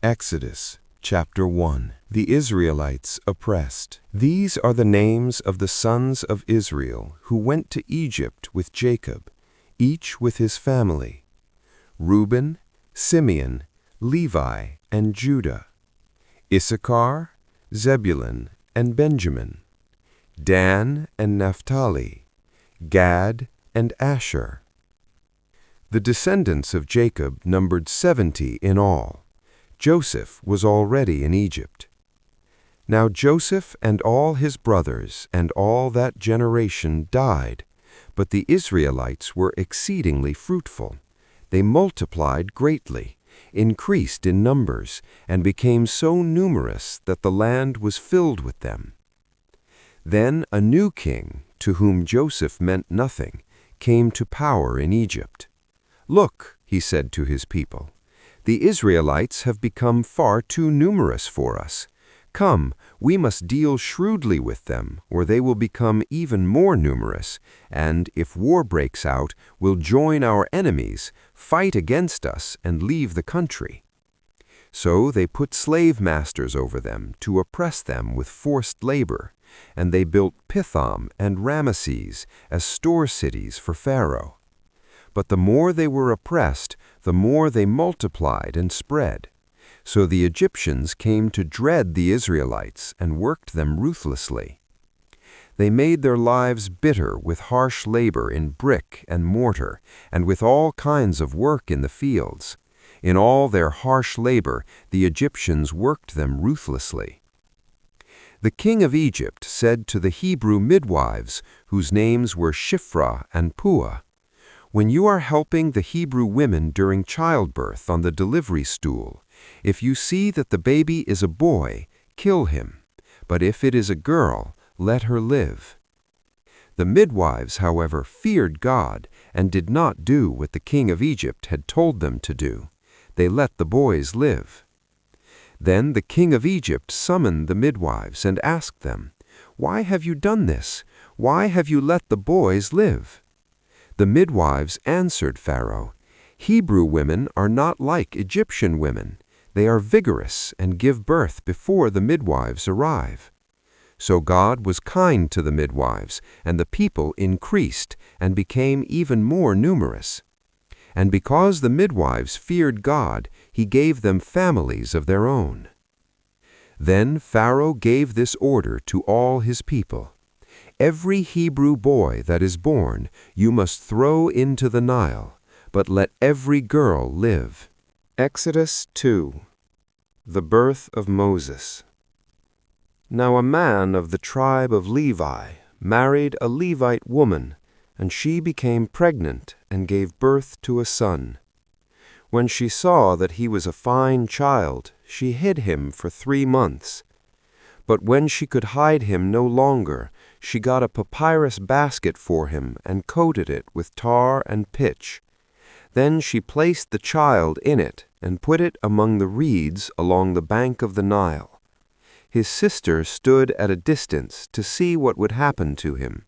Exodus chapter 1. The Israelites oppressed. These are the names of the sons of Israel who went to Egypt with Jacob, each with his family: Reuben, Simeon, Levi, and Judah; Issachar, Zebulun, and Benjamin; Dan and Naphtali; Gad and Asher. The descendants of Jacob numbered 70 in all. Joseph was already in Egypt. Now Joseph and all his brothers and all that generation died, but the Israelites were exceedingly fruitful. They multiplied greatly, increased in numbers, and became so numerous that the land was filled with them. Then a new king, to whom Joseph meant nothing, came to power in Egypt. "Look," he said to his people, "the Israelites have become far too numerous for us. Come, we must deal shrewdly with them, or they will become even more numerous, and, if war breaks out, will join our enemies, fight against us, and leave the country." So they put slave masters over them to oppress them with forced labor, and they built Pithom and Ramesses as store cities for Pharaoh. But the more they were oppressed, the more they multiplied and spread. So the Egyptians came to dread the Israelites and worked them ruthlessly. They made their lives bitter with harsh labor in brick and mortar, and with all kinds of work in the fields. In all their harsh labor, the Egyptians worked them ruthlessly. The king of Egypt said to the Hebrew midwives, whose names were Shiphrah and Puah, "When you are helping the Hebrew women during childbirth on the delivery stool, if you see that the baby is a boy, kill him, but if it is a girl, let her live." The midwives, however, feared God and did not do what the king of Egypt had told them to do. They let the boys live. Then the king of Egypt summoned the midwives and asked them, "Why have you done this? Why have you let the boys live?" The midwives answered Pharaoh, "Hebrew women are not like Egyptian women. They are vigorous and give birth before the midwives arrive." So God was kind to the midwives, and the people increased and became even more numerous. And because the midwives feared God, he gave them families of their own. Then Pharaoh gave this order to all his people: "Every Hebrew boy that is born you must throw into the Nile, but let every girl live." Exodus 2. The birth of Moses. Now a man of the tribe of Levi married a Levite woman, and she became pregnant and gave birth to a son. When she saw that he was a fine child, she hid him for 3 months. But when she could hide him no longer, she got a papyrus basket for him and coated it with tar and pitch. Then she placed the child in it and put it among the reeds along the bank of the Nile. His sister stood at a distance to see what would happen to him.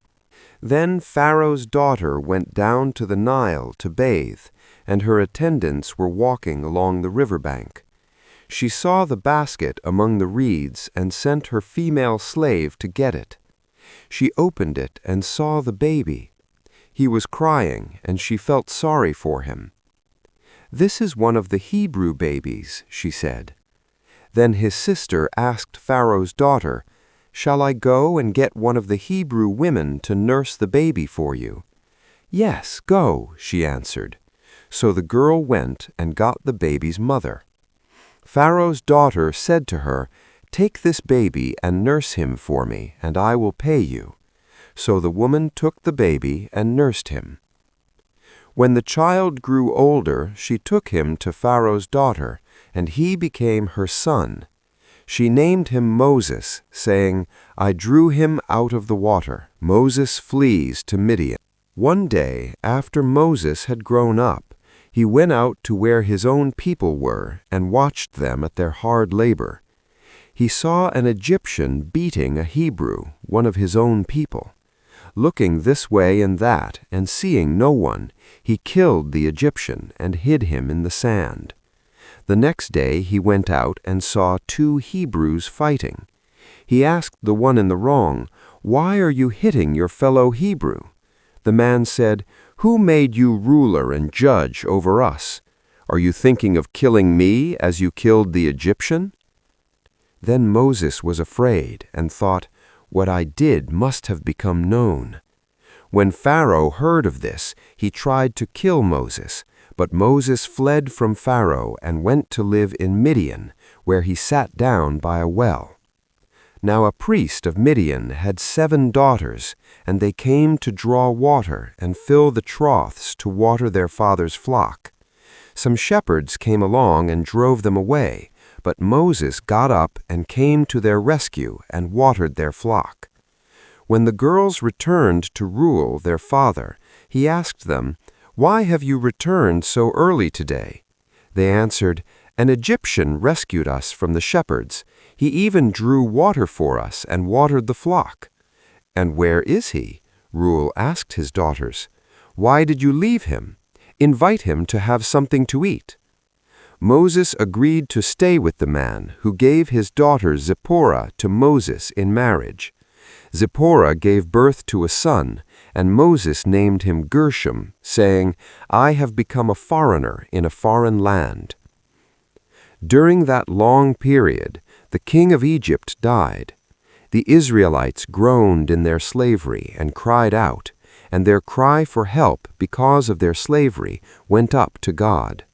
Then Pharaoh's daughter went down to the Nile to bathe, and her attendants were walking along the riverbank. She saw the basket among the reeds and sent her female slave to get it. She opened it and saw the baby. He was crying, and she felt sorry for him. "This is one of the Hebrew babies," she said. Then his sister asked Pharaoh's daughter, "Shall I go and get one of the Hebrew women to nurse the baby for you?" "Yes, go," she answered. So the girl went and got the baby's mother. Pharaoh's daughter said to her, "Take this baby and nurse him for me, and I will pay you." So the woman took the baby and nursed him. When the child grew older, she took him to Pharaoh's daughter, and he became her son. She named him Moses, saying, "I drew him out of the water." Moses flees to Midian. One day, after Moses had grown up, he went out to where his own people were and watched them at their hard labor. He saw an Egyptian beating a Hebrew, one of his own people. Looking this way and that, and seeing no one, he killed the Egyptian and hid him in the sand. The next day he went out and saw 2 Hebrews fighting. He asked the one in the wrong, "Why are you hitting your fellow Hebrew?" The man said, "Who made you ruler and judge over us? Are you thinking of killing me as you killed the Egyptian?" Then Moses was afraid and thought, "What I did must have become known." When Pharaoh heard of this, he tried to kill Moses, but Moses fled from Pharaoh and went to live in Midian, where he sat down by a well. Now a priest of Midian had 7 daughters, and they came to draw water and fill the troughs to water their father's flock. Some shepherds came along and drove them away, but Moses got up and came to their rescue and watered their flock. When the girls returned to rule their father, he asked them, "Why have you returned so early today?" They answered, "An Egyptian rescued us from the shepherds. He even drew water for us and watered the flock." "And where is he?" Reuel asked his daughters. "Why did you leave him? Invite him to have something to eat." Moses agreed to stay with the man, who gave his daughter Zipporah to Moses in marriage. Zipporah gave birth to a son, and Moses named him Gershom, saying, "I have become a foreigner in a foreign land." During that long period, the king of Egypt died. The Israelites groaned in their slavery and cried out, and their cry for help because of their slavery went up to God.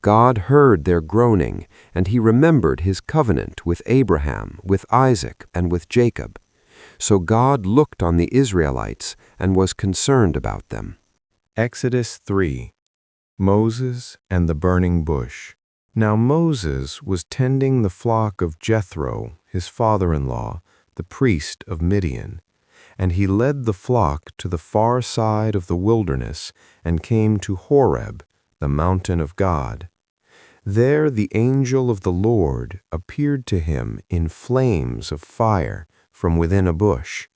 God heard their groaning, and he remembered his covenant with Abraham, with Isaac, and with Jacob. So God looked on the Israelites and was concerned about them. Exodus 3. Moses and the burning bush. Now Moses was tending the flock of Jethro, his father-in-law, the priest of Midian, and he led the flock to the far side of the wilderness and came to Horeb, the mountain of God. There the angel of the Lord appeared to him in flames of fire from within a bush.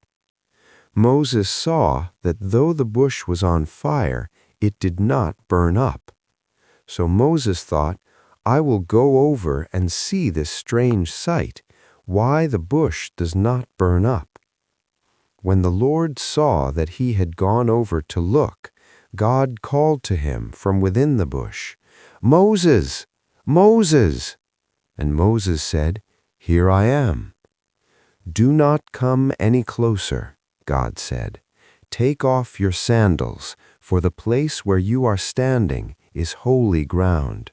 Moses saw that though the bush was on fire, it did not burn up. So Moses thought, "I will go over and see this strange sight, why the bush does not burn up." When the Lord saw that he had gone over to look, God called to him from within the bush, "Moses, Moses!" And Moses said, "Here I am." "Do not come any closer," God said. "Take off your sandals, for the place where you are standing is holy ground."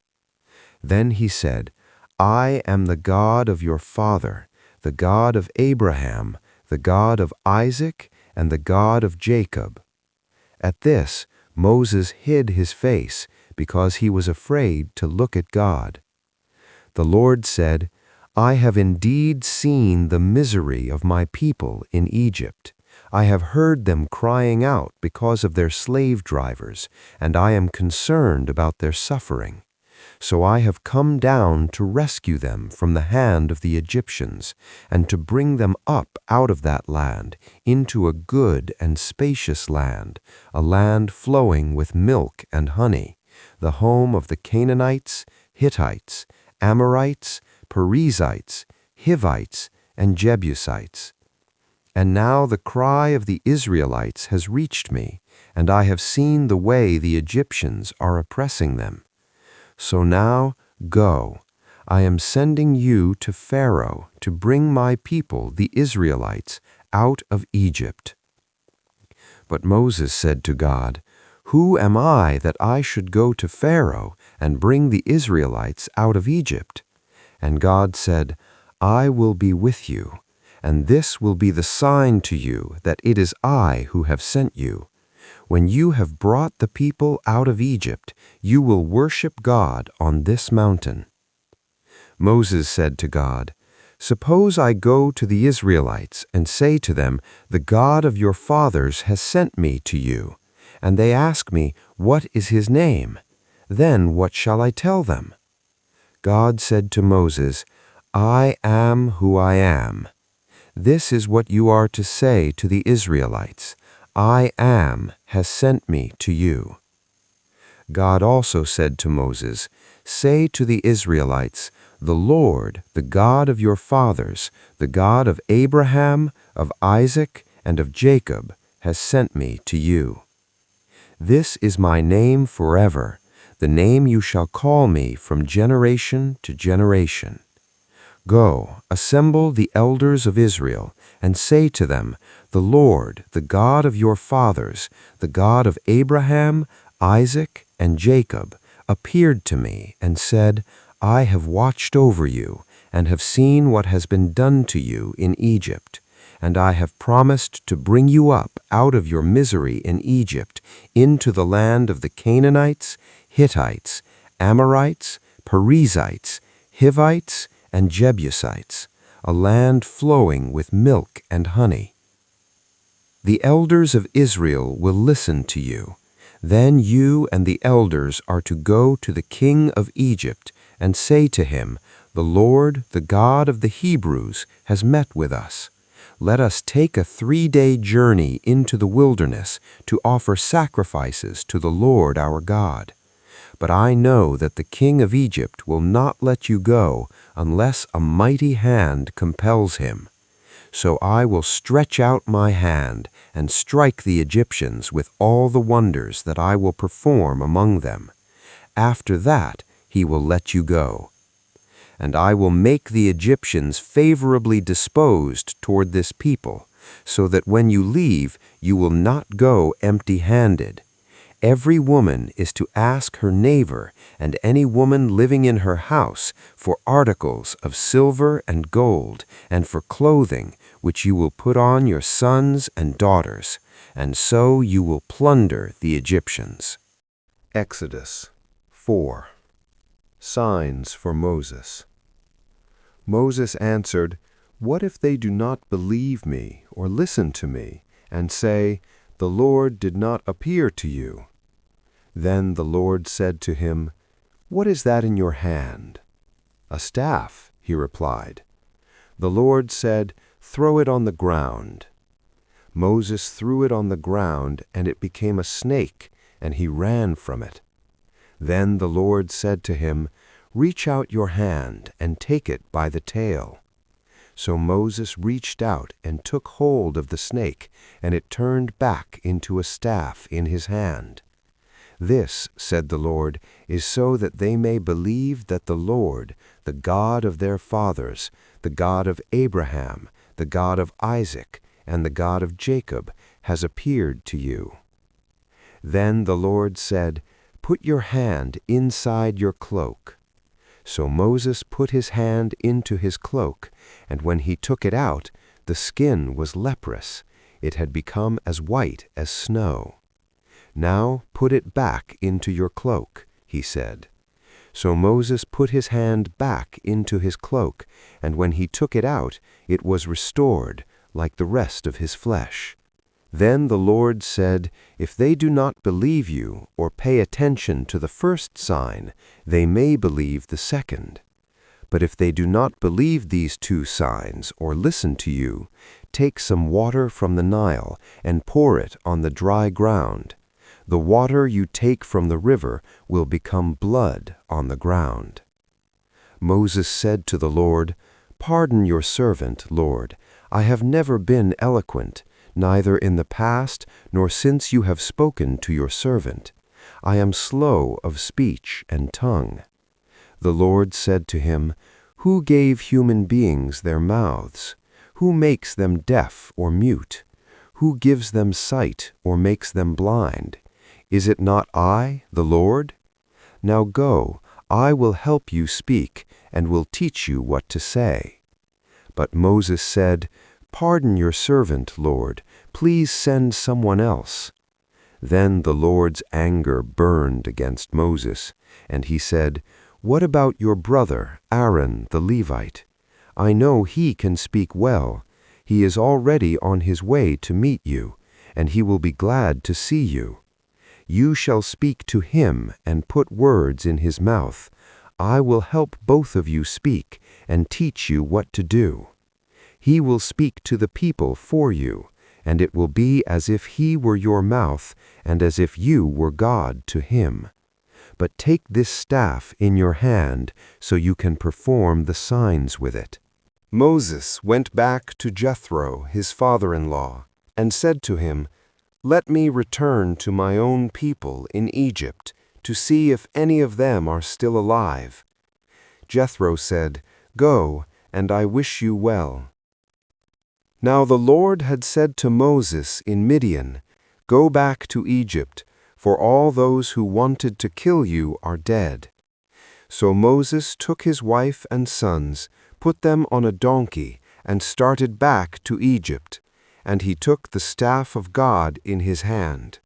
Then he said, "I am the God of your father, the God of Abraham, the God of Isaac, and the God of Jacob." At this, Moses hid his face because he was afraid to look at God. The Lord said, "I have indeed seen the misery of my people in Egypt. I have heard them crying out because of their slave drivers, and I am concerned about their suffering. So I have come down to rescue them from the hand of the Egyptians, and to bring them up out of that land into a good and spacious land, a land flowing with milk and honey, the home of the Canaanites, Hittites, Amorites, Perizzites, Hivites, and Jebusites. And now the cry of the Israelites has reached me, and I have seen the way the Egyptians are oppressing them. So now, go, I am sending you to Pharaoh to bring my people, the Israelites, out of Egypt." But Moses said to God, "Who am I that I should go to Pharaoh and bring the Israelites out of Egypt?" And God said, "I will be with you, and this will be the sign to you that it is I who have sent you. When you have brought the people out of Egypt, you will worship God on this mountain." Moses said to God, "Suppose I go to the Israelites and say to them, 'The God of your fathers has sent me to you,' and they ask me, 'What is his name?' Then what shall I tell them?" God said to Moses, "I am who I am. This is what you are to say to the Israelites, 'I am has sent me to you.'" God also said to Moses, "Say to the Israelites, 'The Lord, the God of your fathers, the God of Abraham, of Isaac, and of Jacob, has sent me to you. This is my name forever, the name you shall call me from generation to generation. Go, assemble the elders of Israel, and say to them, The Lord, the God of your fathers, the God of Abraham, Isaac, and Jacob, appeared to me and said, I have watched over you, and have seen what has been done to you in Egypt. And I have promised to bring you up out of your misery in Egypt into the land of the Canaanites, Hittites, Amorites, Perizzites, Hivites, and Jebusites, a land flowing with milk and honey. The elders of Israel will listen to you. Then you and the elders are to go to the king of Egypt and say to him, The Lord, the God of the Hebrews, has met with us. Let us take a 3-day journey into the wilderness to offer sacrifices to the Lord our God. But I know that the king of Egypt will not let you go unless a mighty hand compels him. So I will stretch out my hand and strike the Egyptians with all the wonders that I will perform among them. After that he will let you go. And I will make the Egyptians favorably disposed toward this people, so that when you leave, you will not go empty-handed. Every woman is to ask her neighbor and any woman living in her house for articles of silver and gold, and for clothing, which you will put on your sons and daughters, and so you will plunder the Egyptians. Exodus 4. Signs for Moses. Moses answered, What if they do not believe me or listen to me, and say, The Lord did not appear to you? Then the Lord said to him, What is that in your hand? A staff, he replied. The Lord said, Throw it on the ground. Moses threw it on the ground, and it became a snake, and he ran from it. Then the Lord said to him, Reach out your hand and take it by the tail. So Moses reached out and took hold of the snake, and it turned back into a staff in his hand. This, said the Lord, is so that they may believe that the Lord, the God of their fathers, the God of Abraham, the God of Isaac, and the God of Jacob, has appeared to you. Then the Lord said, Put your hand inside your cloak. So Moses put his hand into his cloak, and when he took it out, the skin was leprous. It had become as white as snow. Now put it back into your cloak, he said. So Moses put his hand back into his cloak, and when he took it out, it was restored, like the rest of his flesh. Then the Lord said, If they do not believe you or pay attention to the first sign, they may believe the second. But if they do not believe these 2 signs or listen to you, take some water from the Nile and pour it on the dry ground. The water you take from the river will become blood on the ground. Moses said to the Lord, Pardon your servant, Lord. I have never been eloquent, neither in the past nor since you have spoken to your servant. I am slow of speech and tongue. The Lord said to him, Who gave human beings their mouths? Who makes them deaf or mute? Who gives them sight or makes them blind? Is it not I, the Lord? Now go, I will help you speak, and will teach you what to say. But Moses said, Pardon your servant, Lord. Please send someone else. Then the Lord's anger burned against Moses, and he said, What about your brother, Aaron the Levite? I know he can speak well. He is already on his way to meet you, and he will be glad to see you. You shall speak to him and put words in his mouth. I will help both of you speak and teach you what to do. He will speak to the people for you, and it will be as if he were your mouth and as if you were God to him. but take this staff in your hand so you can perform the signs with it." Moses went back to Jethro, his father-in-law, and said to him, "Let me return to my own people in Egypt to see if any of them are still alive." Jethro said, "Go, and I wish you well." Now the Lord had said to Moses in Midian, "Go back to Egypt, for all those who wanted to kill you are dead." So Moses took his wife and sons, put them on a donkey, and started back to Egypt, and he took the staff of God in his hand.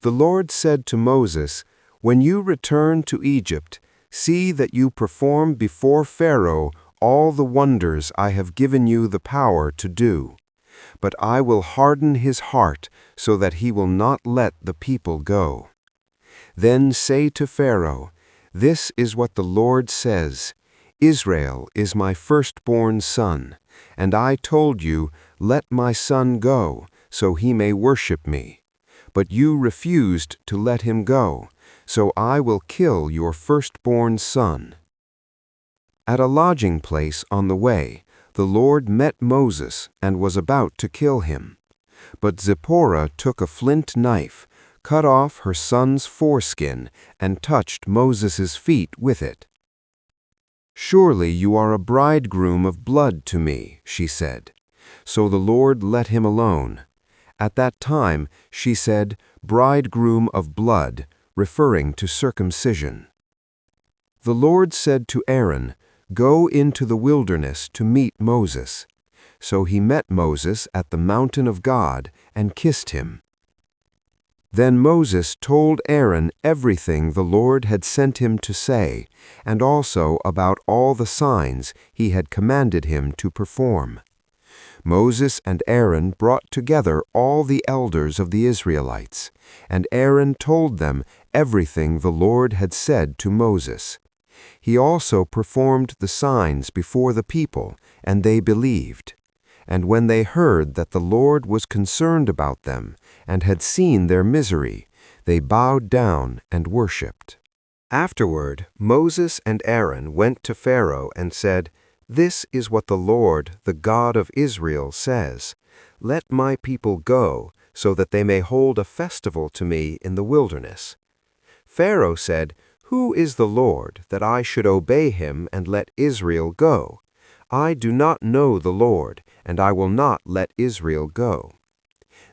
The Lord said to Moses, "When you return to Egypt, see that you perform before Pharaoh all the wonders I have given you the power to do. But I will harden his heart so that he will not let the people go. Then say to Pharaoh, 'This is what the Lord says, Israel is my firstborn son, and I told you, let my son go, so he may worship me. But you refused to let him go, so I will kill your firstborn son.'" At a lodging place on the way, the Lord met Moses and was about to kill him. But Zipporah took a flint knife, cut off her son's foreskin, and touched Moses' feet with it. "Surely you are a bridegroom of blood to me," she said. So the Lord let him alone. At that time she said, "bridegroom of blood," referring to circumcision. The Lord said to Aaron, "Go into the wilderness to meet Moses." So he met Moses at the mountain of God and kissed him. Then Moses told Aaron everything the Lord had sent him to say, and also about all the signs he had commanded him to perform. Moses and Aaron brought together all the elders of the Israelites, and Aaron told them everything the Lord had said to Moses. He also performed the signs before the people, and they believed. And when they heard that the Lord was concerned about them and had seen their misery, they bowed down and worshipped. Afterward, Moses and Aaron went to Pharaoh and said, "This is what the Lord, the God of Israel, says. Let my people go, so that they may hold a festival to me in the wilderness." Pharaoh said, "Who is the Lord, that I should obey him and let Israel go? I do not know the Lord, and I will not let Israel go."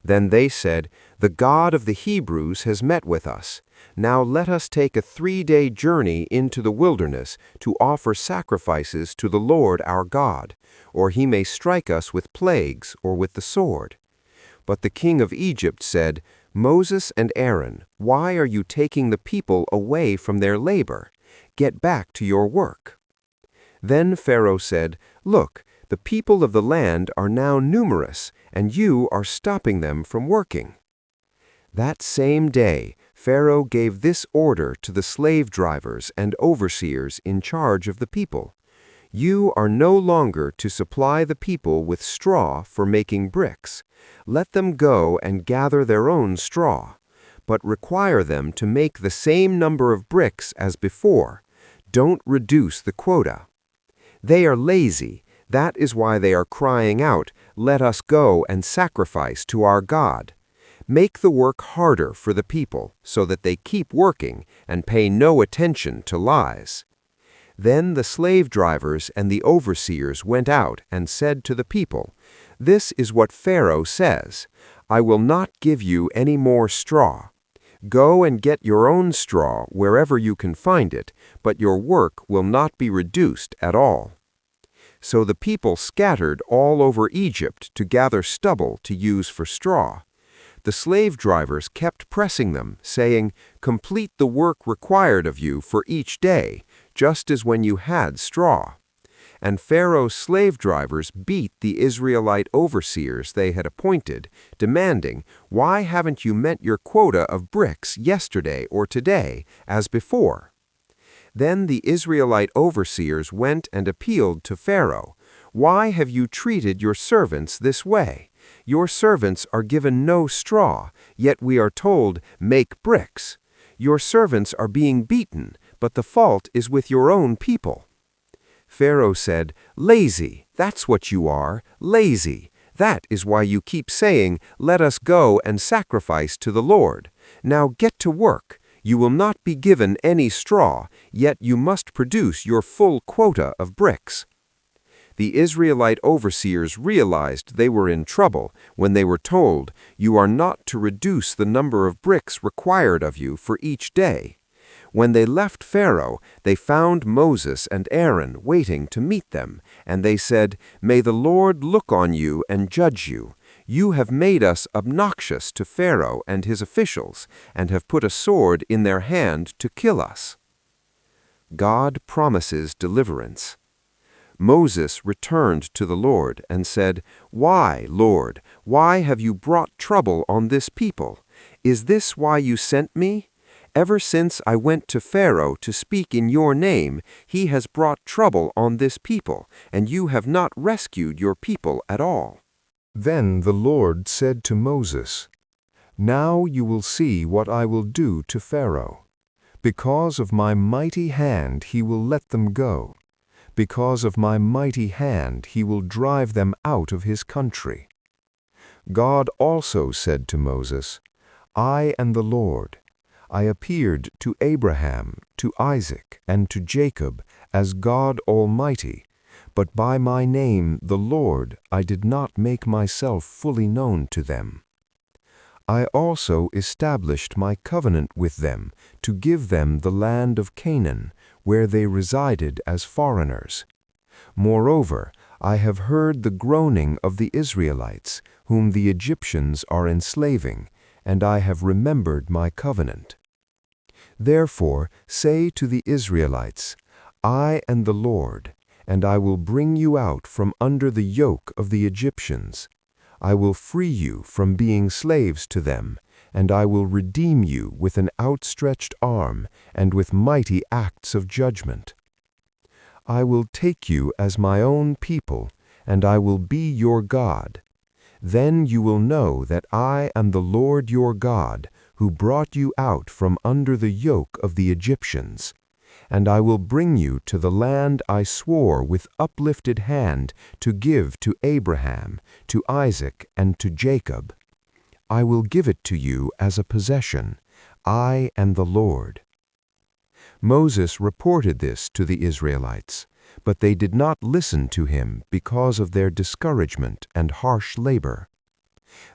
Then they said, "The God of the Hebrews has met with us. Now let us take a 3-day journey into the wilderness to offer sacrifices to the Lord our God, or he may strike us with plagues or with the sword." But the king of Egypt said, "Moses and Aaron, why are you taking the people away from their labor? Get back to your work." Then Pharaoh said, "Look, the people of the land are now numerous, and you are stopping them from working." That same day, Pharaoh gave this order to the slave drivers and overseers in charge of the people: "You are no longer to supply the people with straw for making bricks. Let them go and gather their own straw, but require them to make the same number of bricks as before. Don't reduce the quota. They are lazy. That is why they are crying out, 'Let us go and sacrifice to our God.' Make the work harder for the people, so that they keep working and pay no attention to lies." Then the slave drivers and the overseers went out and said to the people, "This is what Pharaoh says, I will not give you any more straw. Go and get your own straw wherever you can find it, but your work will not be reduced at all." So the people scattered all over Egypt to gather stubble to use for straw. The slave drivers kept pressing them, saying, "Complete the work required of you for each day, just as when you had straw." And Pharaoh's slave drivers beat the Israelite overseers they had appointed, demanding, "Why haven't you met your quota of bricks yesterday or today, as before?" Then the Israelite overseers went and appealed to Pharaoh, "Why have you treated your servants this way? Your servants are given no straw, yet we are told, 'Make bricks.' Your servants are being beaten, but the fault is with your own people." Pharaoh said, "Lazy, that's what you are, lazy. That is why you keep saying, 'Let us go and sacrifice to the Lord.' Now get to work. You will not be given any straw, yet you must produce your full quota of bricks." The Israelite overseers realized they were in trouble when they were told, "You are not to reduce the number of bricks required of you for each day." When they left Pharaoh, they found Moses and Aaron waiting to meet them, and they said, "May the Lord look on you and judge you. You have made us obnoxious to Pharaoh and his officials, and have put a sword in their hand to kill us." God promises deliverance. Moses returned to the Lord and said, "Why, Lord, why have you brought trouble on this people? Is this why you sent me? Ever since I went to Pharaoh to speak in your name, he has brought trouble on this people, and you have not rescued your people at all." Then the Lord said to Moses, "Now you will see what I will do to Pharaoh. Because of my mighty hand he will let them go. Because of my mighty hand he will drive them out of his country." God also said to Moses, "I am the Lord. I appeared to Abraham, to Isaac, and to Jacob as God Almighty, but by my name, the Lord, I did not make myself fully known to them. I also established my covenant with them to give them the land of Canaan, where they resided as foreigners. Moreover, I have heard the groaning of the Israelites, whom the Egyptians are enslaving, and I have remembered my covenant. Therefore say to the Israelites, I am the Lord, and I will bring you out from under the yoke of the Egyptians. I will free you from being slaves to them, and I will redeem you with an outstretched arm and with mighty acts of judgment. I will take you as my own people, and I will be your God. Then you will know that I am the Lord your God, who brought you out from under the yoke of the Egyptians. And I will bring you to the land I swore with uplifted hand to give to Abraham, to Isaac, and to Jacob. I will give it to you as a possession. I am the Lord." Moses reported this to the Israelites, but they did not listen to him because of their discouragement and harsh labor.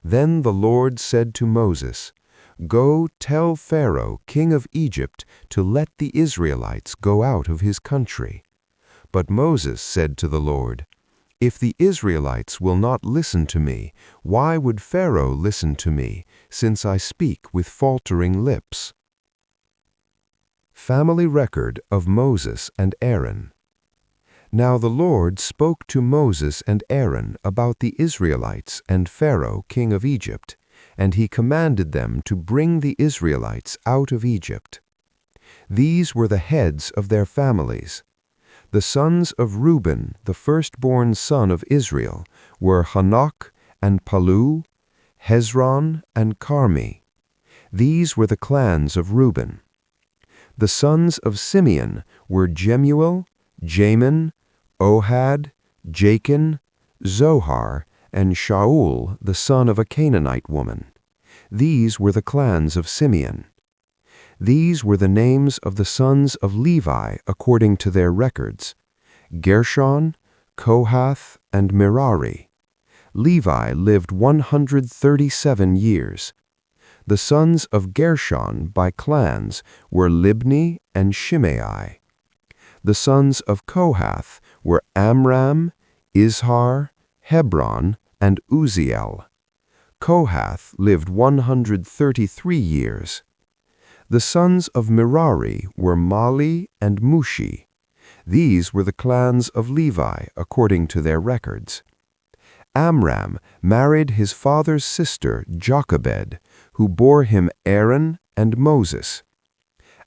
Then the Lord said to Moses, "Go tell Pharaoh, king of Egypt, to let the Israelites go out of his country." But Moses said to the Lord, "If the Israelites will not listen to me, why would Pharaoh listen to me, since I speak with faltering lips?" Family record of Moses and Aaron. Now the Lord spoke to Moses and Aaron about the Israelites and Pharaoh, king of Egypt, and he commanded them to bring the Israelites out of Egypt. These were the heads of their families. The sons of Reuben, the firstborn son of Israel, were Hanok and Palu, Hezron and Carmi. These were the clans of Reuben. The sons of Simeon were Jemuel, Jamin, Ohad, Jachin, Zohar, and Shaul, the son of a Canaanite woman. These were the clans of Simeon. These were the names of the sons of Levi according to their records: Gershon, Kohath, and Merari. Levi lived 137 years. The sons of Gershon by clans were Libni and Shimei. The sons of Kohath were Amram, Izhar, Hebron, and Uziel. Kohath lived 133 years. The sons of Merari were Mali and Mushi. These were the clans of Levi according to their records. Amram married his father's sister Jochebed, who bore him Aaron and Moses.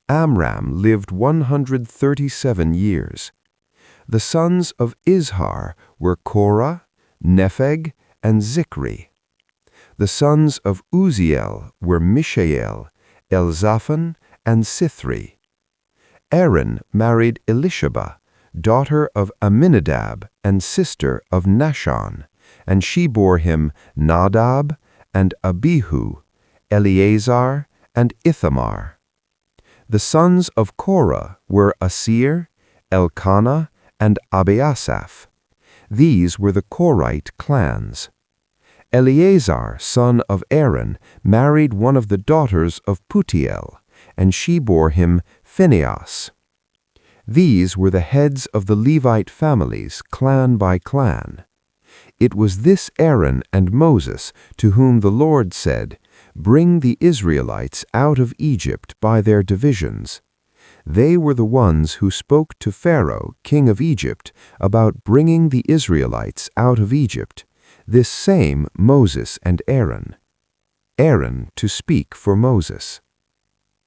Amram lived 137 years. The sons of Izhar were Korah, Nepheg, and Zikri. The sons of Uziel were Mishael, Elzaphan, and Sithri. Aaron married Elisheba, daughter of Amminadab and sister of Nashon, and she bore him Nadab and Abihu, Eleazar and Ithamar. The sons of Korah were Asir, Elkanah, and Abiasaph. These were the Korite clans. Eleazar, son of Aaron, married one of the daughters of Putiel, and she bore him Phinehas. These were the heads of the Levite families, clan by clan. It was this Aaron and Moses to whom the Lord said, "Bring the Israelites out of Egypt by their divisions." They were the ones who spoke to Pharaoh, king of Egypt, about bringing the Israelites out of Egypt, this same Moses and Aaron. Aaron to speak for Moses.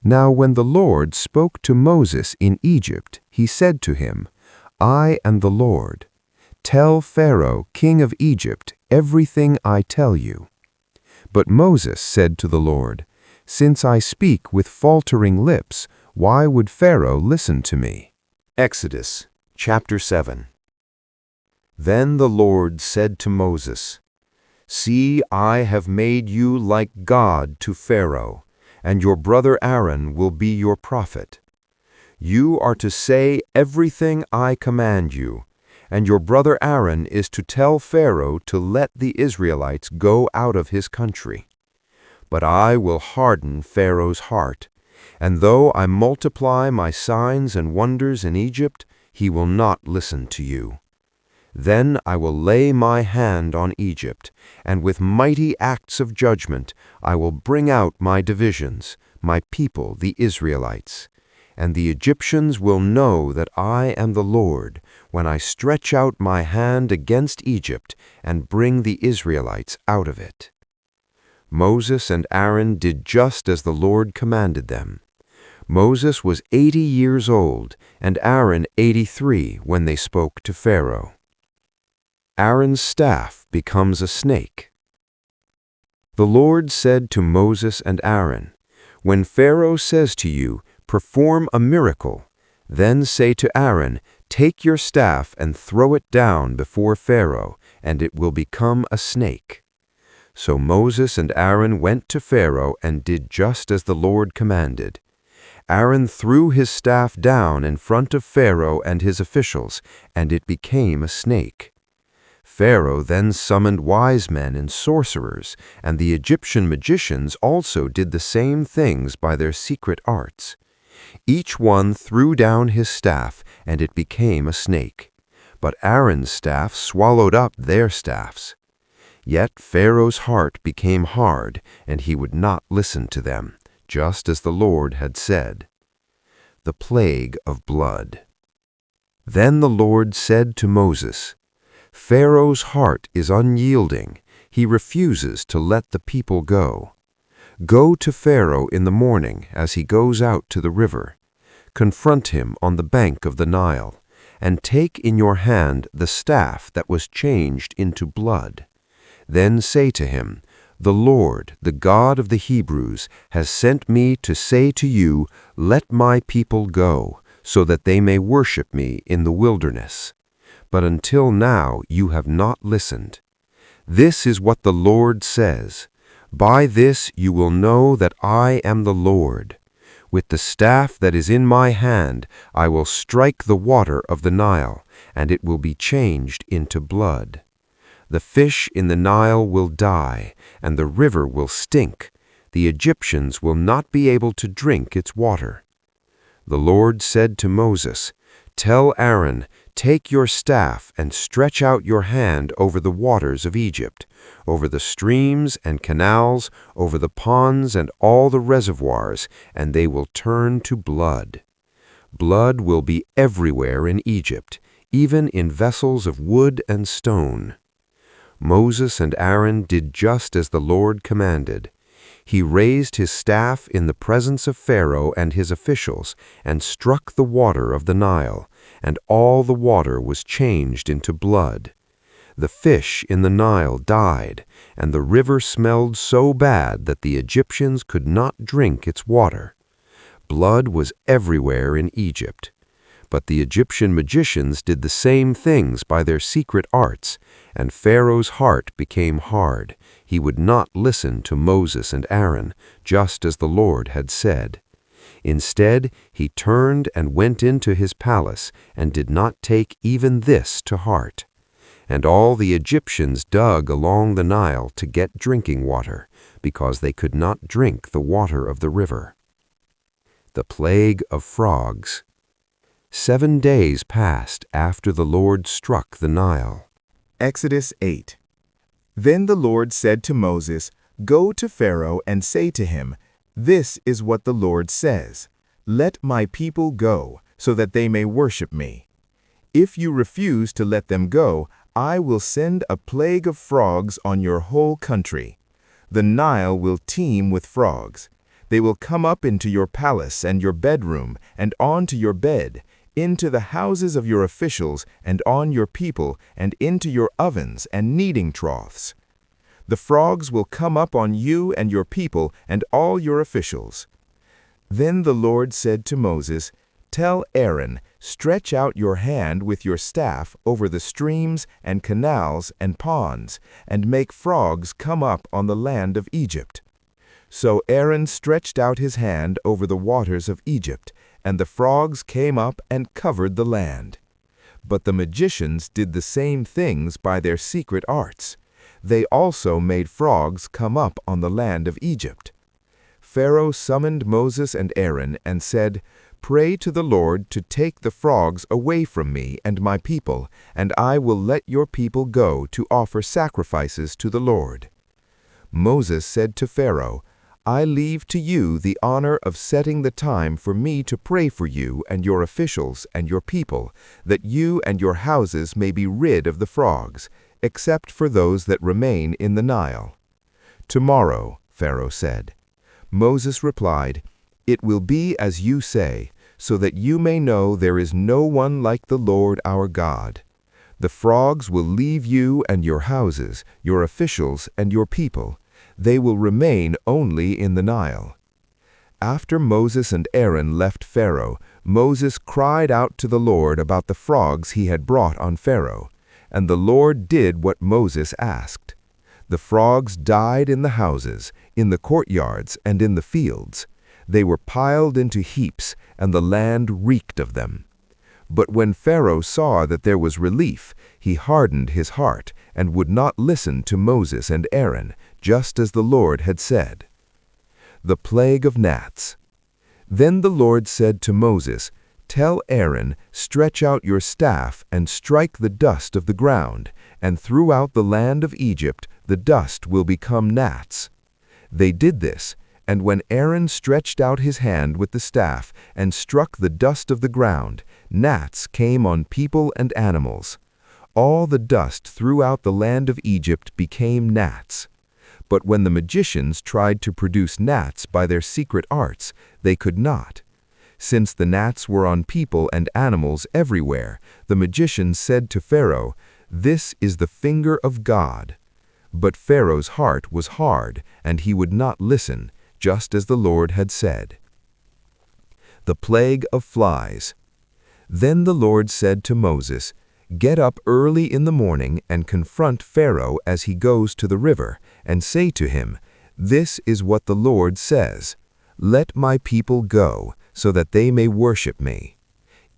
Now when the Lord spoke to Moses in Egypt, he said to him, "I am the Lord. Tell Pharaoh, king of Egypt, everything I tell you." But Moses said to the Lord, "Since I speak with faltering lips, why would Pharaoh listen to me?" Exodus chapter 7. Then the Lord said to Moses, "See, I have made you like God to Pharaoh, and your brother Aaron will be your prophet. You are to say everything I command you, and your brother Aaron is to tell Pharaoh to let the Israelites go out of his country. But I will harden Pharaoh's heart, and though I multiply my signs and wonders in Egypt, he will not listen to you. Then I will lay my hand on Egypt, and with mighty acts of judgment I will bring out my divisions, my people the Israelites. And the Egyptians will know that I am the Lord, when I stretch out my hand against Egypt and bring the Israelites out of it." Moses and Aaron did just as the Lord commanded them. Moses was 80 years old, and Aaron 83 when they spoke to Pharaoh. Aaron's staff becomes a snake. The Lord said to Moses and Aaron, "When Pharaoh says to you, 'Perform a miracle,' then say to Aaron, 'Take your staff and throw it down before Pharaoh, and it will become a snake.'" So Moses and Aaron went to Pharaoh and did just as the Lord commanded. Aaron threw his staff down in front of Pharaoh and his officials, and it became a snake. Pharaoh then summoned wise men and sorcerers, and the Egyptian magicians also did the same things by their secret arts. Each one threw down his staff, and it became a snake. But Aaron's staff swallowed up their staffs. Yet Pharaoh's heart became hard, and he would not listen to them, just as the Lord had said. The plague of blood. Then the Lord said to Moses, "Pharaoh's heart is unyielding. He refuses to let the people go. Go to Pharaoh in the morning as he goes out to the river. Confront him on the bank of the Nile, and take in your hand the staff that was changed into blood. Then say to him, 'The Lord, the God of the Hebrews, has sent me to say to you, let my people go, so that they may worship me in the wilderness. But until now you have not listened. This is what the Lord says. By this you will know that I am the Lord. With the staff that is in my hand I will strike the water of the Nile, and it will be changed into blood. The fish in the Nile will die, and the river will stink. The Egyptians will not be able to drink its water." The Lord said to Moses, "Tell Aaron, take your staff and stretch out your hand over the waters of Egypt, over the streams and canals, over the ponds and all the reservoirs, and they will turn to blood. Blood will be everywhere in Egypt, even in vessels of wood and stone." Moses and Aaron did just as the Lord commanded. He raised his staff in the presence of Pharaoh and his officials and struck the water of the Nile, and all the water was changed into blood. The fish in the Nile died, and the river smelled so bad that the Egyptians could not drink its water. blood was everywhere in Egypt. But the Egyptian magicians did the same things by their secret arts, and Pharaoh's heart became hard. He would not listen to Moses and Aaron, just as the Lord had said. Instead, he turned and went into his palace and did not take even this to heart. And all the Egyptians dug along the Nile to get drinking water, because they could not drink the water of the river. The plague of frogs. 7 days passed after the Lord struck the Nile. Exodus 8. Then the Lord said to Moses, "Go to Pharaoh and say to him, 'This is what the Lord says. Let my people go, so that they may worship me. If you refuse to let them go, I will send a plague of frogs on your whole country. The Nile will teem with frogs. They will come up into your palace and your bedroom and onto your bed, into the houses of your officials and on your people, and into your ovens and kneading troughs. The frogs will come up on you and your people and all your officials." Then the Lord said to Moses, "Tell Aaron, stretch out your hand with your staff over the streams and canals and ponds, and make frogs come up on the land of Egypt." So Aaron stretched out his hand over the waters of Egypt, and the frogs came up and covered the land. But the magicians did the same things by their secret arts. They also made frogs come up on the land of Egypt. Pharaoh summoned Moses and Aaron and said, "Pray to the Lord to take the frogs away from me and my people, and I will let your people go to offer sacrifices to the Lord." Moses said to Pharaoh, "I leave to you the honor of setting the time for me to pray for you and your officials and your people, that you and your houses may be rid of the frogs, except for those that remain in the Nile." "Tomorrow," Pharaoh said. Moses replied, "It will be as you say, so that you may know there is no one like the Lord our God. The frogs will leave you and your houses, your officials and your people. They will remain only in the Nile." After Moses and Aaron left Pharaoh, Moses cried out to the Lord about the frogs he had brought on Pharaoh, and the Lord did what Moses asked. The frogs died in the houses, in the courtyards, and in the fields. They were piled into heaps, and the land reeked of them. But when Pharaoh saw that there was relief, he hardened his heart and would not listen to Moses and Aaron, just as the Lord had said. The plague of gnats. Then the Lord said to Moses, "Tell Aaron, stretch out your staff and strike the dust of the ground, and throughout the land of Egypt the dust will become gnats." They did this, and when Aaron stretched out his hand with the staff and struck the dust of the ground, gnats came on people and animals. All the dust throughout the land of Egypt became gnats. But when the magicians tried to produce gnats by their secret arts, they could not. Since the gnats were on people and animals everywhere, the magicians said to Pharaoh, "This is the finger of God." But Pharaoh's heart was hard, and he would not listen, just as the Lord had said. The plague of flies. Then the Lord said to Moses, "Get up early in the morning and confront Pharaoh as he goes to the river, and say to him, 'This is what the Lord says. Let my people go, so that they may worship me.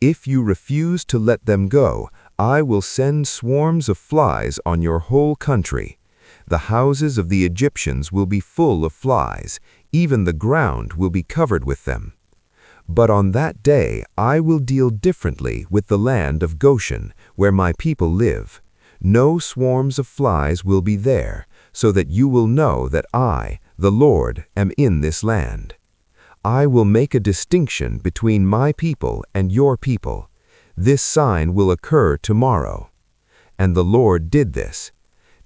If you refuse to let them go, I will send swarms of flies on your whole country. The houses of the Egyptians will be full of flies, even the ground will be covered with them. But on that day I will deal differently with the land of Goshen, where my people live. No swarms of flies will be there, so that you will know that I, the Lord, am in this land. I will make a distinction between my people and your people. This sign will occur tomorrow." And the Lord did this.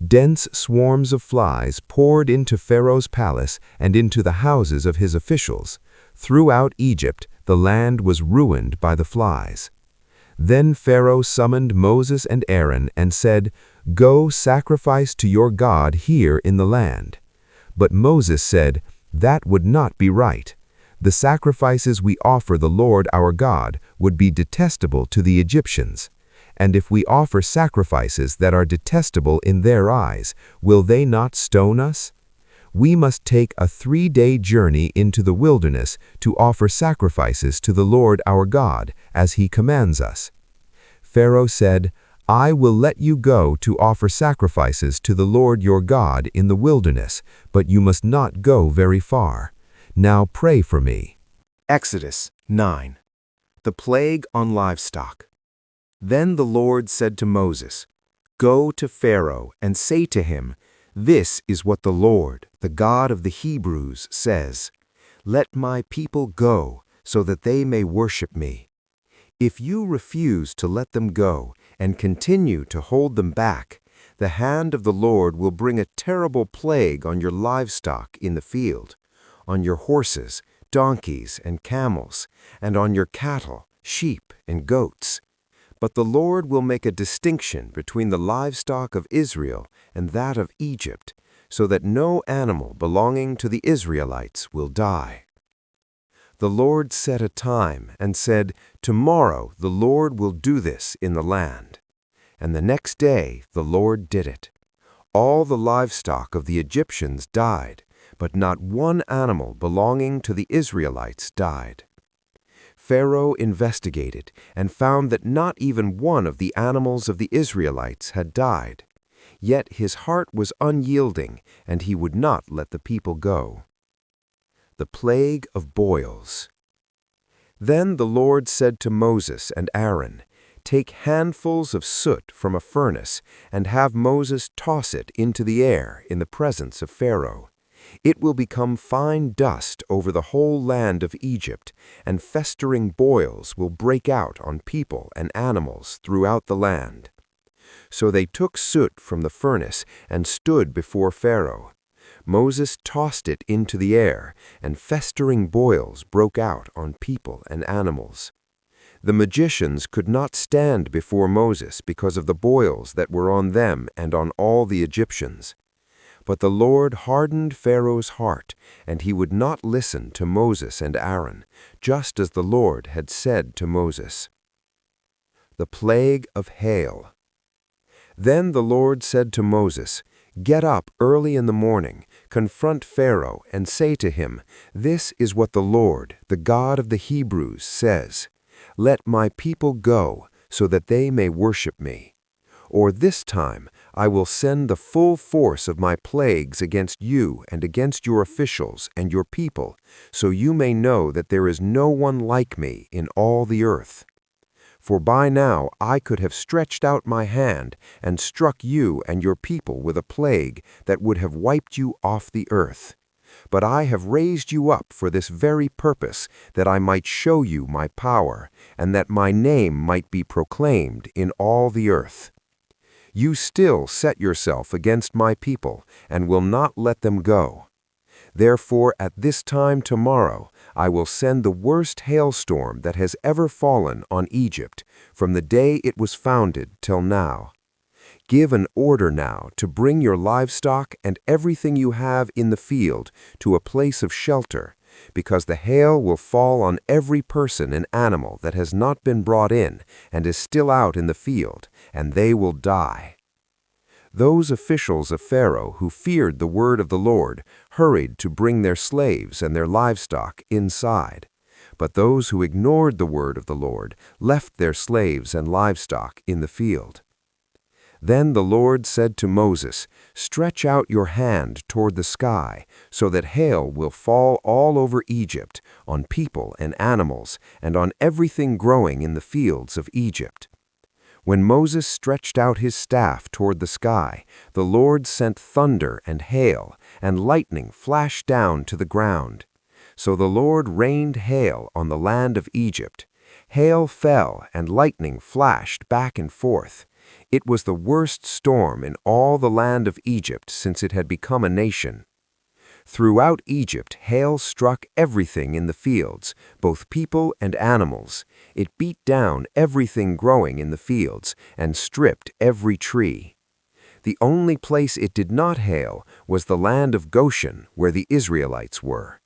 Dense swarms of flies poured into Pharaoh's palace and into the houses of his officials. Throughout Egypt, the land was ruined by the flies. Then Pharaoh summoned Moses and Aaron and said, "Go sacrifice to your God here in the land." But Moses said, "That would not be right. the sacrifices we offer the Lord our God would be detestable to the Egyptians. And if we offer sacrifices that are detestable in their eyes, will they not stone us? We must take a 3-day journey into the wilderness to offer sacrifices to the Lord our God, as he commands us. Pharaoh said, I will let you go to offer sacrifices to the Lord your God in the wilderness, but you must not go very far. Now pray for me. Exodus 9. The plague on livestock. Then the Lord said to Moses, Go to Pharaoh and say to him, This is what the Lord, the God of the Hebrews, says, Let my people go, so that they may worship me. If you refuse to let them go and continue to hold them back, the hand of the Lord will bring a terrible plague on your livestock in the field, on your horses, donkeys, and camels, and on your cattle, sheep, and goats. But the Lord will make a distinction between the livestock of Israel and that of Egypt, so that no animal belonging to the Israelites will die. The Lord set a time and said, Tomorrow the Lord will do this in the land. And the next day the Lord did it. All the livestock of the Egyptians died, but not one animal belonging to the Israelites died. Pharaoh investigated and found that not even one of the animals of the Israelites had died. Yet his heart was unyielding, and he would not let the people go. The plague of boils. Then the Lord said to Moses and Aaron, Take handfuls of soot from a furnace and have Moses toss it into the air in the presence of Pharaoh. It will become fine dust over the whole land of Egypt, and festering boils will break out on people and animals throughout the land. So they took soot from the furnace and stood before Pharaoh. Moses tossed it into the air, and festering boils broke out on people and animals. The magicians could not stand before Moses because of the boils that were on them and on all the Egyptians. But the Lord hardened Pharaoh's heart, and he would not listen to Moses and Aaron, just as the Lord had said to Moses. The plague of hail. Then the Lord said to Moses, Get up early in the morning, confront Pharaoh, and say to him, This is what the Lord, the God of the Hebrews, says. Let my people go, so that they may worship me. Or this time I will send the full force of my plagues against you and against your officials and your people, so you may know that there is no one like me in all the earth. For by now I could have stretched out my hand and struck you and your people with a plague that would have wiped you off the earth. But I have raised you up for this very purpose, that I might show you my power, and that my name might be proclaimed in all the earth. You still set yourself against my people, and will not let them go. Therefore at this time tomorrow I will send the worst hailstorm that has ever fallen on Egypt, from the day it was founded till now. Give an order now to bring your livestock and everything you have in the field to a place of shelter, because the hail will fall on every person and animal that has not been brought in and is still out in the field, and they will die. Those officials of Pharaoh who feared the word of the Lord hurried to bring their slaves and their livestock inside. But those who ignored the word of the Lord left their slaves and livestock in the field. Then the Lord said to Moses, Stretch out your hand toward the sky, so that hail will fall all over Egypt, on people and animals, and on everything growing in the fields of Egypt. When Moses stretched out his staff toward the sky, the Lord sent thunder and hail, and lightning flashed down to the ground. So the Lord rained hail on the land of Egypt. Hail fell, and lightning flashed back and forth. It was the worst storm in all the land of Egypt since it had become a nation. Throughout Egypt, hail struck everything in the fields, both people and animals. It beat down everything growing in the fields and stripped every tree. The only place it did not hail was the land of Goshen, where the Israelites were.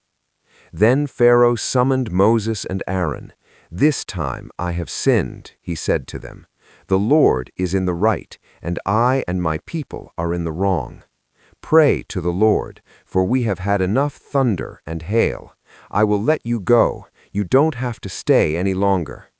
Then Pharaoh summoned Moses and Aaron. "This time I have sinned," he said to them. "The Lord is in the right, and I and my people are in the wrong. Pray to the Lord, for we have had enough thunder and hail. I will let you go. You don't have to stay any longer."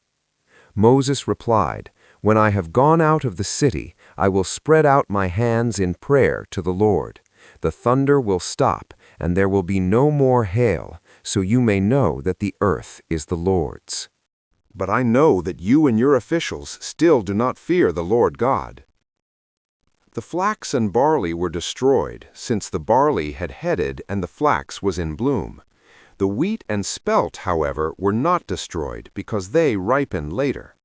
Moses replied, "When I have gone out of the city, I will spread out my hands in prayer to the Lord. The thunder will stop, and there will be no more hail, so you may know that the earth is the Lord's. But I know that you and your officials still do not fear the Lord God." The flax and barley were destroyed, since the barley had headed and the flax was in bloom. The wheat and spelt, however, were not destroyed because they ripen later.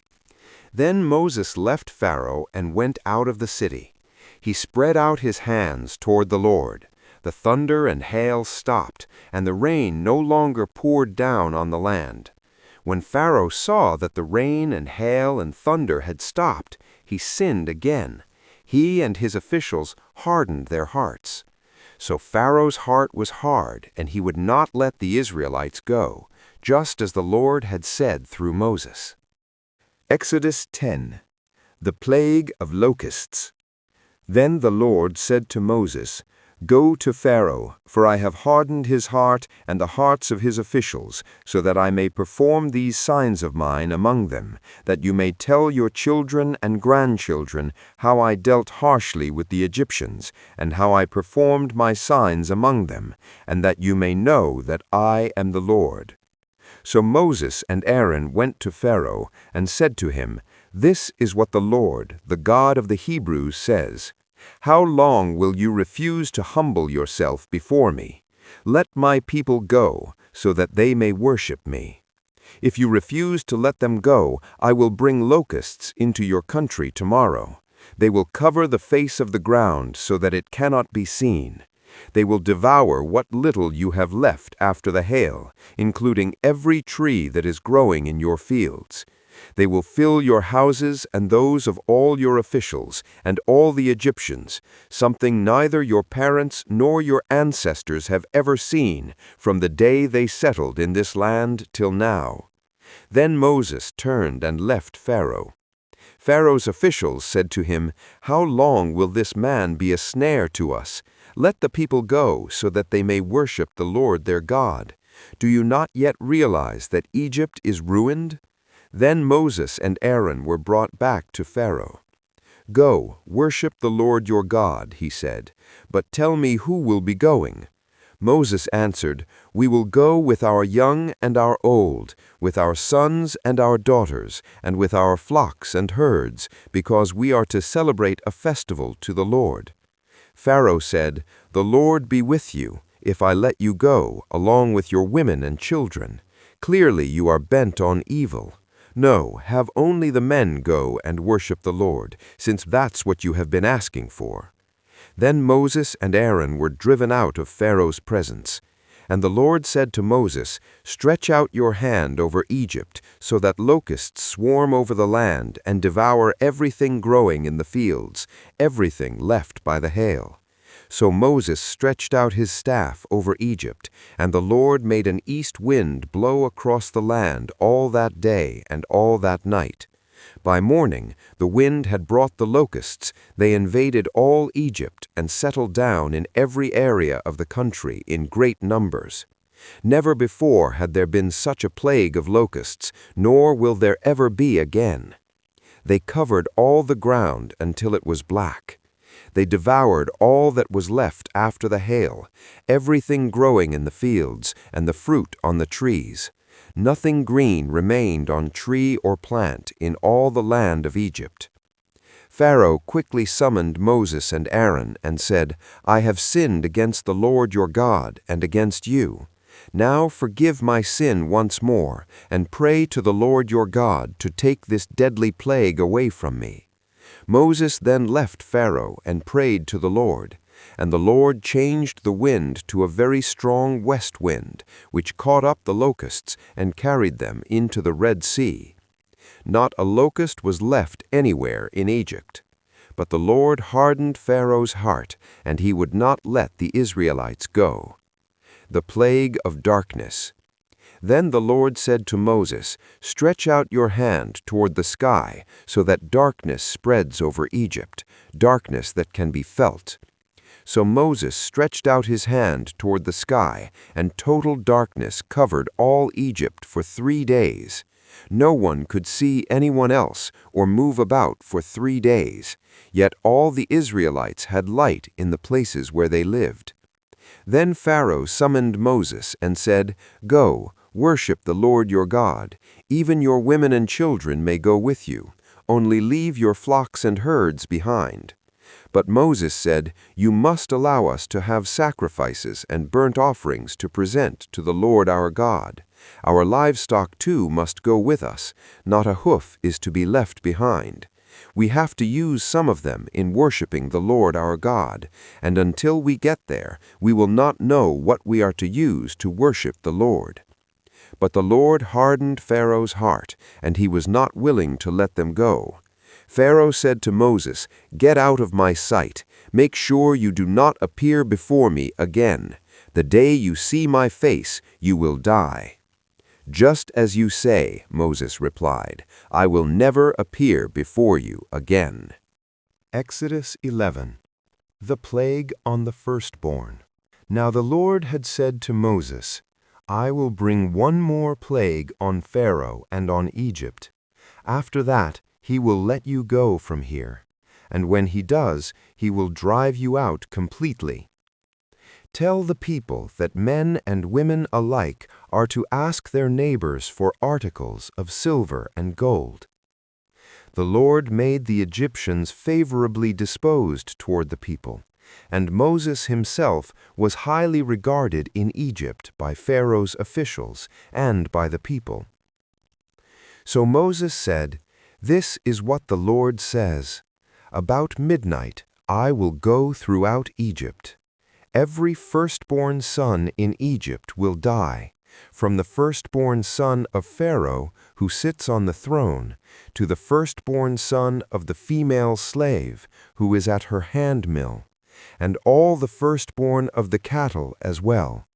Then Moses left Pharaoh and went out of the city. He spread out his hands toward the Lord. The thunder and hail stopped, and the rain no longer poured down on the land. When Pharaoh saw that the rain and hail and thunder had stopped, he sinned again. He and his officials hardened their hearts. So Pharaoh's heart was hard, and he would not let the Israelites go, just as the Lord had said through Moses. Exodus 10. The plague of locusts. Then the Lord said to Moses, "Go to Pharaoh, for I have hardened his heart and the hearts of his officials, so that I may perform these signs of mine among them, that you may tell your children and grandchildren how I dealt harshly with the Egyptians, and how I performed my signs among them, and that you may know that I am the Lord." So Moses and Aaron went to Pharaoh and said to him, "This is what the Lord, the God of the Hebrews, says. How long will you refuse to humble yourself before me? Let my people go, so that they may worship me. If you refuse to let them go, I will bring locusts into your country tomorrow. They will cover the face of the ground so that it cannot be seen. They will devour what little you have left after the hail, including every tree that is growing in your fields. They will fill your houses and those of all your officials and all the Egyptians, something neither your parents nor your ancestors have ever seen from the day they settled in this land till now." Then Moses turned and left Pharaoh. Pharaoh's officials said to him, "How long will this man be a snare to us? Let the people go, so that they may worship the Lord their God. Do you not yet realize that Egypt is ruined?" Then Moses and Aaron were brought back to Pharaoh. "Go, worship the Lord your God," he said, "but tell me who will be going." Moses answered, "We will go with our young and our old, with our sons and our daughters, and with our flocks and herds, because we are to celebrate a festival to the Lord." Pharaoh said, "The Lord be with you, if I let you go, along with your women and children. Clearly you are bent on evil. No, have only the men go and worship the Lord, since that's what you have been asking for." Then Moses and Aaron were driven out of Pharaoh's presence. And the Lord said to Moses, "Stretch out your hand over Egypt, so that locusts swarm over the land and devour everything growing in the fields, everything left by the hail." So Moses stretched out his staff over Egypt, and the Lord made an east wind blow across the land all that day and all that night. By morning, the wind had brought the locusts. They invaded all Egypt and settled down in every area of the country in great numbers. Never before had there been such a plague of locusts, nor will there ever be again. They covered all the ground until it was black. They devoured all that was left after the hail, everything growing in the fields and the fruit on the trees. Nothing green remained on tree or plant in all the land of Egypt. Pharaoh quickly summoned Moses and Aaron and said, "I have sinned against the Lord your God and against you. Now forgive my sin once more, and pray to the Lord your God to take this deadly plague away from me." Moses then left Pharaoh and prayed to the Lord. And the Lord changed the wind to a very strong west wind, which caught up the locusts and carried them into the Red Sea. Not a locust was left anywhere in Egypt. But the Lord hardened Pharaoh's heart, and he would not let the Israelites go. The plague of darkness. Then the Lord said to Moses, "Stretch out your hand toward the sky, so that darkness spreads over Egypt, darkness that can be felt." So Moses stretched out his hand toward the sky, and total darkness covered all Egypt for 3 days. No one could see anyone else or move about for 3 days, yet all the Israelites had light in the places where they lived. Then Pharaoh summoned Moses and said, "Go, worship the Lord your God. Even your women and children may go with you. Only leave your flocks and herds behind." But Moses said, "You must allow us to have sacrifices and burnt offerings to present to the Lord our God. Our livestock too must go with us. Not a hoof is to be left behind. We have to use some of them in worshiping the Lord our God, and until we get there, we will not know what we are to use to worship the Lord." But the Lord hardened Pharaoh's heart, and he was not willing to let them go. Pharaoh said to Moses, "Get out of my sight. Make sure you do not appear before me again. The day you see my face, you will die." "Just as you say," Moses replied, "I will never appear before you again." Exodus 11. The plague on the firstborn. Now the Lord had said to Moses, "I will bring one more plague on Pharaoh and on Egypt. After that, he will let you go from here, and when he does, he will drive you out completely. Tell the people that men and women alike are to ask their neighbors for articles of silver and gold." The Lord made the Egyptians favorably disposed toward the people, and Moses himself was highly regarded in Egypt by Pharaoh's officials and by the people. So Moses said, "This is what the Lord says. About midnight I will go throughout Egypt. Every firstborn son in Egypt will die, from the firstborn son of Pharaoh, who sits on the throne, to the firstborn son of the female slave, who is at her handmill, and all the firstborn of the cattle as well.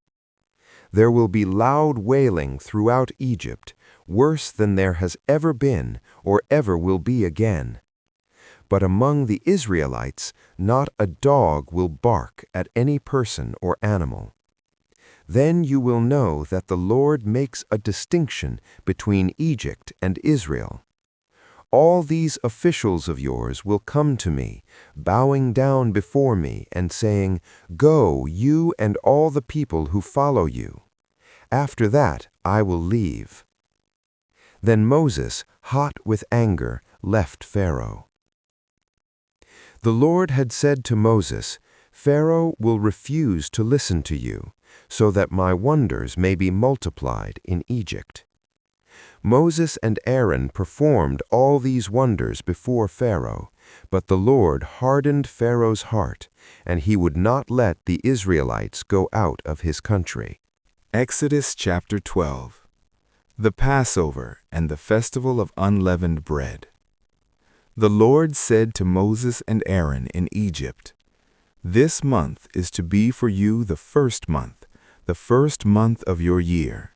There will be loud wailing throughout Egypt, worse than there has ever been or ever will be again. But among the Israelites, not a dog will bark at any person or animal. Then you will know that the Lord makes a distinction between Egypt and Israel. All these officials of yours will come to me, bowing down before me and saying, 'Go, you and all the people who follow you.' After that, I will leave." Then Moses, hot with anger, left Pharaoh. The Lord had said to Moses, "Pharaoh will refuse to listen to you, so that my wonders may be multiplied in Egypt." Moses and Aaron performed all these wonders before Pharaoh, but the Lord hardened Pharaoh's heart, and he would not let the Israelites go out of his country. Exodus chapter 12. The Passover and the Festival of Unleavened Bread. The Lord said to Moses and Aaron in Egypt, "This month is to be for you the first month of your year.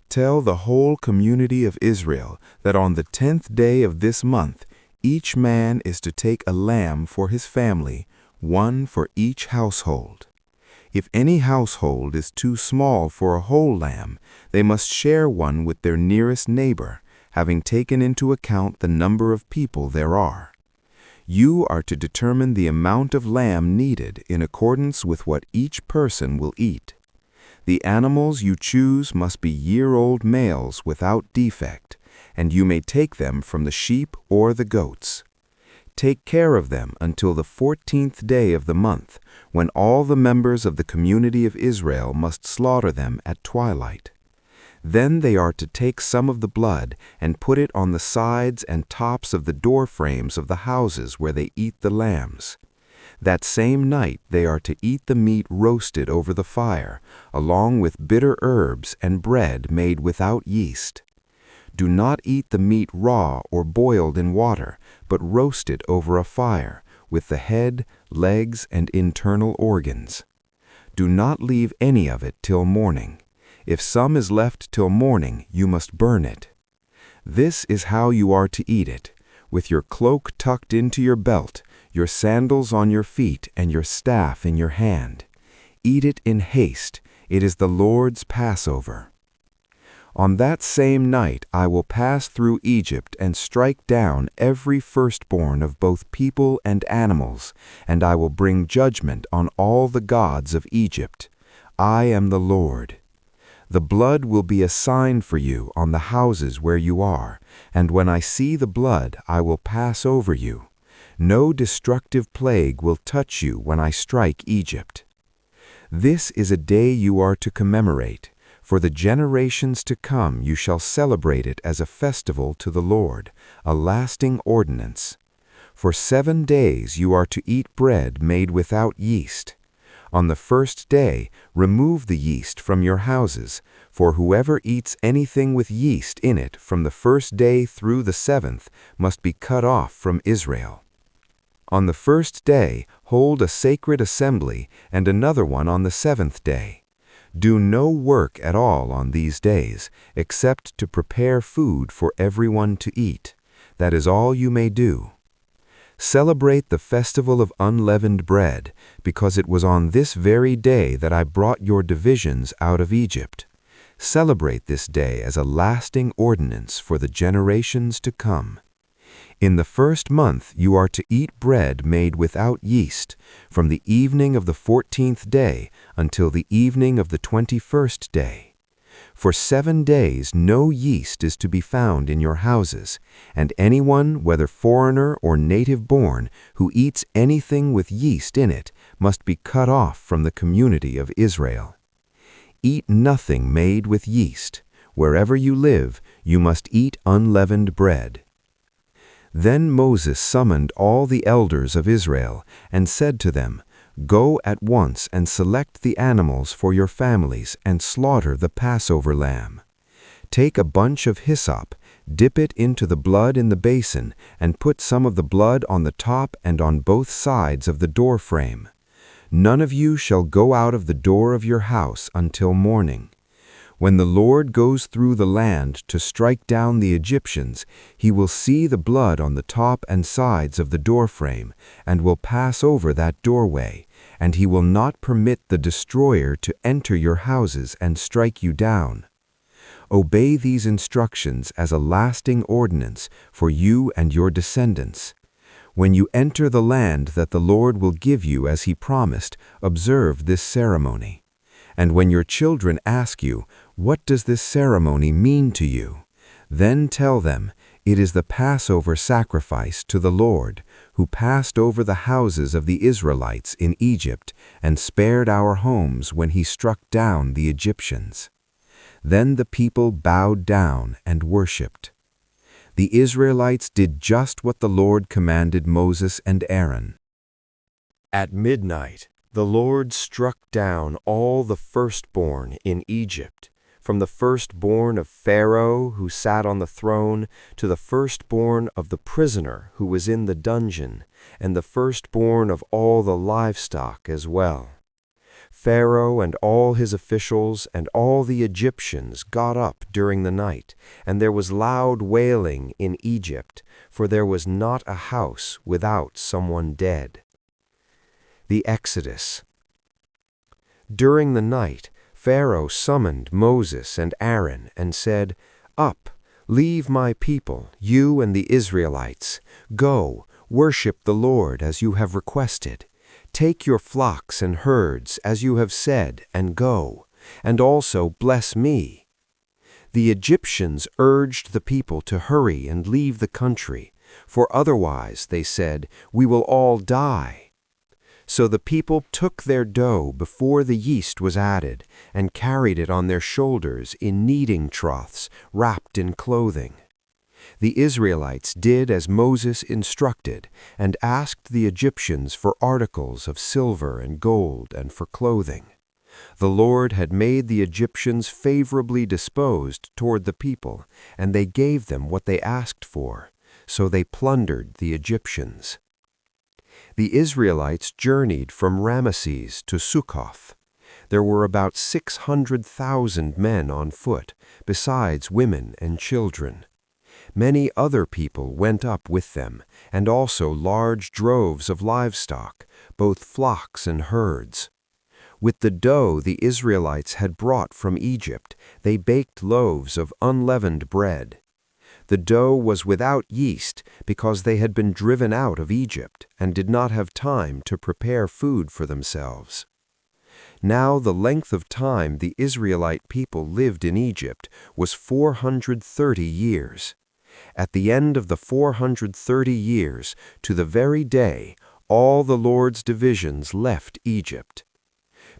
Tell the whole community of Israel that on the 10th day of this month, each man is to take a lamb for his family, one for each household. If any household is too small for a whole lamb, they must share one with their nearest neighbor, having taken into account the number of people there are. You are to determine the amount of lamb needed in accordance with what each person will eat. The animals you choose must be year-old males without defect, and you may take them from the sheep or the goats. Take care of them until the 14th day of the month, when all the members of the community of Israel must slaughter them at twilight. Then they are to take some of the blood and put it on the sides and tops of the door frames of the houses where they eat the lambs. That same night they are to eat the meat roasted over the fire, along with bitter herbs and bread made without yeast. Do not eat the meat raw or boiled in water, but roast it over a fire, with the head, legs, and internal organs. Do not leave any of it till morning. If some is left till morning, you must burn it. This is how you are to eat it, with your cloak tucked into your belt, your sandals on your feet, and your staff in your hand. Eat it in haste. It is the Lord's Passover. On that same night I will pass through Egypt and strike down every firstborn of both people and animals, and I will bring judgment on all the gods of Egypt. I am the Lord. The blood will be a sign for you on the houses where you are, and when I see the blood, I will pass over you. No destructive plague will touch you when I strike Egypt. This is a day you are to commemorate. For the generations to come you shall celebrate it as a festival to the Lord, a lasting ordinance. For 7 days you are to eat bread made without yeast. On the first day remove the yeast from your houses, for whoever eats anything with yeast in it from the first day through the 7th must be cut off from Israel. On the first day hold a sacred assembly and another one on the 7th day. Do no work at all on these days, except to prepare food for everyone to eat. That is all you may do. Celebrate the festival of unleavened bread, because it was on this very day that I brought your divisions out of Egypt. Celebrate this day as a lasting ordinance for the generations to come. In the first month you are to eat bread made without yeast, from the evening of the 14th day until the evening of the 21st day. For 7 days no yeast is to be found in your houses, and anyone, whether foreigner or native-born, who eats anything with yeast in it must be cut off from the community of Israel. Eat nothing made with yeast. Wherever you live, you must eat unleavened bread. Then Moses summoned all the elders of Israel and said to them, Go at once and select the animals for your families and slaughter the Passover lamb. Take a bunch of hyssop, dip it into the blood in the basin, and put some of the blood on the top and on both sides of the door frame. None of you shall go out of the door of your house until morning. When the Lord goes through the land to strike down the Egyptians, he will see the blood on the top and sides of the doorframe, and will pass over that doorway, and he will not permit the destroyer to enter your houses and strike you down. Obey these instructions as a lasting ordinance for you and your descendants. When you enter the land that the Lord will give you as he promised, observe this ceremony. And when your children ask you, What does this ceremony mean to you? Then tell them, It is the Passover sacrifice to the Lord, who passed over the houses of the Israelites in Egypt and spared our homes when he struck down the Egyptians. Then the people bowed down and worshipped. The Israelites did just what the Lord commanded Moses and Aaron. At midnight, the Lord struck down all the firstborn in Egypt, from the firstborn of Pharaoh who sat on the throne to the firstborn of the prisoner who was in the dungeon, and the firstborn of all the livestock as well. Pharaoh and all his officials and all the Egyptians got up during the night, and there was loud wailing in Egypt, for there was not a house without someone dead. The Exodus. During the night, Pharaoh summoned Moses and Aaron and said, Up, leave my people, you and the Israelites. Go, worship the Lord as you have requested. Take your flocks and herds as you have said, and go, and also bless me. The Egyptians urged the people to hurry and leave the country, for otherwise, they said, we will all die. So the people took their dough before the yeast was added and carried it on their shoulders in kneading troughs wrapped in clothing. The Israelites did as Moses instructed and asked the Egyptians for articles of silver and gold and for clothing. The Lord had made the Egyptians favorably disposed toward the people, and they gave them what they asked for, so they plundered the Egyptians. The Israelites journeyed from Ramesses to Succoth. There were about 600,000 men on foot, besides women and children. Many other people went up with them, and also large droves of livestock, both flocks and herds. With the dough the Israelites had brought from Egypt, they baked loaves of unleavened bread. The dough was without yeast because they had been driven out of Egypt and did not have time to prepare food for themselves. Now the length of time the Israelite people lived in Egypt was 430 years. At the end of the 430 years, to the very day, all the Lord's divisions left Egypt.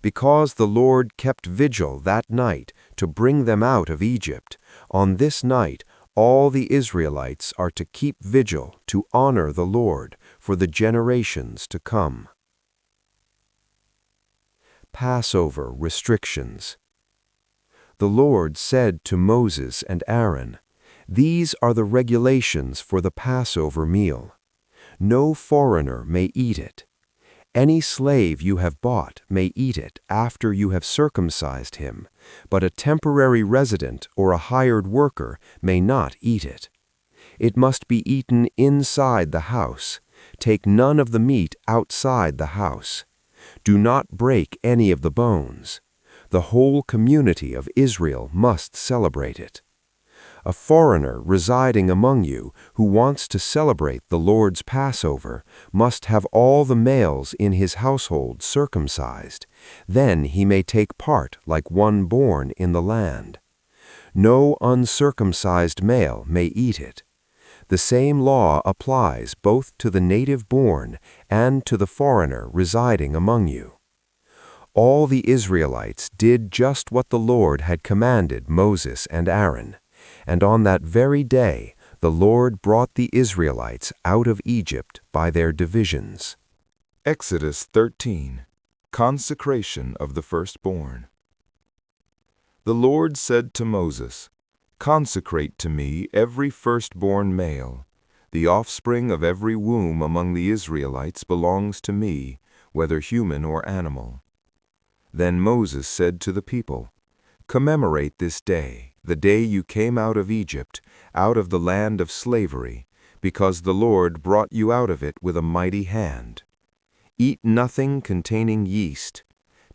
Because the Lord kept vigil that night to bring them out of Egypt, on this night all the Israelites are to keep vigil to honor the Lord for the generations to come. Passover restrictions. The Lord said to Moses and Aaron, "These are the regulations for the Passover meal. No foreigner may eat it. Any slave you have bought may eat it after you have circumcised him, but a temporary resident or a hired worker may not eat it. It must be eaten inside the house. Take none of the meat outside the house. Do not break any of the bones. The whole community of Israel must celebrate it. A foreigner residing among you who wants to celebrate the Lord's Passover must have all the males in his household circumcised. Then he may take part like one born in the land. No uncircumcised male may eat it. The same law applies both to the native-born and to the foreigner residing among you." All the Israelites did just what the Lord had commanded Moses and Aaron, and on that very day the Lord brought the Israelites out of Egypt by their divisions. Exodus 13. Consecration of the firstborn. The Lord said to Moses, "Consecrate to me every firstborn male. The offspring of every womb among the Israelites belongs to me, whether human or animal." Then Moses said to the people, "Commemorate this day, the day you came out of Egypt, out of the land of slavery, because the Lord brought you out of it with a mighty hand. Eat nothing containing yeast.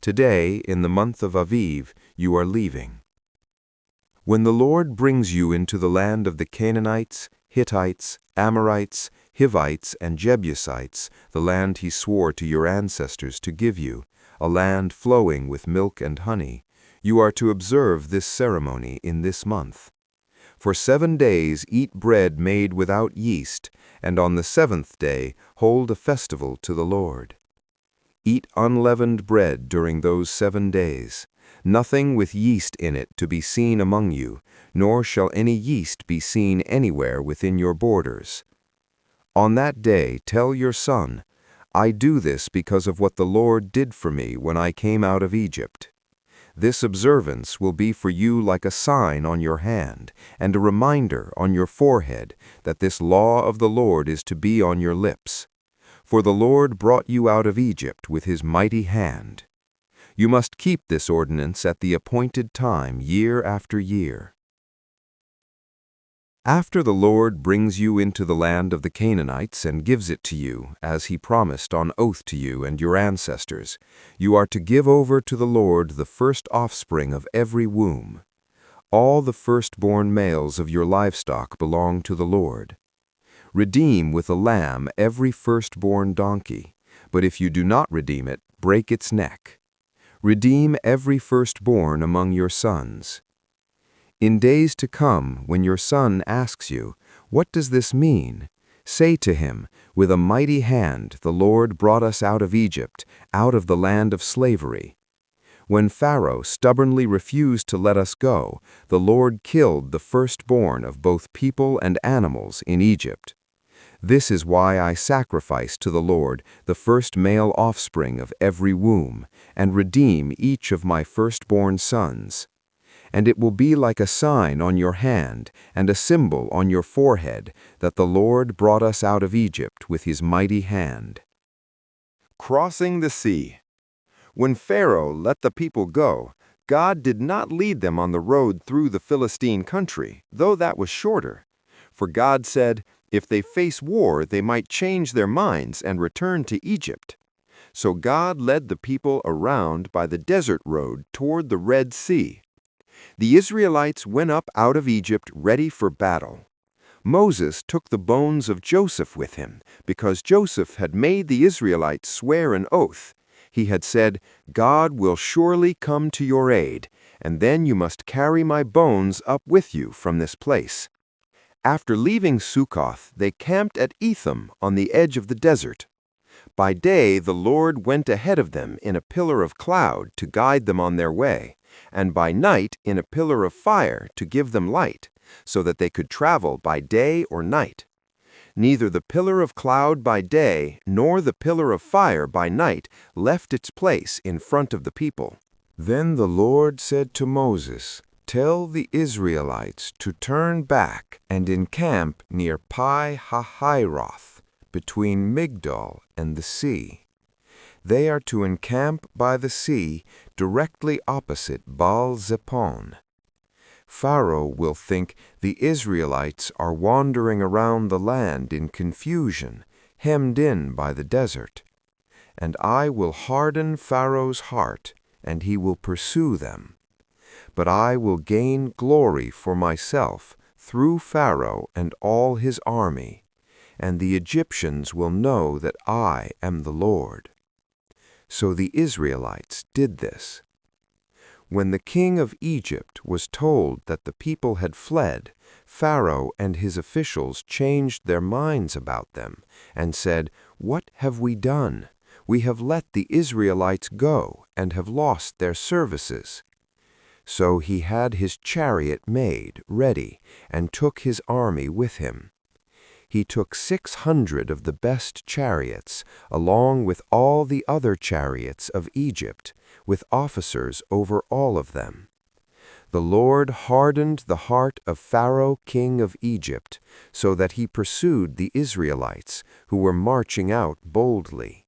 Today, in the month of Aviv, you are leaving. When the Lord brings you into the land of the Canaanites, Hittites, Amorites, Hivites, and Jebusites, the land he swore to your ancestors to give you, a land flowing with milk and honey, you are to observe this ceremony in this month. For 7 days eat bread made without yeast, and on the 7th day hold a festival to the Lord. Eat unleavened bread during those 7 days, nothing with yeast in it to be seen among you, nor shall any yeast be seen anywhere within your borders. On that day tell your son, 'I do this because of what the Lord did for me when I came out of Egypt.' This observance will be for you like a sign on your hand and a reminder on your forehead that this law of the Lord is to be on your lips. For the Lord brought you out of Egypt with his mighty hand. You must keep this ordinance at the appointed time year after year. After the Lord brings you into the land of the Canaanites and gives it to you, as he promised on oath to you and your ancestors, you are to give over to the Lord the first offspring of every womb. All the firstborn males of your livestock belong to the Lord. Redeem with a lamb every firstborn donkey, but if you do not redeem it, break its neck. Redeem every firstborn among your sons. In days to come, when your son asks you, 'What does this mean?' say to him, 'With a mighty hand the Lord brought us out of Egypt, out of the land of slavery. When Pharaoh stubbornly refused to let us go, the Lord killed the firstborn of both people and animals in Egypt. This is why I sacrifice to the Lord the first male offspring of every womb, and redeem each of my firstborn sons. And it will be like a sign on your hand and a symbol on your forehead that the Lord brought us out of Egypt with his mighty hand." Crossing the sea. When Pharaoh let the people go, God did not lead them on the road through the Philistine country, though that was shorter. For God said, if they face war, they might change their minds and return to Egypt. So God led the people around by the desert road toward the Red Sea. The Israelites went up out of Egypt ready for battle. Moses took the bones of Joseph with him, because Joseph had made the Israelites swear an oath. He had said, God will surely come to your aid, and then you must carry my bones up with you from this place. After leaving Succoth, they camped at Etham on the edge of the desert. By day the Lord went ahead of them in a pillar of cloud to guide them on their way, and by night in a pillar of fire to give them light, so that they could travel by day or night. Neither the pillar of cloud by day nor the pillar of fire by night left its place in front of the people. Then the Lord said to Moses, Tell the Israelites to turn back and encamp near Pi-hahiroth, between Migdol and the sea. They are to encamp by the sea directly opposite Baal-Zephon. Pharaoh will think the Israelites are wandering around the land in confusion, hemmed in by the desert. And I will harden Pharaoh's heart, and he will pursue them. But I will gain glory for myself through Pharaoh and all his army, and the Egyptians will know that I am the Lord. So the Israelites did this. When the king of Egypt was told that the people had fled, Pharaoh and his officials changed their minds about them and said, What have we done? We have let the Israelites go and have lost their services. So he had his chariot made ready and took his army with him. He took 600 of the best chariots, along with all the other chariots of Egypt, with officers over all of them. The Lord hardened the heart of Pharaoh king of Egypt, so that he pursued the Israelites, who were marching out boldly.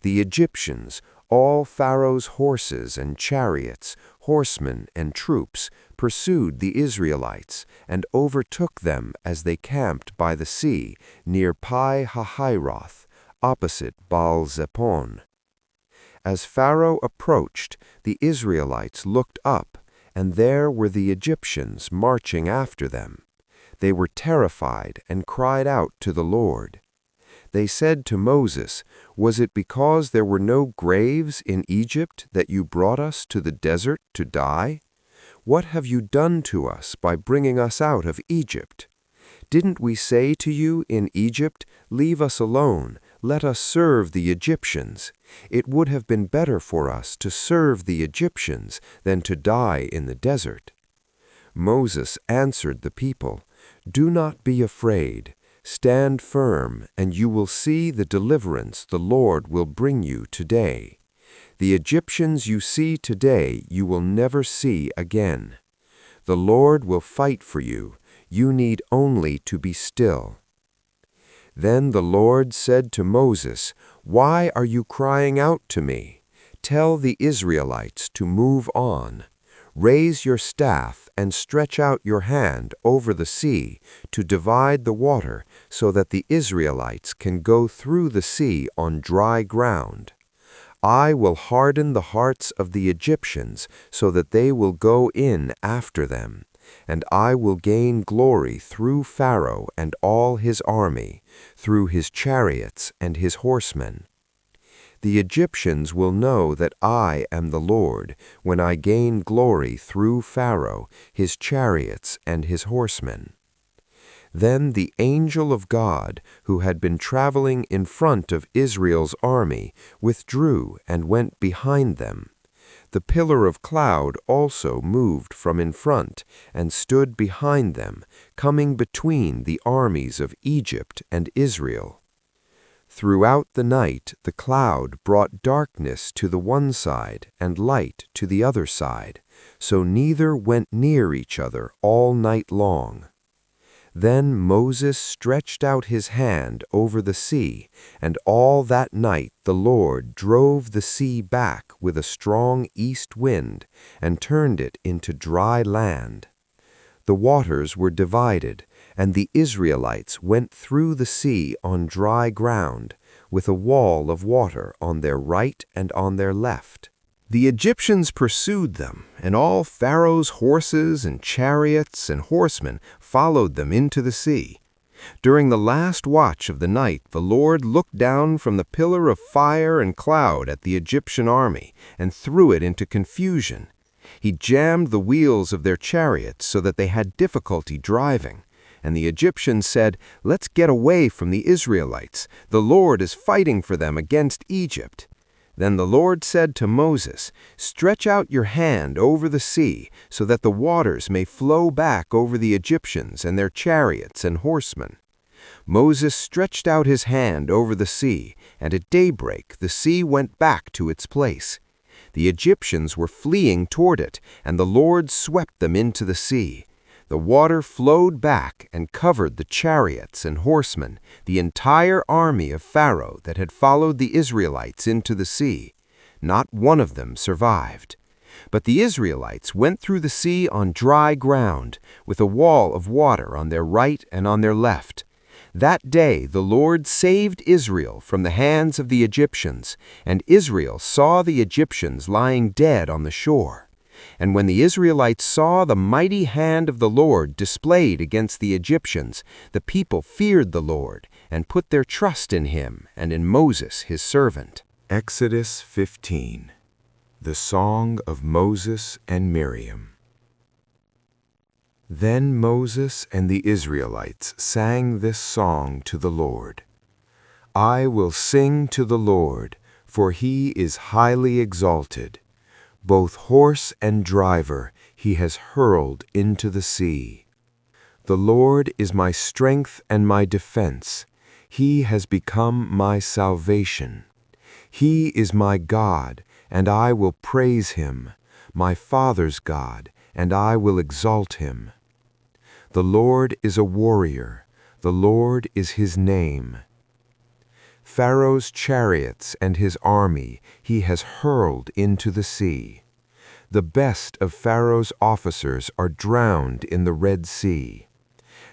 The Egyptians, all Pharaoh's horses and chariots, horsemen and troops, pursued the Israelites and overtook them as they camped by the sea near Pi-hahiroth, opposite Baal-Zephon. As Pharaoh approached, the Israelites looked up, and there were the Egyptians marching after them. They were terrified and cried out to the Lord. They said to Moses, Was it because there were no graves in Egypt that you brought us to the desert to die? What have you done to us by bringing us out of Egypt? Didn't we say to you in Egypt, Leave us alone, let us serve the Egyptians? It would have been better for us to serve the Egyptians than to die in the desert. Moses answered the people, Do not be afraid. Stand firm, and you will see the deliverance the Lord will bring you today. The Egyptians you see today you will never see again. The Lord will fight for you. You need only to be still. Then the Lord said to Moses, Why are you crying out to me? Tell the Israelites to move on. Raise your staff and stretch out your hand over the sea to divide the water so that the Israelites can go through the sea on dry ground. I will harden the hearts of the Egyptians so that they will go in after them, and I will gain glory through Pharaoh and all his army, through his chariots and his horsemen. The Egyptians will know that I am the Lord when I gain glory through Pharaoh, his chariots, and his horsemen. Then the angel of God, who had been traveling in front of Israel's army, withdrew and went behind them. The pillar of cloud also moved from in front and stood behind them, coming between the armies of Egypt and Israel. Throughout the night the cloud brought darkness to the one side and light to the other side, so neither went near each other all night long. Then Moses stretched out his hand over the sea, and all that night the Lord drove the sea back with a strong east wind and turned it into dry land. The waters were divided, and the Israelites went through the sea on dry ground, with a wall of water on their right and on their left. The Egyptians pursued them, and all Pharaoh's horses and chariots and horsemen followed them into the sea. During the last watch of the night, the Lord looked down from the pillar of fire and cloud at the Egyptian army and threw it into confusion. He jammed the wheels of their chariots so that they had difficulty driving. And the Egyptians said, "Let's get away from the Israelites. The Lord is fighting for them against Egypt." Then the Lord said to Moses, "Stretch out your hand over the sea, so that the waters may flow back over the Egyptians and their chariots and horsemen." Moses stretched out his hand over the sea, and at daybreak the sea went back to its place. The Egyptians were fleeing toward it, and the Lord swept them into the sea. The water flowed back and covered the chariots and horsemen, the entire army of Pharaoh that had followed the Israelites into the sea. Not one of them survived. But the Israelites went through the sea on dry ground, with a wall of water on their right and on their left. That day the Lord saved Israel from the hands of the Egyptians, and Israel saw the Egyptians lying dead on the shore. And when the Israelites saw the mighty hand of the Lord displayed against the Egyptians, the people feared the Lord and put their trust in him and in Moses his servant. Exodus 15. The Song of Moses and Miriam. Then Moses and the Israelites sang this song to the Lord. I will sing to the Lord, for he is highly exalted. Both horse and driver he has hurled into the sea. The Lord is my strength and my defense. He has become my salvation. He is my God, and I will praise him, my father's God, and I will exalt him. The Lord is a warrior. The Lord is his name. Pharaoh's chariots and his army he has hurled into the sea. The best of Pharaoh's officers are drowned in the Red Sea.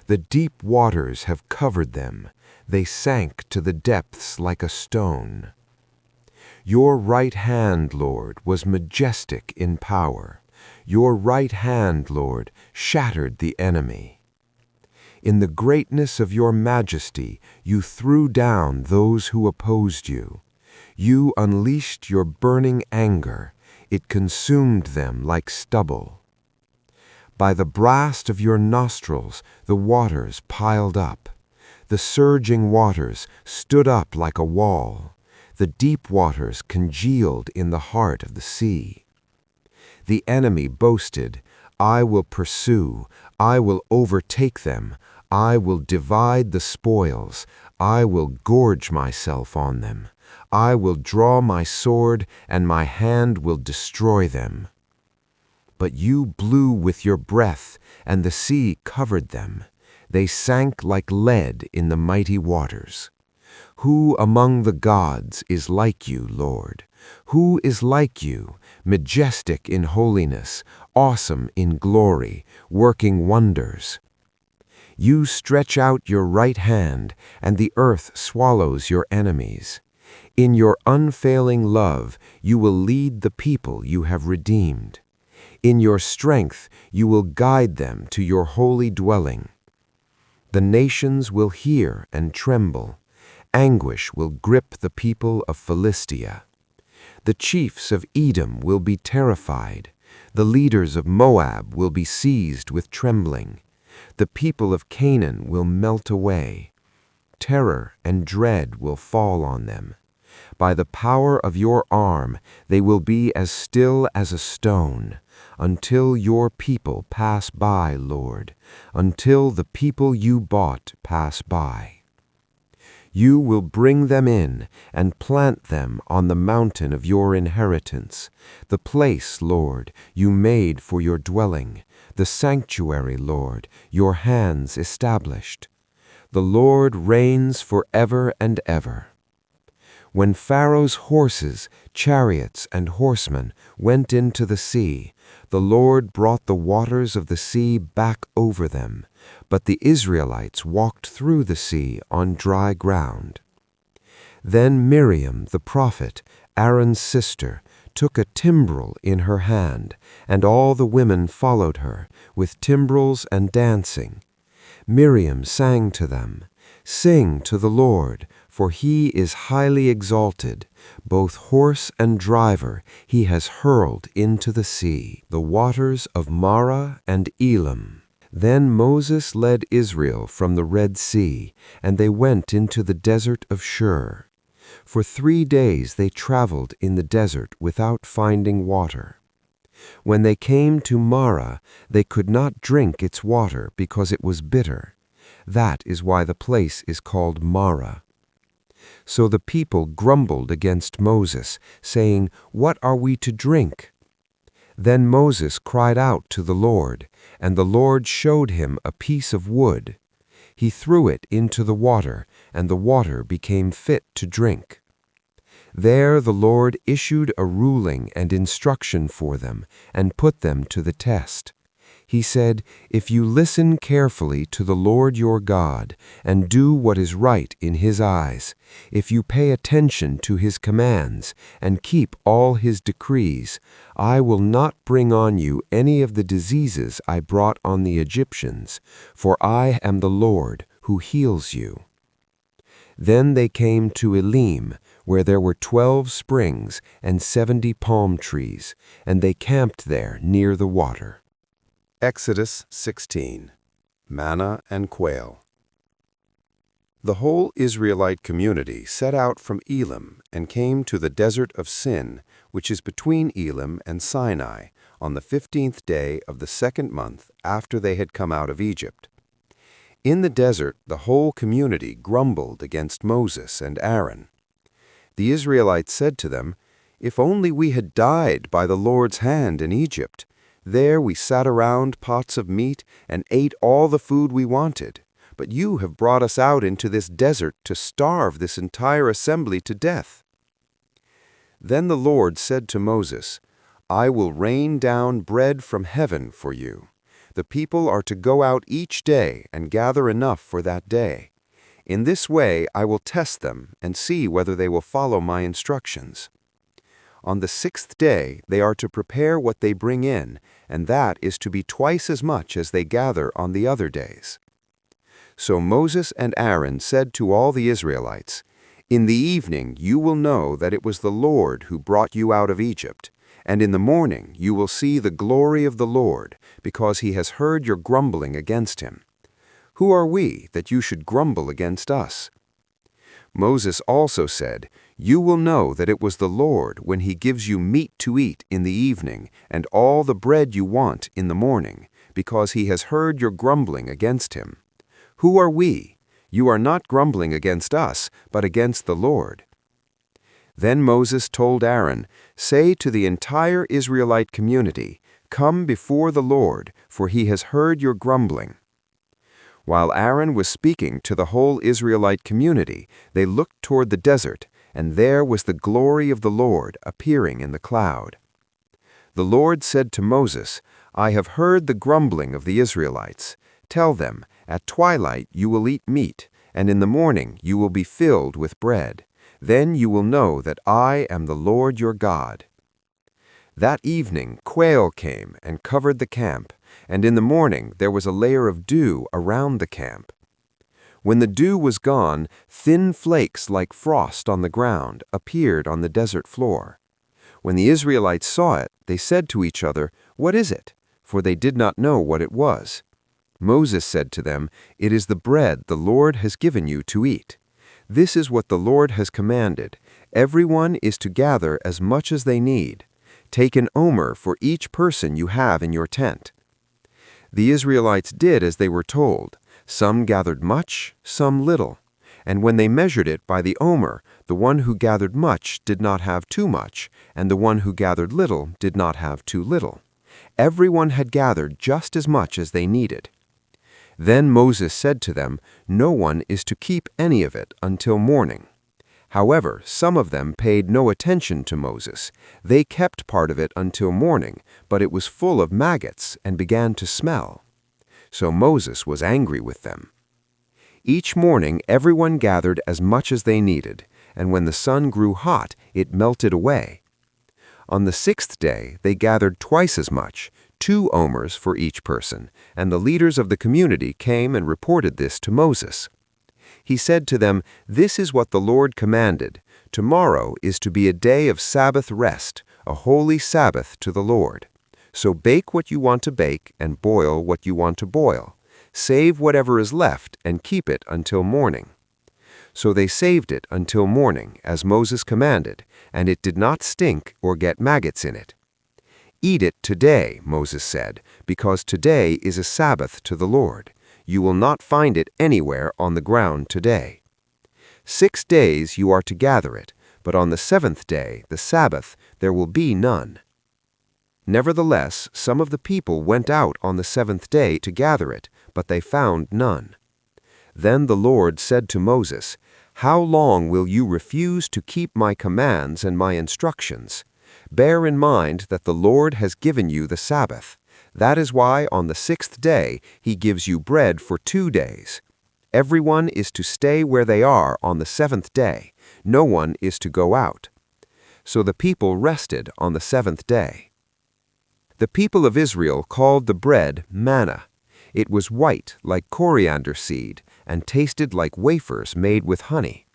The deep waters have covered them. They sank to the depths like a stone. Your right hand, Lord, was majestic in power. Your right hand, Lord, shattered the enemy. In the greatness of your majesty, you threw down those who opposed you. You unleashed your burning anger. It consumed them like stubble. By the blast of your nostrils, the waters piled up. The surging waters stood up like a wall. The deep waters congealed in the heart of the sea. The enemy boasted, I will pursue, I will overtake them, I will divide the spoils, I will gorge myself on them. I will draw my sword, and my hand will destroy them. But you blew with your breath, and the sea covered them. They sank like lead in the mighty waters. Who among the gods is like you, Lord? Who is like you, majestic in holiness, awesome in glory, working wonders? You stretch out your right hand, and the earth swallows your enemies. In your unfailing love, you will lead the people you have redeemed. In your strength, you will guide them to your holy dwelling. The nations will hear and tremble. Anguish will grip the people of Philistia. The chiefs of Edom will be terrified. The leaders of Moab will be seized with trembling. The people of Canaan will melt away. Terror and dread will fall on them. By the power of your arm, they will be as still as a stone, until your people pass by, Lord, until the people you bought pass by. You will bring them in and plant them on the mountain of your inheritance, the place, Lord, you made for your dwelling, the sanctuary, Lord, your hands established. The Lord reigns forever and ever. When Pharaoh's horses, chariots, and horsemen went into the sea, the Lord brought the waters of the sea back over them, but the Israelites walked through the sea on dry ground. Then Miriam the prophet, Aaron's sister, took a timbrel in her hand, and all the women followed her, with timbrels and dancing. Miriam sang to them, "Sing to the Lord, for he is highly exalted. Both horse and driver he has hurled into the sea, the waters of Marah and Elam." Then Moses led Israel from the Red Sea, and they went into the desert of Shur. For 3 days they traveled in the desert without finding water. When they came to Marah, they could not drink its water because it was bitter. That is why the place is called Marah. So the people grumbled against Moses, saying, "What are we to drink?" Then Moses cried out to the Lord, and the Lord showed him a piece of wood. He threw it into the water, and the water became fit to drink. There the Lord issued a ruling and instruction for them, and put them to the test. He said, "If you listen carefully to the Lord your God, and do what is right in his eyes, if you pay attention to his commands, and keep all his decrees, I will not bring on you any of the diseases I brought on the Egyptians, for I am the Lord who heals you." Then they came to Elim, where there were 12 springs and 70 palm trees, and they camped there near the water. Exodus 16. Manna and Quail. The whole Israelite community set out from Elim and came to the desert of Sin, which is between Elim and Sinai, on the 15th day of the 2nd month after they had come out of Egypt. In the desert, the whole community grumbled against Moses and Aaron. The Israelites said to them, "If only we had died by the Lord's hand in Egypt. There we sat around pots of meat and ate all the food we wanted. But you have brought us out into this desert to starve this entire assembly to death." Then the Lord said to Moses, "I will rain down bread from heaven for you. The people are to go out each day and gather enough for that day. In this way I will test them and see whether they will follow my instructions. On the 6th day they are to prepare what they bring in, and that is to be twice as much as they gather on the other days." So Moses and Aaron said to all the Israelites, "In the evening you will know that it was the Lord who brought you out of Egypt, and in the morning you will see the glory of the Lord, because he has heard your grumbling against him. Who are we that you should grumble against us?" Moses also said, "You will know that it was the Lord when he gives you meat to eat in the evening and all the bread you want in the morning, because he has heard your grumbling against him. Who are we? You are not grumbling against us, but against the Lord." Then Moses told Aaron, "Say to the entire Israelite community, 'Come before the Lord, for he has heard your grumbling.'" While Aaron was speaking to the whole Israelite community, they looked toward the desert, and there was the glory of the Lord appearing in the cloud. The Lord said to Moses, "I have heard the grumbling of the Israelites. Tell them, at twilight you will eat meat, and in the morning you will be filled with bread. Then you will know that I am the Lord your God." That evening quail came and covered the camp, and in the morning there was a layer of dew around the camp. When the dew was gone, thin flakes like frost on the ground appeared on the desert floor. When the Israelites saw it, they said to each other, "What is it?" For they did not know what it was. Moses said to them, "It is the bread the Lord has given you to eat. This is what the Lord has commanded. Everyone is to gather as much as they need. Take an omer for each person you have in your tent." The Israelites did as they were told. Some gathered much, some little. And when they measured it by the omer, the one who gathered much did not have too much, and the one who gathered little did not have too little. Everyone had gathered just as much as they needed. Then Moses said to them, "No one is to keep any of it until morning." However, some of them paid no attention to Moses. They kept part of it until morning, but it was full of maggots and began to smell. So Moses was angry with them. Each morning everyone gathered as much as they needed, and when the sun grew hot, it melted away. On the 6th day they gathered twice as much, 2 omers for each person, and the leaders of the community came and reported this to Moses. He said to them, "This is what the Lord commanded. Tomorrow is to be a day of Sabbath rest, a holy Sabbath to the Lord. So bake what you want to bake and boil what you want to boil. Save whatever is left and keep it until morning." So they saved it until morning, as Moses commanded, and it did not stink or get maggots in it. "Eat it today," Moses said, "because today is a Sabbath to the Lord. You will not find it anywhere on the ground today. 6 days you are to gather it, but on the 7th day, the Sabbath, there will be none." Nevertheless, some of the people went out on the 7th day to gather it, but they found none. Then the Lord said to Moses, "How long will you refuse to keep my commands and my instructions? Bear in mind that the Lord has given you the Sabbath. That is why on the 6th day he gives you bread for 2 days. Everyone is to stay where they are on the 7th day. No one is to go out." So the people rested on the 7th day. The people of Israel called the bread manna. It was white like coriander seed and tasted like wafers made with honey.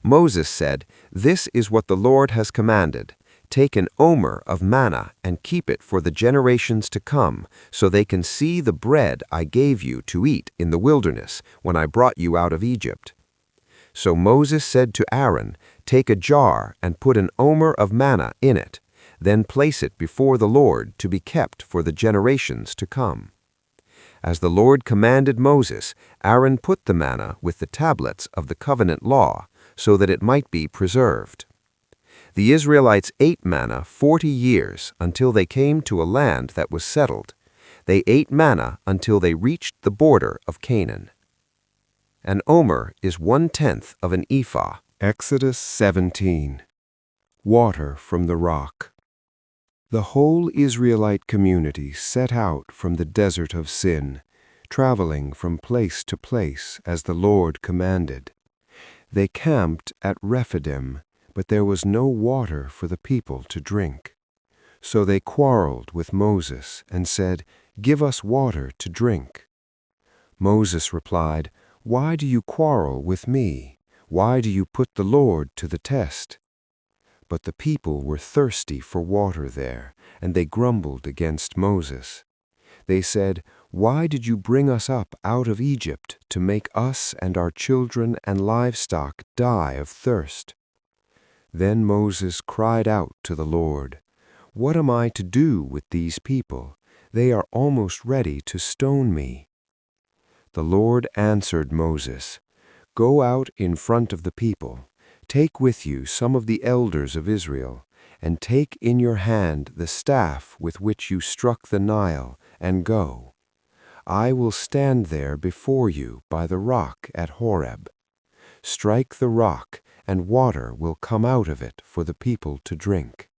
Moses said, "This is what the Lord has commanded. Take an omer of manna and keep it for the generations to come, so they can see the bread I gave you to eat in the wilderness when I brought you out of Egypt." So Moses said to Aaron, "Take a jar and put an omer of manna in it. Then place it before the Lord to be kept for the generations to come." As the Lord commanded Moses, Aaron put the manna with the tablets of the covenant law, so that it might be preserved. The Israelites ate manna 40 years until they came to a land that was settled. They ate manna until they reached the border of Canaan. An omer is 1/10 of an ephah. Exodus 17. Water from the rock. The whole Israelite community set out from the desert of Sin, traveling from place to place as the Lord commanded. They camped at Rephidim, but there was no water for the people to drink. So they quarreled with Moses and said, "Give us water to drink." Moses replied, "Why do you quarrel with me? Why do you put the Lord to the test?" But the people were thirsty for water there, and they grumbled against Moses. They said, "Why did you bring us up out of Egypt to make us and our children and livestock die of thirst?" Then Moses cried out to the Lord, "What am I to do with these people? They are almost ready to stone me." The Lord answered Moses, "Go out in front of the people. Take with you some of the elders of Israel, and take in your hand the staff with which you struck the Nile, and go. I will stand there before you by the rock at Horeb. Strike the rock, and water will come out of it for the people to drink."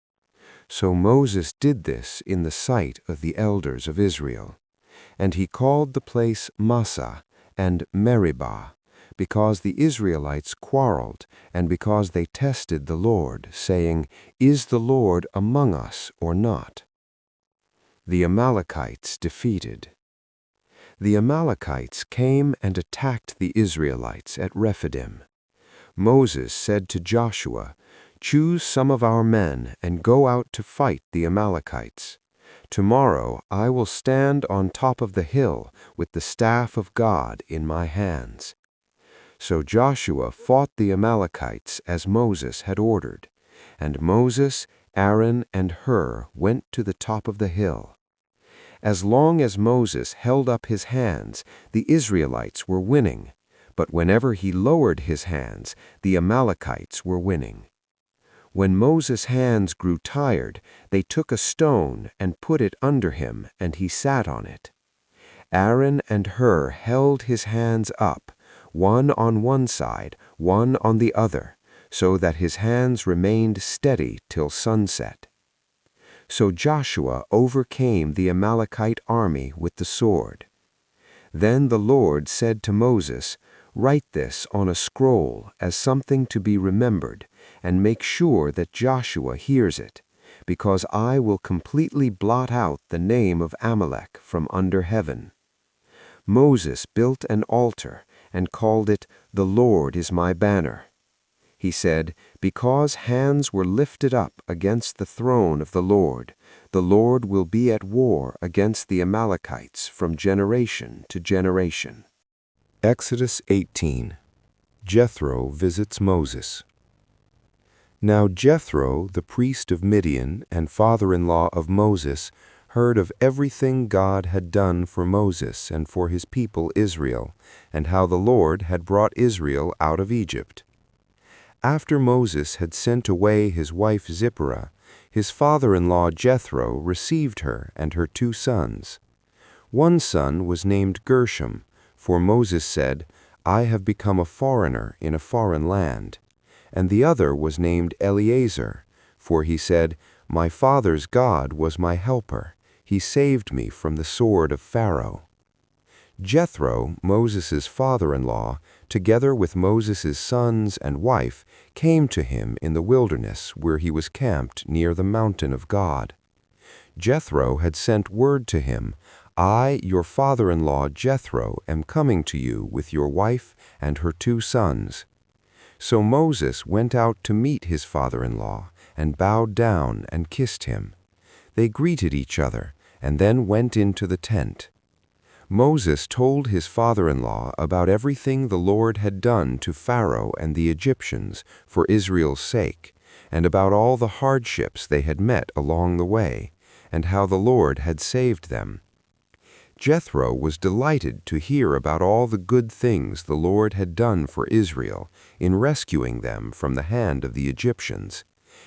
So Moses did this in the sight of the elders of Israel. And he called the place Massah and Meribah, because the Israelites quarreled, and because they tested the Lord, saying, "Is the Lord among us or not?" The Amalekites defeated. The Amalekites came and attacked the Israelites at Rephidim. Moses said to Joshua, "Choose some of our men and go out to fight the Amalekites. Tomorrow I will stand on top of the hill with the staff of God in my hands." So Joshua fought the Amalekites as Moses had ordered, and Moses, Aaron, and Hur went to the top of the hill. As long as Moses held up his hands, the Israelites were winning, but whenever he lowered his hands, the Amalekites were winning. When Moses' hands grew tired, they took a stone and put it under him, and he sat on it. Aaron and Hur held his hands up, one on one side, one on the other, so that his hands remained steady till sunset. So Joshua overcame the Amalekite army with the sword. Then the Lord said to Moses, "Write this on a scroll as something to be remembered, and make sure that Joshua hears it, because I will completely blot out the name of Amalek from under heaven." Moses built an altar and called it, "The Lord is my banner." He said, "Because hands were lifted up against the throne of the Lord will be at war against the Amalekites from generation to generation." Exodus 18. Jethro visits Moses. Now Jethro, the priest of Midian and father-in-law of Moses, heard of everything God had done for Moses and for his people Israel, and how the Lord had brought Israel out of Egypt. After Moses had sent away his wife Zipporah, his father-in-law Jethro received her and her 2 sons. One son was named Gershom, for Moses said, "I have become a foreigner in a foreign land." And the other was named Eleazar, for he said, "My father's God was my helper. He saved me from the sword of Pharaoh." Jethro, Moses' father-in-law, together with Moses' sons and wife, came to him in the wilderness where he was camped near the mountain of God. Jethro had sent word to him, "I, your father-in-law Jethro, am coming to you with your wife and her 2 sons." So Moses went out to meet his father-in-law and bowed down and kissed him. They greeted each other and then went into the tent. Moses told his father-in-law about everything the Lord had done to Pharaoh and the Egyptians for Israel's sake, and about all the hardships they had met along the way, and how the Lord had saved them. Jethro was delighted to hear about all the good things the Lord had done for Israel in rescuing them from the hand of the Egyptians.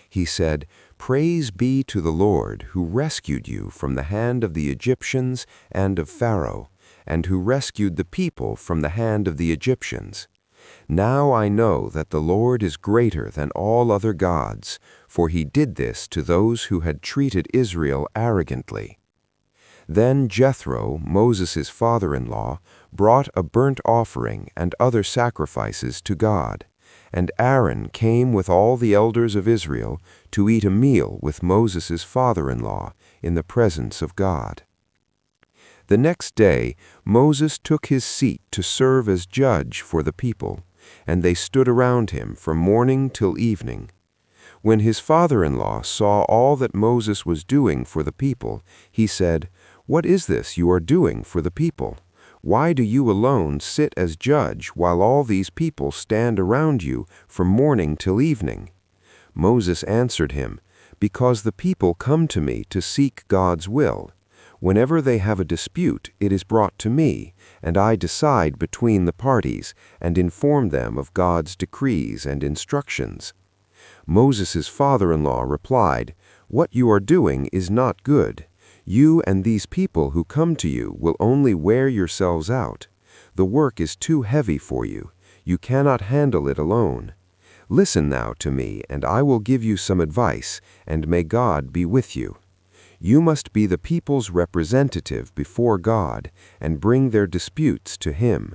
He said, "Praise be to the Lord who rescued you from the hand of the Egyptians and of Pharaoh, and who rescued the people from the hand of the Egyptians. Now I know that the Lord is greater than all other gods, for he did this to those who had treated Israel arrogantly." Then Jethro, Moses' father-in-law, brought a burnt offering and other sacrifices to God, and Aaron came with all the elders of Israel to eat a meal with Moses' father-in-law in the presence of God. The next day Moses took his seat to serve as judge for the people, and they stood around him from morning till evening. When his father-in-law saw all that Moses was doing for the people, he said, "What is this you are doing for the people? Why do you alone sit as judge while all these people stand around you from morning till evening?" Moses answered him, "Because the people come to me to seek God's will. Whenever they have a dispute, it is brought to me, and I decide between the parties and inform them of God's decrees and instructions." Moses' father-in-law replied, "What you are doing is not good. You and these people who come to you will only wear yourselves out. The work is too heavy for you. You cannot handle it alone. Listen now to me, and I will give you some advice, and may God be with you. You must be the people's representative before God and bring their disputes to Him.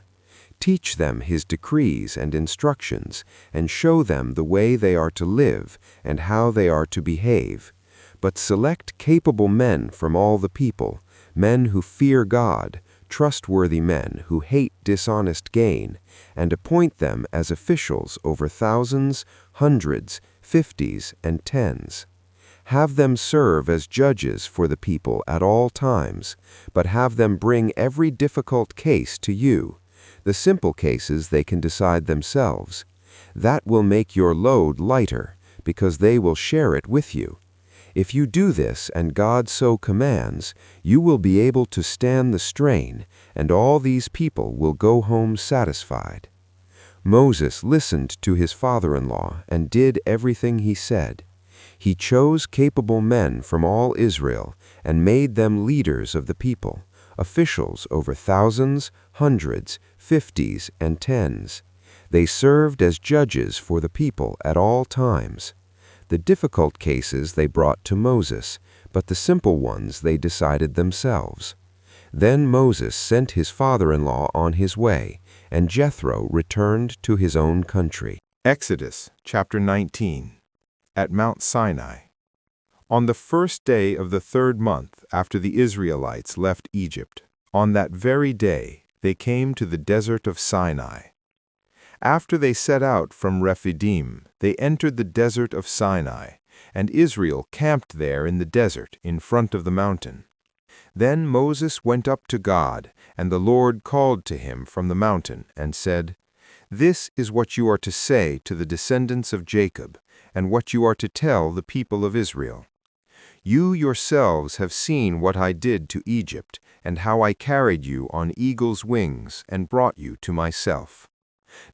Teach them His decrees and instructions, and show them the way they are to live and how they are to behave. But select capable men from all the people, men who fear God, trustworthy men who hate dishonest gain, and appoint them as officials over thousands, hundreds, fifties, and tens. Have them serve as judges for the people at all times, but have them bring every difficult case to you. The simple cases they can decide themselves. That will make your load lighter, because they will share it with you. If you do this and God so commands, you will be able to stand the strain, and all these people will go home satisfied." Moses listened to his father-in-law and did everything he said. He chose capable men from all Israel and made them leaders of the people, officials over thousands, hundreds, fifties, and tens. They served as judges for the people at all times. The difficult cases they brought to Moses, but the simple ones they decided themselves. Then Moses sent his father-in-law on his way, and Jethro returned to his own country. Exodus chapter 19. At Mount Sinai. On the first day of the 3rd month after the Israelites left Egypt, on that very day they came to the desert of Sinai. After they set out from Rephidim, they entered the desert of Sinai, and Israel camped there in the desert in front of the mountain. Then Moses went up to God, and the Lord called to him from the mountain and said, "This is what you are to say to the descendants of Jacob, and what you are to tell the people of Israel. You yourselves have seen what I did to Egypt, and how I carried you on eagle's wings and brought you to myself.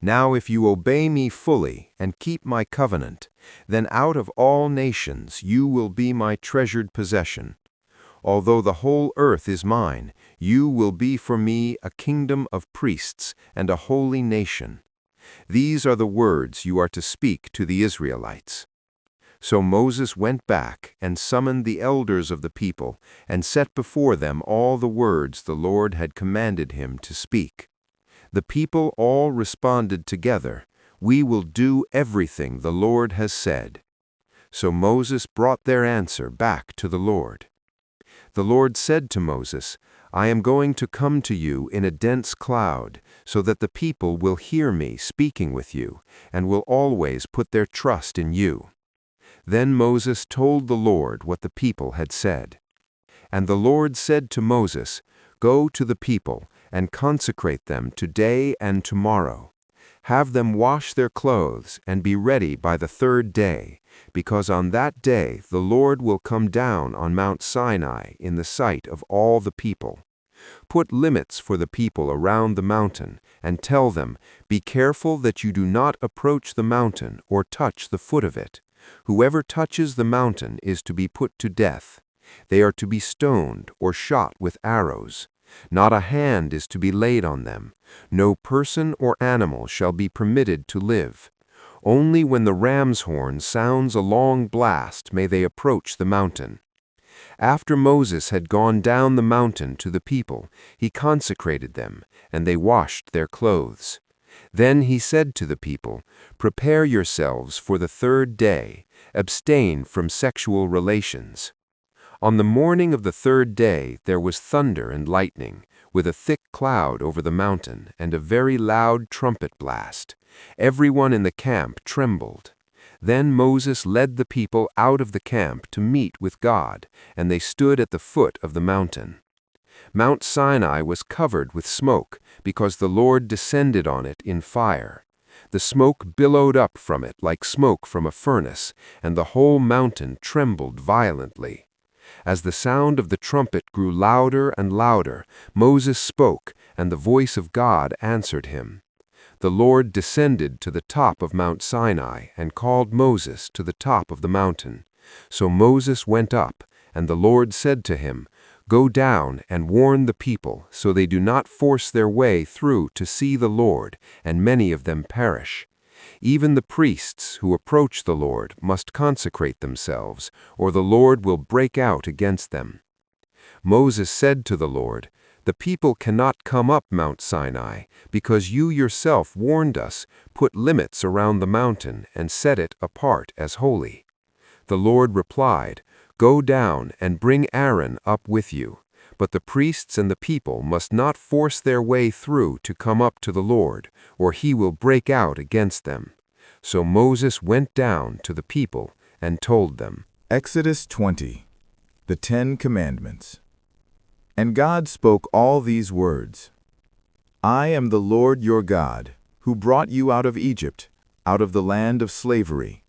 Now if you obey me fully and keep my covenant, then out of all nations you will be my treasured possession. Although the whole earth is mine, you will be for me a kingdom of priests and a holy nation. These are the words you are to speak to the Israelites." So Moses went back and summoned the elders of the people and set before them all the words the Lord had commanded him to speak. The people all responded together, "We will do everything the Lord has said." So Moses brought their answer back to the Lord. The Lord said to Moses, "I am going to come to you in a dense cloud, so that the people will hear me speaking with you, and will always put their trust in you." Then Moses told the Lord what the people had said. And the Lord said to Moses, "Go to the people, and consecrate them today and tomorrow. Have them wash their clothes, and be ready by the 3rd day, because on that day the Lord will come down on Mount Sinai in the sight of all the people. Put limits for the people around the mountain, and tell them, 'Be careful that you do not approach the mountain or touch the foot of it. Whoever touches the mountain is to be put to death. They are to be stoned or shot with arrows. Not a hand is to be laid on them. No person or animal shall be permitted to live. Only when the ram's horn sounds a long blast may they approach the mountain." After Moses had gone down the mountain to the people, he consecrated them, and they washed their clothes. Then he said to the people, "Prepare yourselves for the 3rd day. Abstain from sexual relations." On the morning of the 3rd day there was thunder and lightning, with a thick cloud over the mountain and a very loud trumpet blast. Everyone in the camp trembled. Then Moses led the people out of the camp to meet with God, and they stood at the foot of the mountain. Mount Sinai was covered with smoke, because the Lord descended on it in fire. The smoke billowed up from it like smoke from a furnace, and the whole mountain trembled violently. As the sound of the trumpet grew louder and louder, Moses spoke, and the voice of God answered him. The Lord descended to the top of Mount Sinai and called Moses to the top of the mountain. So Moses went up, and the Lord said to him, "Go down and warn the people, so they do not force their way through to see the Lord, and many of them perish. Even the priests who approach the Lord must consecrate themselves, or the Lord will break out against them." Moses said to the Lord, "The people cannot come up Mount Sinai, because you yourself warned us, 'Put limits around the mountain and set it apart as holy.'" The Lord replied, "Go down and bring Aaron up with you. But the priests and the people must not force their way through to come up to the Lord, or he will break out against them." So Moses went down to the people and told them. Exodus 20. The 10 Commandments. And God spoke all these words. "I am the Lord your God, who brought you out of Egypt, out of the land of slavery.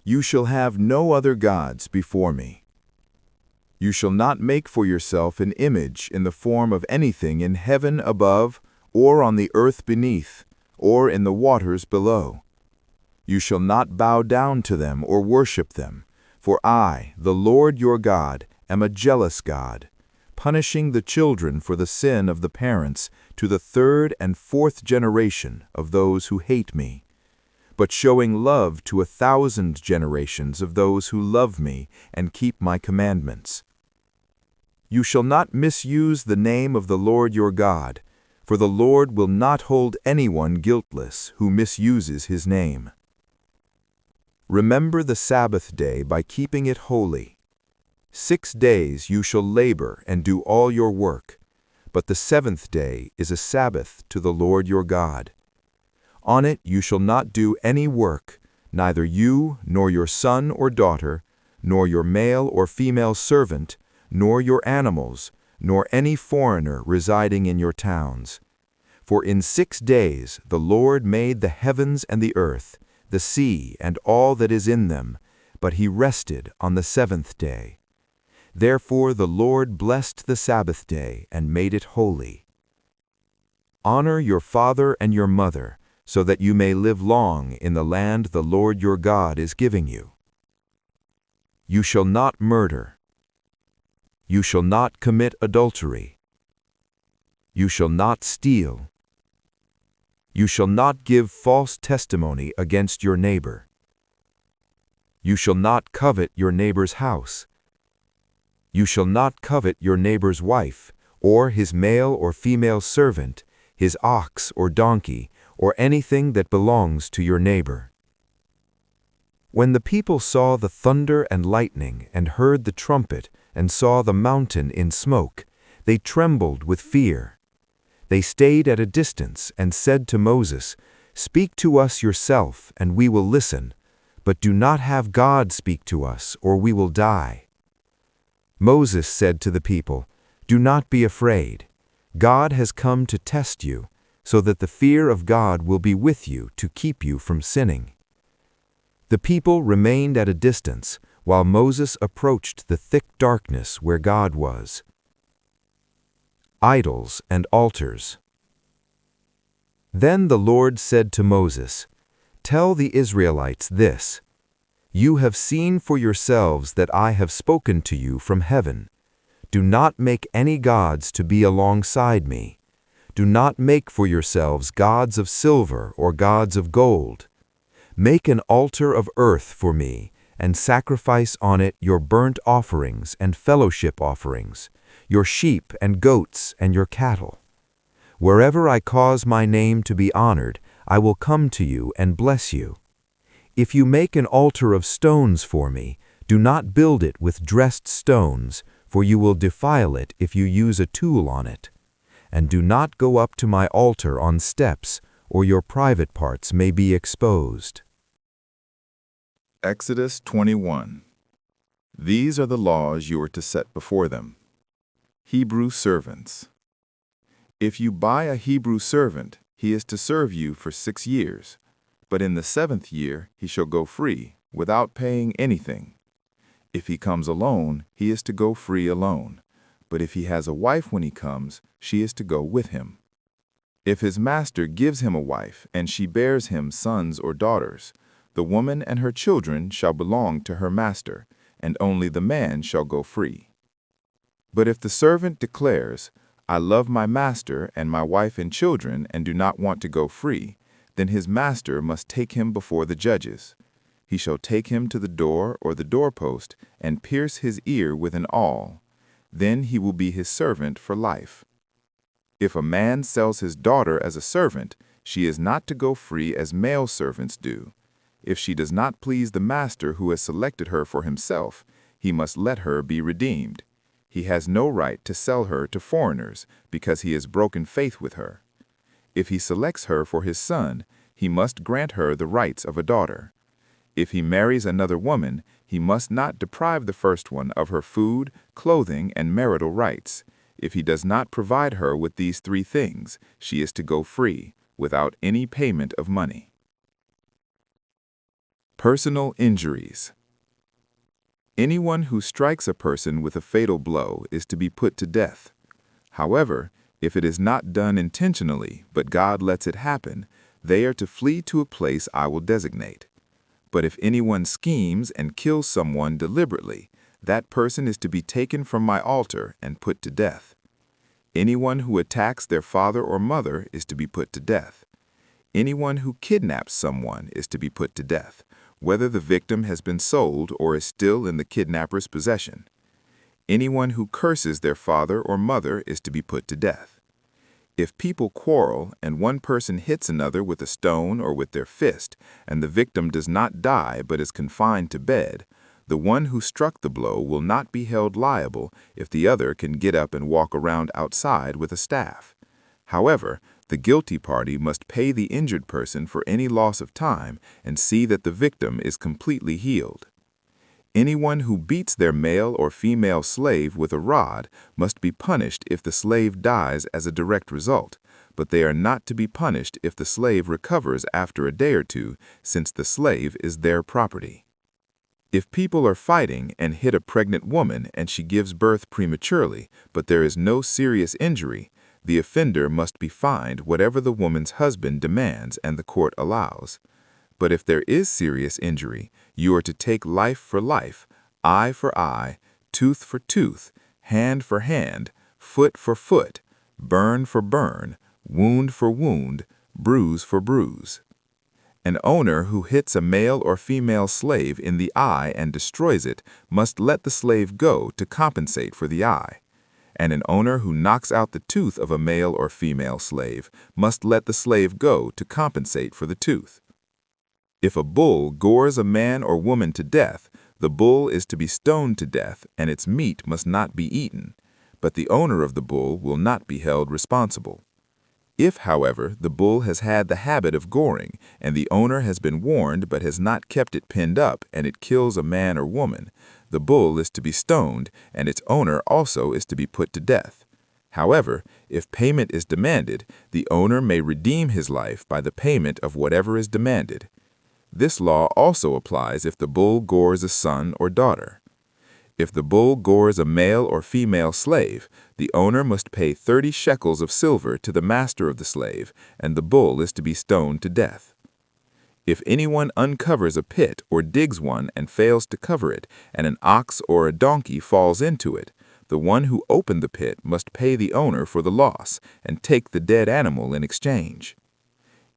You shall have no other gods before me. You shall not make for yourself an image in the form of anything in heaven above, or on the earth beneath, or in the waters below. You shall not bow down to them or worship them, for I, the Lord your God, am a jealous God, punishing the children for the sin of the parents to the third and fourth generation of those who hate me, but showing love to 1,000 generations of those who love me and keep my commandments. You shall not misuse the name of the Lord your God, for the Lord will not hold anyone guiltless who misuses his name. Remember the Sabbath day by keeping it holy. 6 days you shall labor and do all your work, but the 7th day is a Sabbath to the Lord your God. On it you shall not do any work, neither you nor your son or daughter, nor your male or female servant, nor your animals, nor any foreigner residing in your towns. For in 6 days the Lord made the heavens and the earth, the sea and all that is in them, but he rested on the 7th day. Therefore the Lord blessed the Sabbath day and made it holy. Honor your father and your mother, so that you may live long in the land the Lord your God is giving you. You shall not murder. You shall not commit adultery. You shall not steal. You shall not give false testimony against your neighbor. You shall not covet your neighbor's house. You shall not covet your neighbor's wife, or his male or female servant, his ox or donkey, or anything that belongs to your neighbor. When the people saw the thunder and lightning, and heard the trumpet, and saw the mountain in smoke, they trembled with fear. They stayed at a distance and said to Moses, "Speak to us yourself, and we will listen, but do not have God speak to us, or we will die." Moses said to the people, "Do not be afraid. God has come to test you, so that the fear of God will be with you to keep you from sinning." The people remained at a distance, while Moses approached the thick darkness where God was. Idols and altars. Then the Lord said to Moses, "Tell the Israelites this: You have seen for yourselves that I have spoken to you from heaven. Do not make any gods to be alongside me. Do not make for yourselves gods of silver or gods of gold. Make an altar of earth for me, and sacrifice on it your burnt offerings and fellowship offerings, your sheep and goats and your cattle. Wherever I cause my name to be honored, I will come to you and bless you. If you make an altar of stones for me, do not build it with dressed stones, for you will defile it if you use a tool on it. And do not go up to my altar on steps, or your private parts may be exposed." Exodus 21. These are the laws you are to set before them. Hebrew servants. If you buy a Hebrew servant, he is to serve you for 6 years, but in the 7th year he shall go free, without paying anything. If he comes alone, he is to go free alone, but if he has a wife when he comes, she is to go with him. If his master gives him a wife, and she bears him sons or daughters, the woman and her children shall belong to her master, and only the man shall go free. But if the servant declares, "I love my master and my wife and children and do not want to go free," then his master must take him before the judges. He shall take him to the door or the doorpost and pierce his ear with an awl. Then he will be his servant for life. If a man sells his daughter as a servant, she is not to go free as male servants do. If she does not please the master who has selected her for himself, he must let her be redeemed. He has no right to sell her to foreigners because he has broken faith with her. If he selects her for his son, he must grant her the rights of a daughter. If he marries another woman, he must not deprive the first one of her food, clothing, and marital rights. If he does not provide her with these 3 things, she is to go free, without any payment of money. Personal injuries. Anyone who strikes a person with a fatal blow is to be put to death. However, if it is not done intentionally, but God lets it happen, They are to flee to a place I will designate. But if anyone schemes and kills someone deliberately, that person is to be taken from my altar and put to death. Anyone who attacks their father or mother is to be put to death. Anyone who kidnaps someone is to be put to death, whether the victim has been sold or is still in the kidnapper's possession. Anyone who curses their father or mother is to be put to death. If people quarrel and one person hits another with a stone or with their fist, and the victim does not die but is confined to bed, the one who struck the blow will not be held liable if the other can get up and walk around outside with a staff. However, the guilty party must pay the injured person for any loss of time and see that the victim is completely healed. Anyone who beats their male or female slave with a rod must be punished if the slave dies as a direct result, but they are not to be punished if the slave recovers after a day or two, since the slave is their property. If people are fighting and hit a pregnant woman and she gives birth prematurely, but there is no serious injury, the offender must be fined whatever the woman's husband demands and the court allows. But if there is serious injury, you are to take life for life, eye for eye, tooth for tooth, hand for hand, foot for foot, burn for burn, wound for wound, bruise for bruise. An owner who hits a male or female slave in the eye and destroys it must let the slave go to compensate for the eye. And an owner who knocks out the tooth of a male or female slave must let the slave go to compensate for the tooth. If a bull gores a man or woman to death, the bull is to be stoned to death and its meat must not be eaten, but the owner of the bull will not be held responsible. If, however, the bull has had the habit of goring and the owner has been warned but has not kept it pinned up and it kills a man or woman, the bull is to be stoned and its owner also is to be put to death. However, if payment is demanded, the owner may redeem his life by the payment of whatever is demanded. This law also applies if the bull gores a son or daughter. If the bull gores a male or female slave, the owner must pay 30 shekels of silver to the master of the slave, and the bull is to be stoned to death. If anyone uncovers a pit or digs one and fails to cover it, and an ox or a donkey falls into it, the one who opened the pit must pay the owner for the loss and take the dead animal in exchange.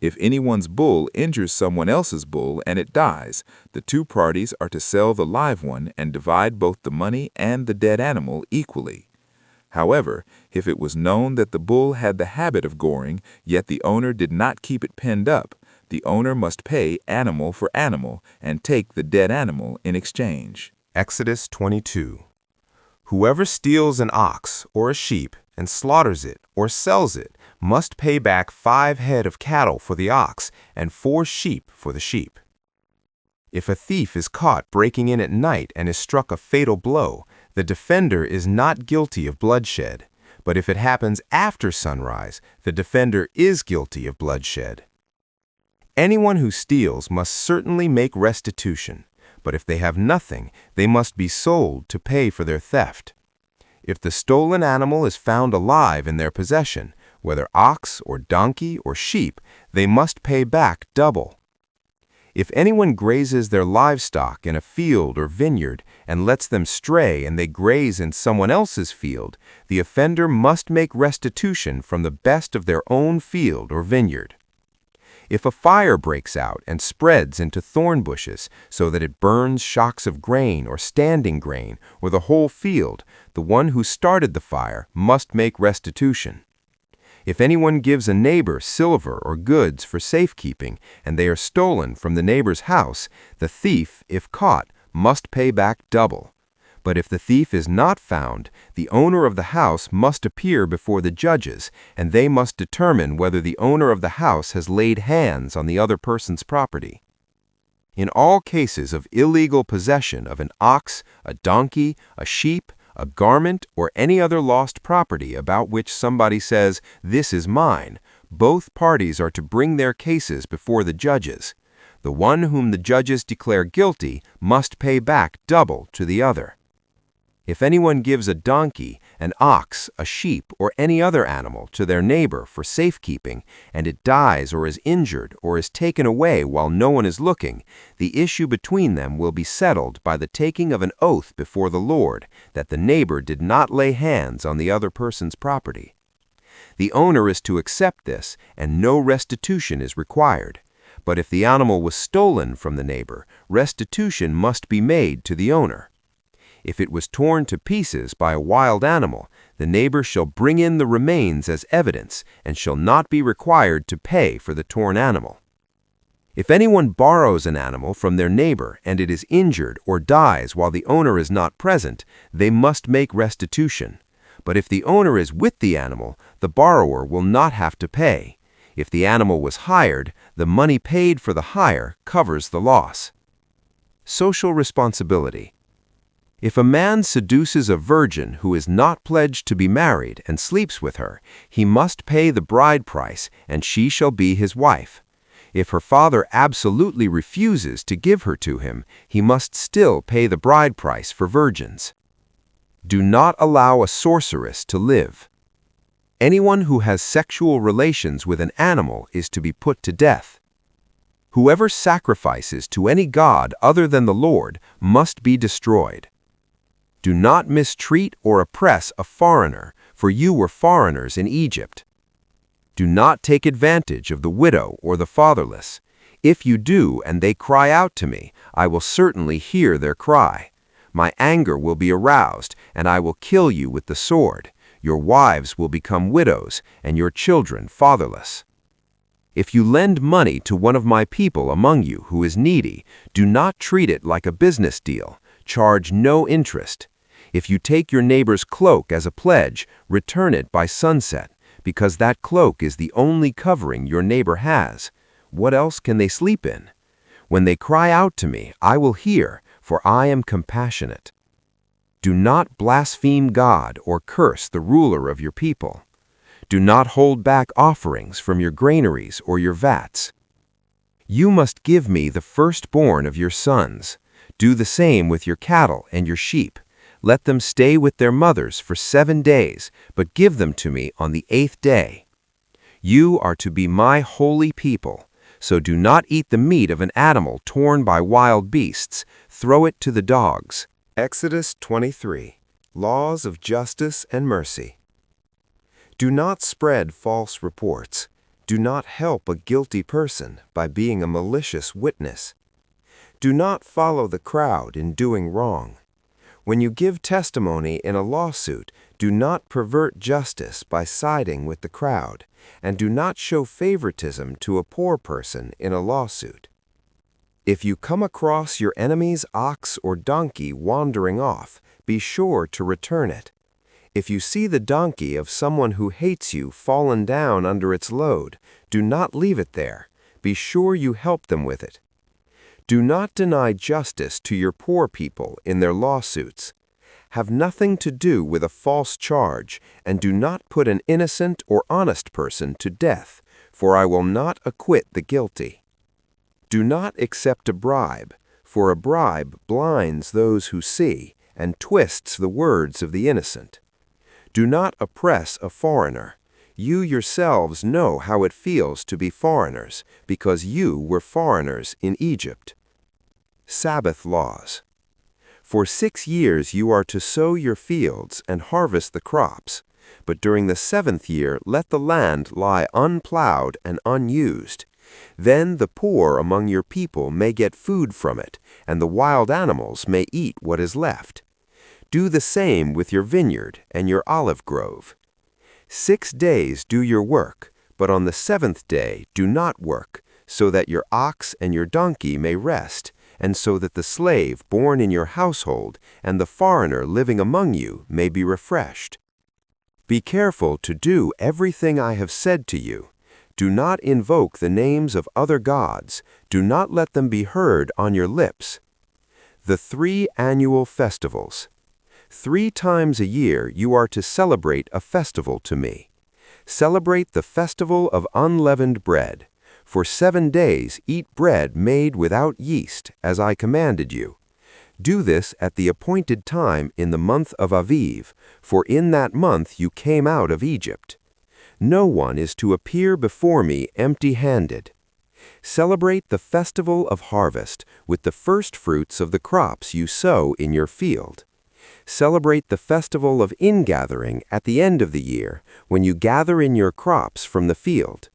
If anyone's bull injures someone else's bull and it dies, the two parties are to sell the live one and divide both the money and the dead animal equally. However, if it was known that the bull had the habit of goring, yet the owner did not keep it penned up, the owner must pay animal for animal and take the dead animal in exchange. Exodus 22. Whoever steals an ox or a sheep and slaughters it or sells it must pay back 5 head of cattle for the ox and 4 sheep for the sheep. If a thief is caught breaking in at night and is struck a fatal blow, the defender is not guilty of bloodshed, but if it happens after sunrise, the defender is guilty of bloodshed. Anyone who steals must certainly make restitution, but if they have nothing, they must be sold to pay for their theft. If the stolen animal is found alive in their possession, whether ox or donkey or sheep, they must pay back double. If anyone grazes their livestock in a field or vineyard and lets them stray and they graze in someone else's field, the offender must make restitution from the best of their own field or vineyard. If a fire breaks out and spreads into thorn bushes so that it burns shocks of grain or standing grain or the whole field, the one who started the fire must make restitution. If anyone gives a neighbor silver or goods for safekeeping and they are stolen from the neighbor's house, the thief, if caught, must pay back double. But if the thief is not found, the owner of the house must appear before the judges, and they must determine whether the owner of the house has laid hands on the other person's property. In all cases of illegal possession of an ox, a donkey, a sheep, a garment, or any other lost property about which somebody says, "This is mine," both parties are to bring their cases before the judges. The one whom the judges declare guilty must pay back double to the other. If anyone gives a donkey, an ox, a sheep, or any other animal to their neighbor for safekeeping, and it dies or is injured or is taken away while no one is looking, the issue between them will be settled by the taking of an oath before the Lord that the neighbor did not lay hands on the other person's property. The owner is to accept this, and no restitution is required. But if the animal was stolen from the neighbor, restitution must be made to the owner. If it was torn to pieces by a wild animal, the neighbor shall bring in the remains as evidence and shall not be required to pay for the torn animal. If anyone borrows an animal from their neighbor and it is injured or dies while the owner is not present, they must make restitution. But if the owner is with the animal, the borrower will not have to pay. If the animal was hired, the money paid for the hire covers the loss. Social responsibility. If a man seduces a virgin who is not pledged to be married and sleeps with her, he must pay the bride price, and she shall be his wife. If her father absolutely refuses to give her to him, he must still pay the bride price for virgins. Do not allow a sorceress to live. Anyone who has sexual relations with an animal is to be put to death. Whoever sacrifices to any god other than the Lord must be destroyed. Do not mistreat or oppress a foreigner, for you were foreigners in Egypt. Do not take advantage of the widow or the fatherless. If you do and they cry out to me, I will certainly hear their cry. My anger will be aroused, and I will kill you with the sword. Your wives will become widows, and your children fatherless. If you lend money to one of my people among you who is needy, do not treat it like a business deal. Charge no interest. If you take your neighbor's cloak as a pledge, return it by sunset, because that cloak is the only covering your neighbor has. What else can they sleep in? When they cry out to me, I will hear, for I am compassionate. Do not blaspheme God or curse the ruler of your people. Do not hold back offerings from your granaries or your vats. You must give me the firstborn of your sons. Do the same with your cattle and your sheep. Let them stay with their mothers for 7 days, but give them to me on the 8th day. You are to be my holy people, so do not eat the meat of an animal torn by wild beasts. Throw it to the dogs. Exodus 23. Laws of Justice and Mercy. Do not spread false reports. Do not help a guilty person by being a malicious witness. Do not follow the crowd in doing wrong. When you give testimony in a lawsuit, do not pervert justice by siding with the crowd, and do not show favoritism to a poor person in a lawsuit. If you come across your enemy's ox or donkey wandering off, be sure to return it. If you see the donkey of someone who hates you fallen down under its load, do not leave it there. Be sure you help them with it. Do not deny justice to your poor people in their lawsuits. Have nothing to do with a false charge, and do not put an innocent or honest person to death, for I will not acquit the guilty. Do not accept a bribe, for a bribe blinds those who see and twists the words of the innocent. Do not oppress a foreigner. You yourselves know how it feels to be foreigners, because you were foreigners in Egypt. Sabbath laws. For 6 years you are to sow your fields and harvest the crops, but during the 7th year let the land lie unplowed and unused. Then the poor among your people may get food from it, and the wild animals may eat what is left. Do the same with your vineyard and your olive grove. 6 days do your work, but on the 7th day do not work, so that your ox and your donkey may rest, and so that the slave born in your household and the foreigner living among you may be refreshed. Be careful to do everything I have said to you. Do not invoke the names of other gods. Do not let them be heard on your lips. The 3 annual festivals. 3 times a year you are to celebrate a festival to me. Celebrate the festival of unleavened bread. For 7 days eat bread made without yeast, as I commanded you. Do this at the appointed time in the month of Aviv, for in that month you came out of Egypt. No one is to appear before me empty-handed. Celebrate the festival of harvest with the first fruits of the crops you sow in your field. Celebrate the festival of ingathering at the end of the year, when you gather in your crops from the field.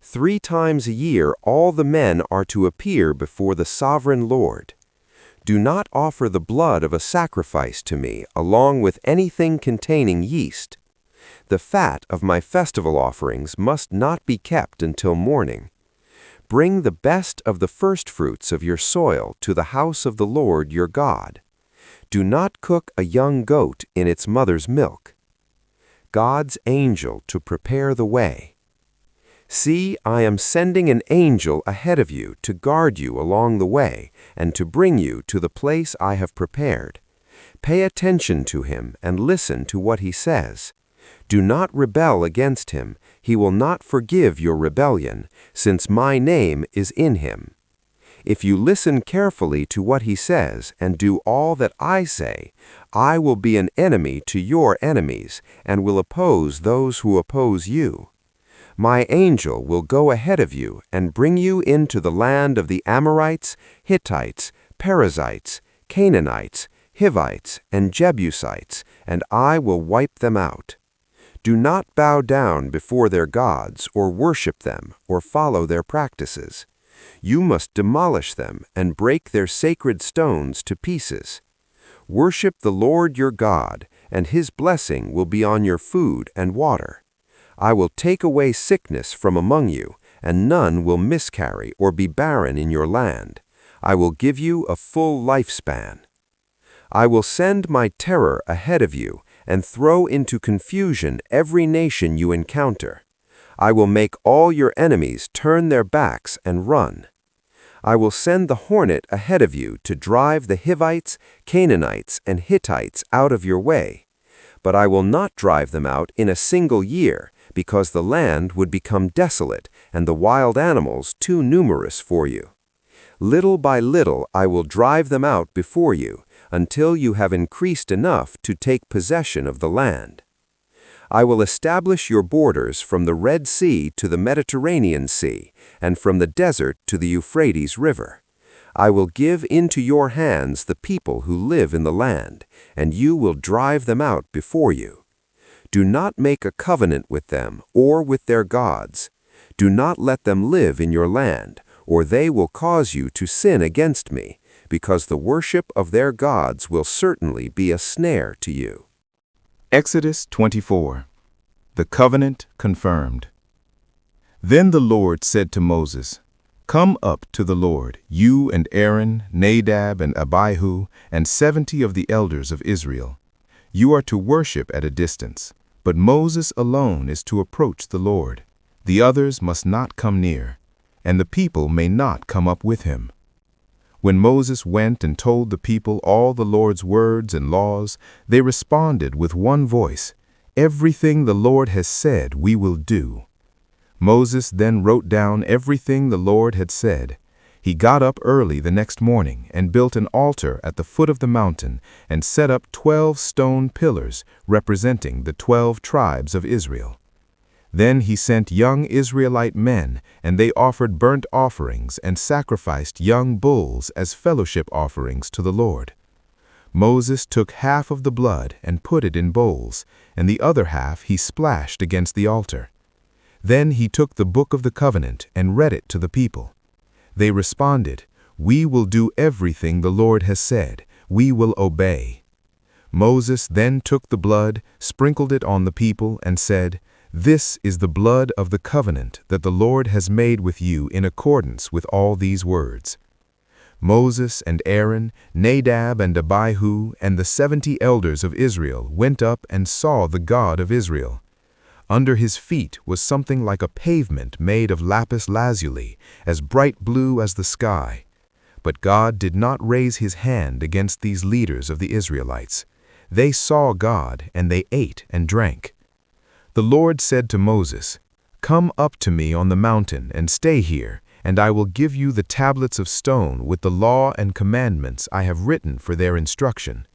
3 times a year all the men are to appear before the sovereign Lord. Do not offer the blood of a sacrifice to me along with anything containing yeast. The fat of my festival offerings must not be kept until morning. Bring the best of the firstfruits of your soil to the house of the Lord your God. Do not cook a young goat in its mother's milk. God's angel to prepare the way. See, I am sending an angel ahead of you to guard you along the way and to bring you to the place I have prepared. Pay attention to him and listen to what he says. Do not rebel against him. He will not forgive your rebellion, since my name is in him. If you listen carefully to what he says and do all that I say, I will be an enemy to your enemies and will oppose those who oppose you. My angel will go ahead of you and bring you into the land of the Amorites, Hittites, Perizzites, Canaanites, Hivites, and Jebusites, and I will wipe them out. Do not bow down before their gods or worship them or follow their practices. You must demolish them and break their sacred stones to pieces. Worship the Lord your God, and his blessing will be on your food and water. I will take away sickness from among you, and none will miscarry or be barren in your land. I will give you a full lifespan. I will send my terror ahead of you and throw into confusion every nation you encounter. I will make all your enemies turn their backs and run. I will send the hornet ahead of you to drive the Hivites, Canaanites, and Hittites out of your way. But I will not drive them out in a single year, because the land would become desolate and the wild animals too numerous for you. Little by little I will drive them out before you, until you have increased enough to take possession of the land. I will establish your borders from the Red Sea to the Mediterranean Sea, and from the desert to the Euphrates River. I will give into your hands the people who live in the land, and you will drive them out before you. Do not make a covenant with them or with their gods. Do not let them live in your land, or they will cause you to sin against me, because the worship of their gods will certainly be a snare to you. Exodus 24. The covenant confirmed. Then the Lord said to Moses, "Come up to the Lord, you and Aaron, Nadab and Abihu, and 70 of the elders of Israel. You are to worship at a distance, but Moses alone is to approach the Lord. The others must not come near, and the people may not come up with him." When Moses went and told the people all the Lord's words and laws, they responded with one voice, "Everything the Lord has said we will do." Moses then wrote down everything the Lord had said. He got up early the next morning and built an altar at the foot of the mountain and set up 12 stone pillars representing the 12 tribes of Israel. Then he sent young Israelite men, and they offered burnt offerings and sacrificed young bulls as fellowship offerings to the Lord. Moses took half of the blood and put it in bowls, and the other half he splashed against the altar. Then he took the book of the covenant and read it to the people. They responded, "We will do everything the Lord has said. We will obey." Moses then took the blood, sprinkled it on the people, and said, "This is the blood of the covenant that the Lord has made with you in accordance with all these words." Moses and Aaron, Nadab and Abihu, and the 70 elders of Israel went up and saw the God of Israel. Under his feet was something like a pavement made of lapis lazuli, as bright blue as the sky. But God did not raise his hand against these leaders of the Israelites. They saw God, and they ate and drank. The Lord said to Moses, "Come up to me on the mountain and stay here, and I will give you the tablets of stone with the law and commandments I have written for their instruction."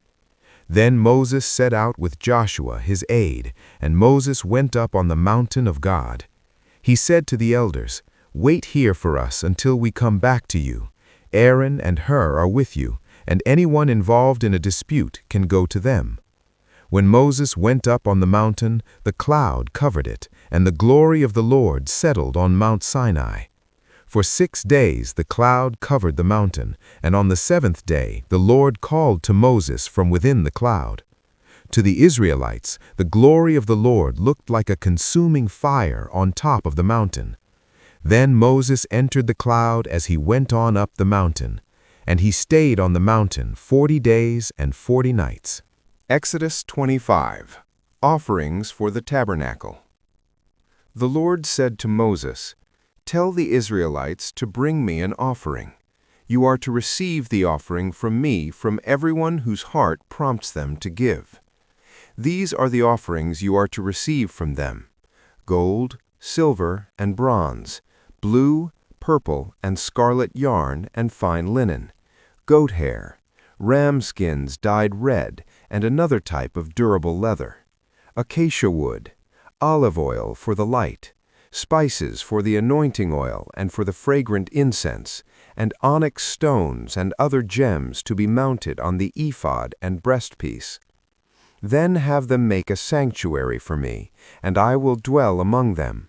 Then Moses set out with Joshua his aide, and Moses went up on the mountain of God. He said to the elders, "Wait here for us until we come back to you. Aaron and Hur are with you, and anyone involved in a dispute can go to them." When Moses went up on the mountain, the cloud covered it, and the glory of the Lord settled on Mount Sinai. For 6 days the cloud covered the mountain, and on the 7th day the Lord called to Moses from within the cloud. To the Israelites, the glory of the Lord looked like a consuming fire on top of the mountain. Then Moses entered the cloud as he went on up the mountain, and he stayed on the mountain 40 days and 40 nights. Exodus 25. Offerings for the tabernacle. The Lord said to Moses, "Tell the Israelites to bring me an offering. You are to receive the offering from me from everyone whose heart prompts them to give. These are the offerings you are to receive from them: gold, silver, and bronze, blue, purple, and scarlet yarn and fine linen, goat hair, ram skins dyed red, and another type of durable leather, acacia wood, olive oil for the light, spices for the anointing oil and for the fragrant incense, and onyx stones and other gems to be mounted on the ephod and breastpiece. Then have them make a sanctuary for me, and I will dwell among them.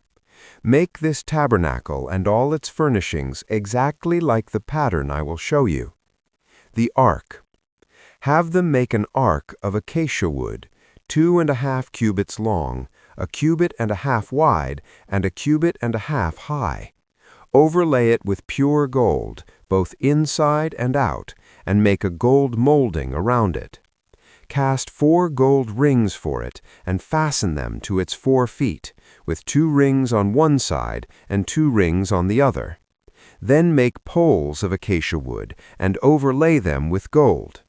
Make this tabernacle and all its furnishings exactly like the pattern I will show you. The ark. Have them make an ark of acacia wood, 2½ cubits long, 1.5 cubits wide, and 1.5 cubits high. Overlay it with pure gold, both inside and out, and make a gold molding around it. Cast 4 gold rings for it, and fasten them to its 4 feet, with 2 rings on one side and 2 rings on the other. Then make poles of acacia wood, and overlay them with gold.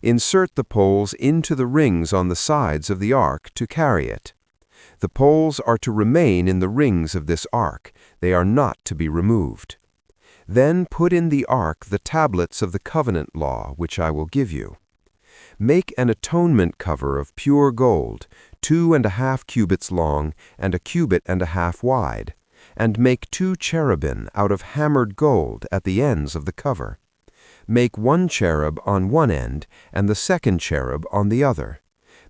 Insert the poles into the rings on the sides of the ark to carry it. The poles are to remain in the rings of this ark. They are not to be removed. Then put in the ark the tablets of the covenant law which I will give you. Make an atonement cover of pure gold, 2½ cubits long and 1.5 cubits wide, and make 2 cherubim out of hammered gold at the ends of the cover. Make 1 cherub on one end and the 2nd cherub on the other.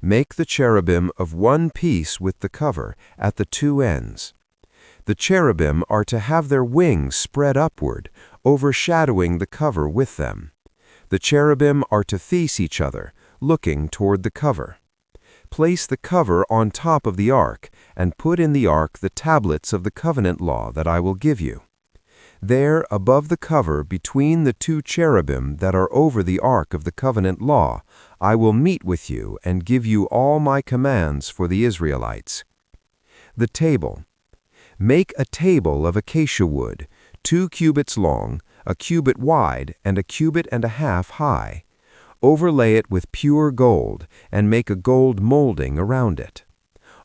Make the cherubim of one piece with the cover at the 2 ends. The cherubim are to have their wings spread upward, overshadowing the cover with them. The cherubim are to face each other, looking toward the cover. Place the cover on top of the ark, and put in the ark the tablets of the covenant law that I will give you. There, above the cover, between the 2 cherubim that are over the ark of the covenant law, I will meet with you and give you all my commands for the Israelites. The table. Make a table of acacia wood, 2 cubits long, 1 cubit wide, and 1.5 cubits high. Overlay it with pure gold, and make a gold molding around it.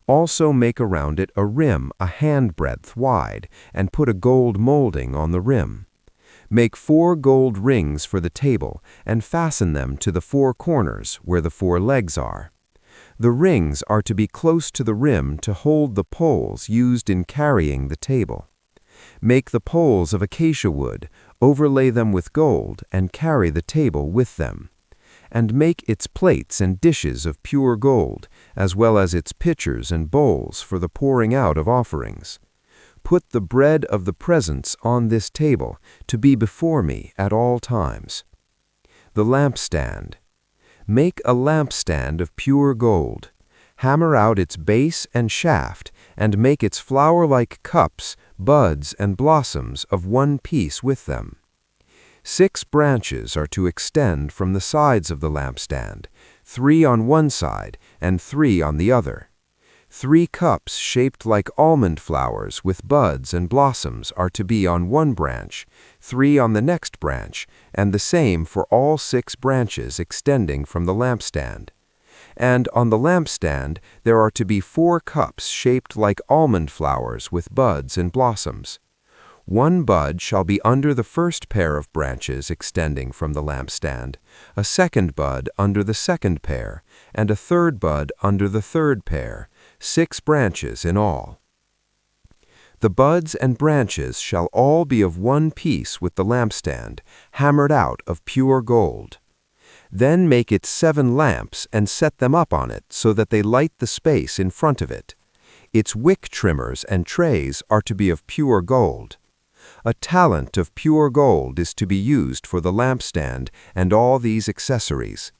Also make around it a rim a handbreadth wide, and put a gold molding on the rim. Make 4 gold rings for the table, and fasten them to the 4 corners where the 4 legs are. The rings are to be close to the rim to hold the poles used in carrying the table. Make the poles of acacia wood, overlay them with gold, and carry the table with them. And make its plates and dishes of pure gold, as well as its pitchers and bowls for the pouring out of offerings. Put the bread of the presence on this table, to be before me at all times. The lampstand. Make a lampstand of pure gold. Hammer out its base and shaft, and make its flower-like cups, buds, and blossoms of one piece with them. 6 branches are to extend from the sides of the lampstand, 3 on one side and 3 on the other. 3 cups shaped like almond flowers with buds and blossoms are to be on one branch, 3 on the next branch, and the same for all 6 branches extending from the lampstand. And on the lampstand there are to be 4 cups shaped like almond flowers with buds and blossoms. One bud shall be under the first pair of branches extending from the lampstand, a second bud under the second pair, and a third bud under the third pair, 6 branches in all. The buds and branches shall all be of one piece with the lampstand, hammered out of pure gold. Then make it 7 lamps and set them up on it so that they light the space in front of it. Its wick trimmers and trays are to be of pure gold. A talent of pure gold is to be used for the lampstand and all these accessories.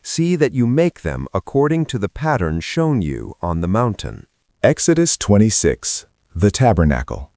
See that you make them according to the pattern shown you on the mountain. Exodus 26, the Tabernacle.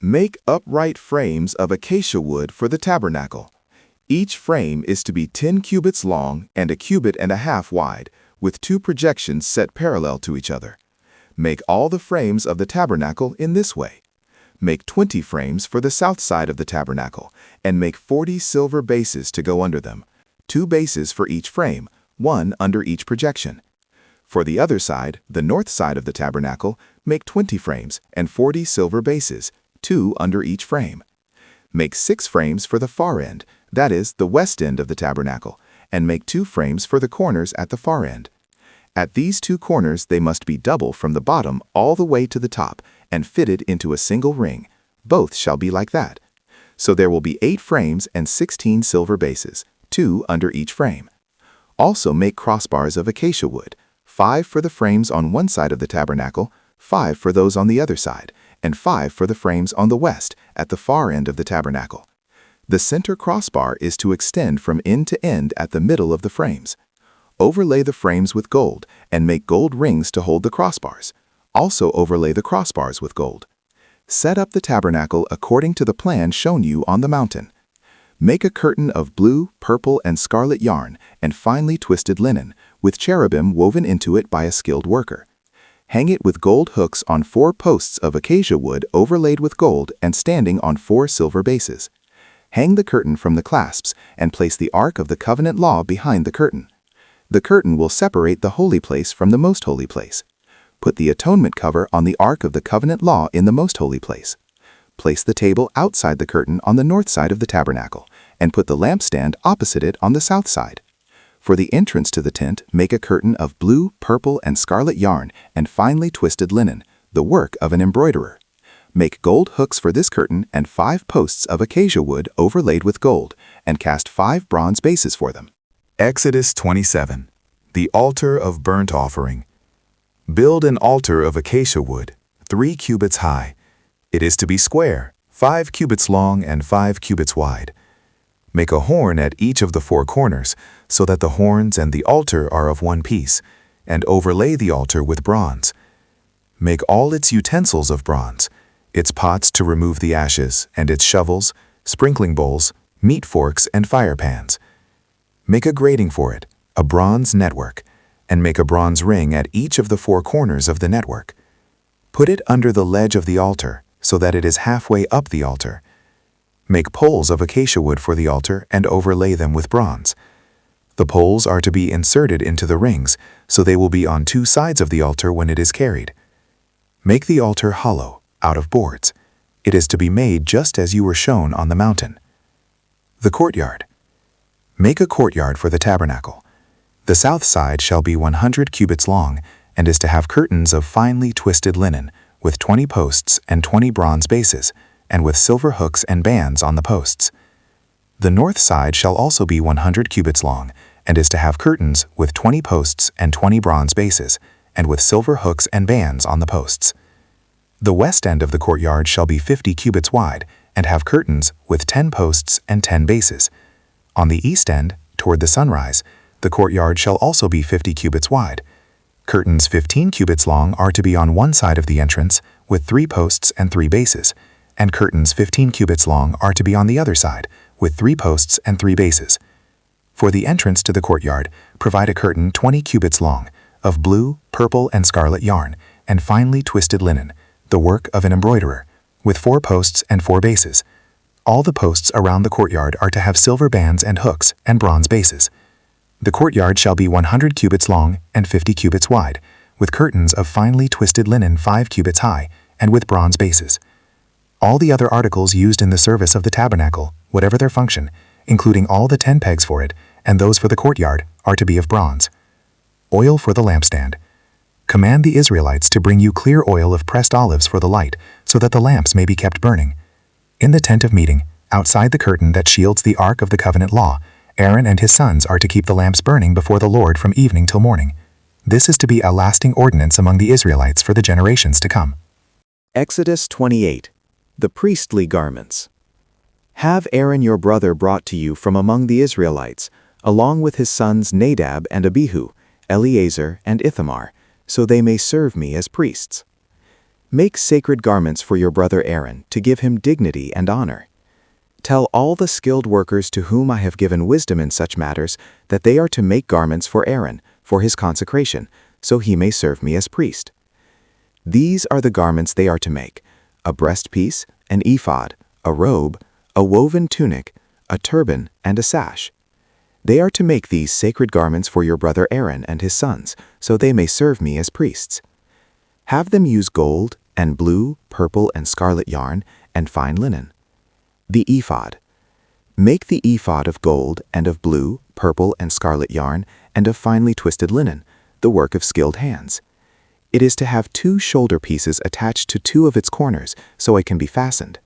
Make upright frames of acacia wood for the tabernacle. Each frame is to be 10 cubits long and a cubit and a half wide, with 2 projections set parallel to each other. Make all the frames of the tabernacle in this way. Make 20 frames for the south side of the tabernacle, and make 40 silver bases to go under them, 2 bases for each frame, 1 under each projection. For the other side, the north side of the tabernacle, make 20 frames and 40 silver bases, 2 under each frame. Make 6 frames for the far end, that is, the west end of the tabernacle, and make 2 frames for the corners at the far end. At these 2 corners they must be double from the bottom all the way to the top, and fitted into a single ring. Both shall be like that. So there will be 8 frames and 16 silver bases, 2 under each frame. Also make crossbars of acacia wood, 5 for the frames on one side of the tabernacle, 5 for those on the other side, and 5 for the frames on the west, at the far end of the tabernacle. The center crossbar is to extend from end to end at the middle of the frames. Overlay the frames with gold, and make gold rings to hold the crossbars. Also overlay the crossbars with gold. Set up the tabernacle according to the plan shown you on the mountain. Make a curtain of blue, purple, and scarlet yarn and finely twisted linen, with cherubim woven into it by a skilled worker. Hang it with gold hooks on 4 posts of acacia wood overlaid with gold and standing on 4 silver bases. Hang the curtain from the clasps and place the Ark of the Covenant Law behind the curtain. The curtain will separate the holy place from the most holy place. Put the atonement cover on the Ark of the Covenant Law in the most holy place. Place the table outside the curtain on the north side of the tabernacle, and put the lampstand opposite it on the south side. For the entrance to the tent, make a curtain of blue, purple, and scarlet yarn and finely twisted linen, the work of an embroiderer. Make gold hooks for this curtain and 5 posts of acacia wood overlaid with gold, and cast 5 bronze bases for them. Exodus 27, the altar of burnt offering. Build an altar of acacia wood, 3 cubits high. It is to be square, 5 cubits long and 5 cubits wide. Make a horn at each of the 4 corners, so that the horns and the altar are of one piece, and overlay the altar with bronze. Make all its utensils of bronze, its pots to remove the ashes, and its shovels, sprinkling bowls, meat forks, and fire pans. Make a grating for it, a bronze network, and make a bronze ring at each of the 4 corners of the network. Put it under the ledge of the altar, so that it is halfway up the altar. Make poles of acacia wood for the altar and overlay them with bronze. The poles are to be inserted into the rings, so they will be on 2 sides of the altar when it is carried. Make the altar hollow, out of boards. It is to be made just as you were shown on the mountain. The courtyard. Make a courtyard for the tabernacle. The south side shall be 100 cubits long, and is to have curtains of finely twisted linen, with 20 posts and 20 bronze bases, and with silver hooks and bands on the posts. The north side shall also be 100 cubits long, and is to have curtains with 20 posts and 20 bronze bases, and with silver hooks and bands on the posts. The west end of the courtyard shall be 50 cubits wide, and have curtains with 10 posts and 10 bases. On the east end, toward the sunrise, the courtyard shall also be 50 cubits wide. Curtains 15 cubits long are to be on one side of the entrance, with 3 posts and 3 bases, and curtains 15 cubits long are to be on the other side, with 3 posts and 3 bases. For the entrance to the courtyard, provide a curtain 20 cubits long, of blue, purple, and scarlet yarn, and finely twisted linen, the work of an embroiderer, with 4 posts and 4 bases. All the posts around the courtyard are to have silver bands and hooks and bronze bases. The courtyard shall be 100 cubits long and 50 cubits wide, with curtains of finely twisted linen 5 cubits high, and with bronze bases. All the other articles used in the service of the tabernacle, whatever their function, including all the 10 pegs for it, and those for the courtyard, are to be of bronze. Oil for the lampstand. Command the Israelites to bring you clear oil of pressed olives for the light, so that the lamps may be kept burning. In the tent of meeting, outside the curtain that shields the ark of the covenant law, Aaron and his sons are to keep the lamps burning before the Lord from evening till morning. This is to be a lasting ordinance among the Israelites for the generations to come. Exodus 28. The priestly garments. Have Aaron your brother brought to you from among the Israelites, along with his sons Nadab and Abihu, Eleazar and Ithamar, so they may serve me as priests. Make sacred garments for your brother Aaron, to give him dignity and honor. Tell all the skilled workers to whom I have given wisdom in such matters that they are to make garments for Aaron, for his consecration, so he may serve me as priest. These are the garments they are to make: a breastpiece, an ephod, a robe, a woven tunic, a turban, and a sash. They are to make these sacred garments for your brother Aaron and his sons, so they may serve me as priests. Have them use gold, and blue, purple, and scarlet yarn, and fine linen. The ephod. Make the ephod of gold, and of blue, purple, and scarlet yarn, and of finely twisted linen, the work of skilled hands. It is to have 2 shoulder pieces attached to 2 of its corners, so it can be fastened.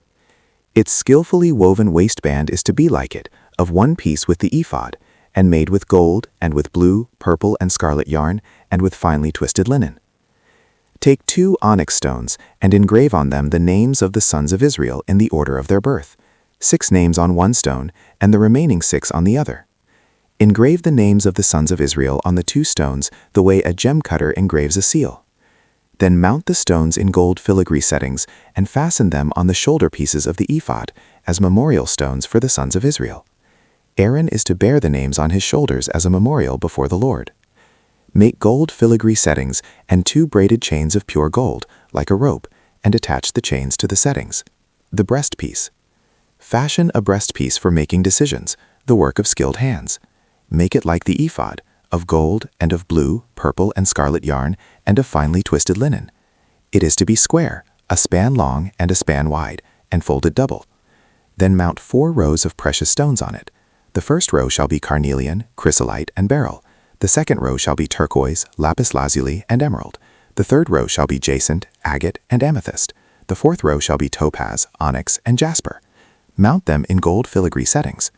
Its skillfully woven waistband is to be like it, of 1 piece with the ephod, and made with gold, and with blue, purple, and scarlet yarn, and with finely twisted linen. Take 2 onyx stones, and engrave on them the names of the sons of Israel in the order of their birth, 6 names on 1 stone, and the remaining 6 on the other. Engrave the names of the sons of Israel on the 2 stones the way a gem cutter engraves a seal. Then mount the stones in gold filigree settings, and fasten them on the shoulder pieces of the ephod, as memorial stones for the sons of Israel. Aaron is to bear the names on his shoulders as a memorial before the Lord. Make gold filigree settings and 2 braided chains of pure gold, like a rope, and attach the chains to the settings. The breastpiece. Fashion a breastpiece for making decisions, the work of skilled hands. Make it like the ephod, of gold and of blue, purple, and scarlet yarn, and of finely twisted linen. It is to be square, a span long and a span wide, and folded double. Then mount 4 rows of precious stones on it. The first row shall be carnelian, chrysolite, and beryl. The second row shall be turquoise, lapis lazuli, and emerald. The third row shall be jacinth, agate, and amethyst. The fourth row shall be topaz, onyx, and jasper. Mount them in gold filigree settings.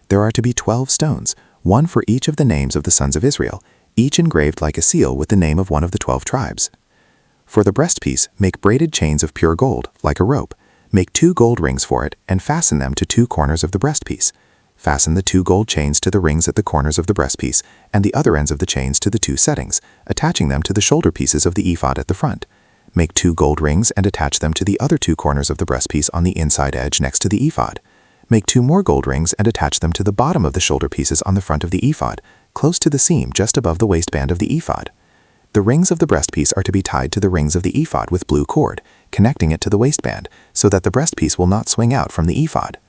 There are to be 12 stones, 1 for each of the names of the sons of Israel, each engraved like a seal with the name of one of the 12 tribes. For the breastpiece, make braided chains of pure gold, like a rope. Make 2 gold rings for it, and fasten them to 2 corners of the breastpiece. Fasten the 2 gold chains to the rings at the corners of the breastpiece, and the other ends of the chains to the 2 settings, attaching them to the shoulder pieces of the ephod at the front. Make 2 gold rings and attach them to the other 2 corners of the breastpiece on the inside edge next to the ephod. Make 2 more gold rings and attach them to the bottom of the shoulder pieces on the front of the ephod, close to the seam just above the waistband of the ephod. The rings of the breastpiece are to be tied to the rings of the ephod with blue cord, connecting it to the waistband, so that the breastpiece will not swing out from the ephod.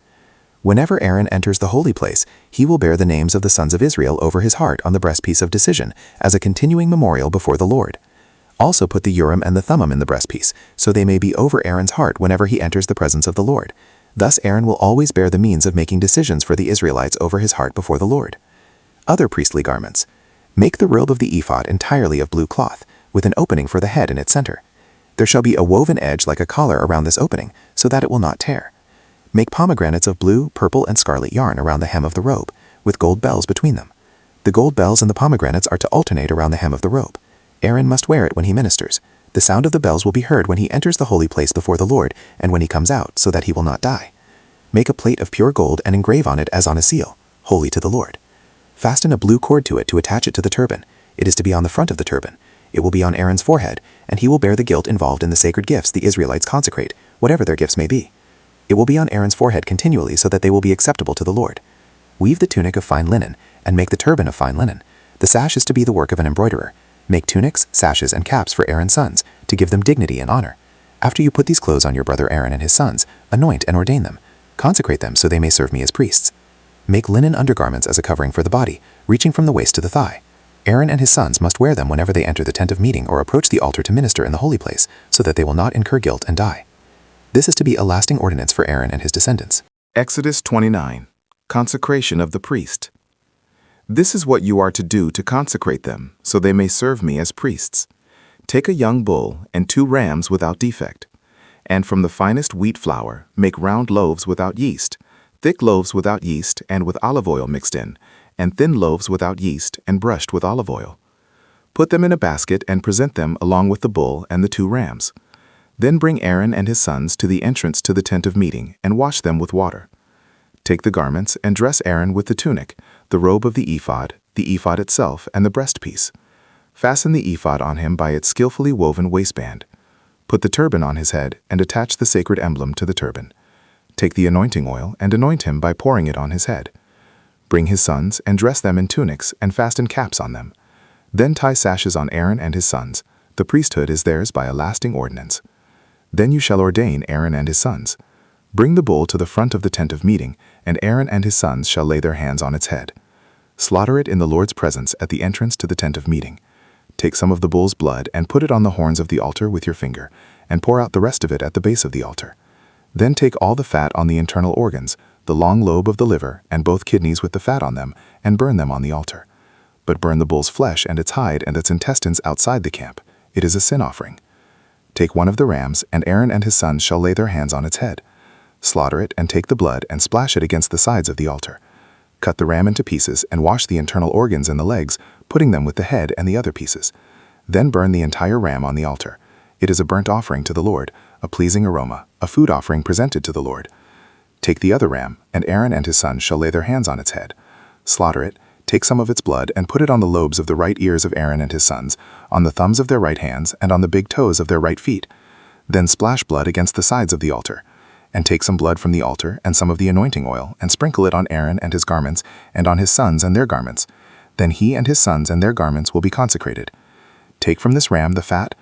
Whenever Aaron enters the holy place, he will bear the names of the sons of Israel over his heart on the breastpiece of decision as a continuing memorial before the Lord. Also put the Urim and the Thummim in the breastpiece, so they may be over Aaron's heart whenever he enters the presence of the Lord. Thus Aaron will always bear the means of making decisions for the Israelites over his heart before the Lord. Other priestly garments. Make the robe of the ephod entirely of blue cloth, with an opening for the head in its center. There shall be a woven edge like a collar around this opening, so that it will not tear. Make pomegranates of blue, purple, and scarlet yarn around the hem of the robe, with gold bells between them. The gold bells and the pomegranates are to alternate around the hem of the robe. Aaron must wear it when he ministers. The sound of the bells will be heard when he enters the holy place before the Lord, and when he comes out, so that he will not die. Make a plate of pure gold and engrave on it as on a seal, holy to the Lord. Fasten a blue cord to it to attach it to the turban. It is to be on the front of the turban. It will be on Aaron's forehead, and he will bear the guilt involved in the sacred gifts the Israelites consecrate, whatever their gifts may be. It will be on Aaron's forehead continually so that they will be acceptable to the Lord. Weave the tunic of fine linen, and make the turban of fine linen. The sash is to be the work of an embroiderer. Make tunics, sashes, and caps for Aaron's sons, to give them dignity and honor. After you put these clothes on your brother Aaron and his sons, anoint and ordain them. Consecrate them so they may serve me as priests. Make linen undergarments as a covering for the body, reaching from the waist to the thigh. Aaron and his sons must wear them whenever they enter the tent of meeting or approach the altar to minister in the holy place, so that they will not incur guilt and die. This is to be a lasting ordinance for Aaron and his descendants. Exodus 29. Consecration of the priest. This is what you are to do to consecrate them, so they may serve me as priests. Take a young bull and 2 rams without defect. And from the finest wheat flour, make round loaves without yeast, thick loaves without yeast and with olive oil mixed in, and thin loaves without yeast and brushed with olive oil. Put them in a basket and present them along with the bull and the 2 rams. Then bring Aaron and his sons to the entrance to the tent of meeting and wash them with water. Take the garments and dress Aaron with the tunic, the robe of the ephod itself, and the breastpiece. Fasten the ephod on him by its skillfully woven waistband. Put the turban on his head and attach the sacred emblem to the turban. Take the anointing oil and anoint him by pouring it on his head. Bring his sons and dress them in tunics and fasten caps on them. Then tie sashes on Aaron and his sons. The priesthood is theirs by a lasting ordinance. Then you shall ordain Aaron and his sons. Bring the bull to the front of the tent of meeting, and Aaron and his sons shall lay their hands on its head. Slaughter it in the Lord's presence at the entrance to the tent of meeting. Take some of the bull's blood and put it on the horns of the altar with your finger, and pour out the rest of it at the base of the altar. Then take all the fat on the internal organs, the long lobe of the liver, and both kidneys with the fat on them, and burn them on the altar. But burn the bull's flesh and its hide and its intestines outside the camp. It is a sin offering. Take one of the rams, and Aaron and his sons shall lay their hands on its head. Slaughter it and take the blood and splash it against the sides of the altar. Cut the ram into pieces and wash the internal organs and the legs, putting them with the head and the other pieces. Then burn the entire ram on the altar. It is a burnt offering to the Lord, a pleasing aroma, a food offering presented to the Lord. Take the other ram, and Aaron and his sons shall lay their hands on its head. Slaughter it, take some of its blood and put it on the lobes of the right ears of Aaron and his sons, on the thumbs of their right hands, and on the big toes of their right feet. Then splash blood against the sides of the altar. And take some blood from the altar and some of the anointing oil, and sprinkle it on Aaron and his garments, and on his sons and their garments. Then he and his sons and their garments will be consecrated. Take from this ram the fat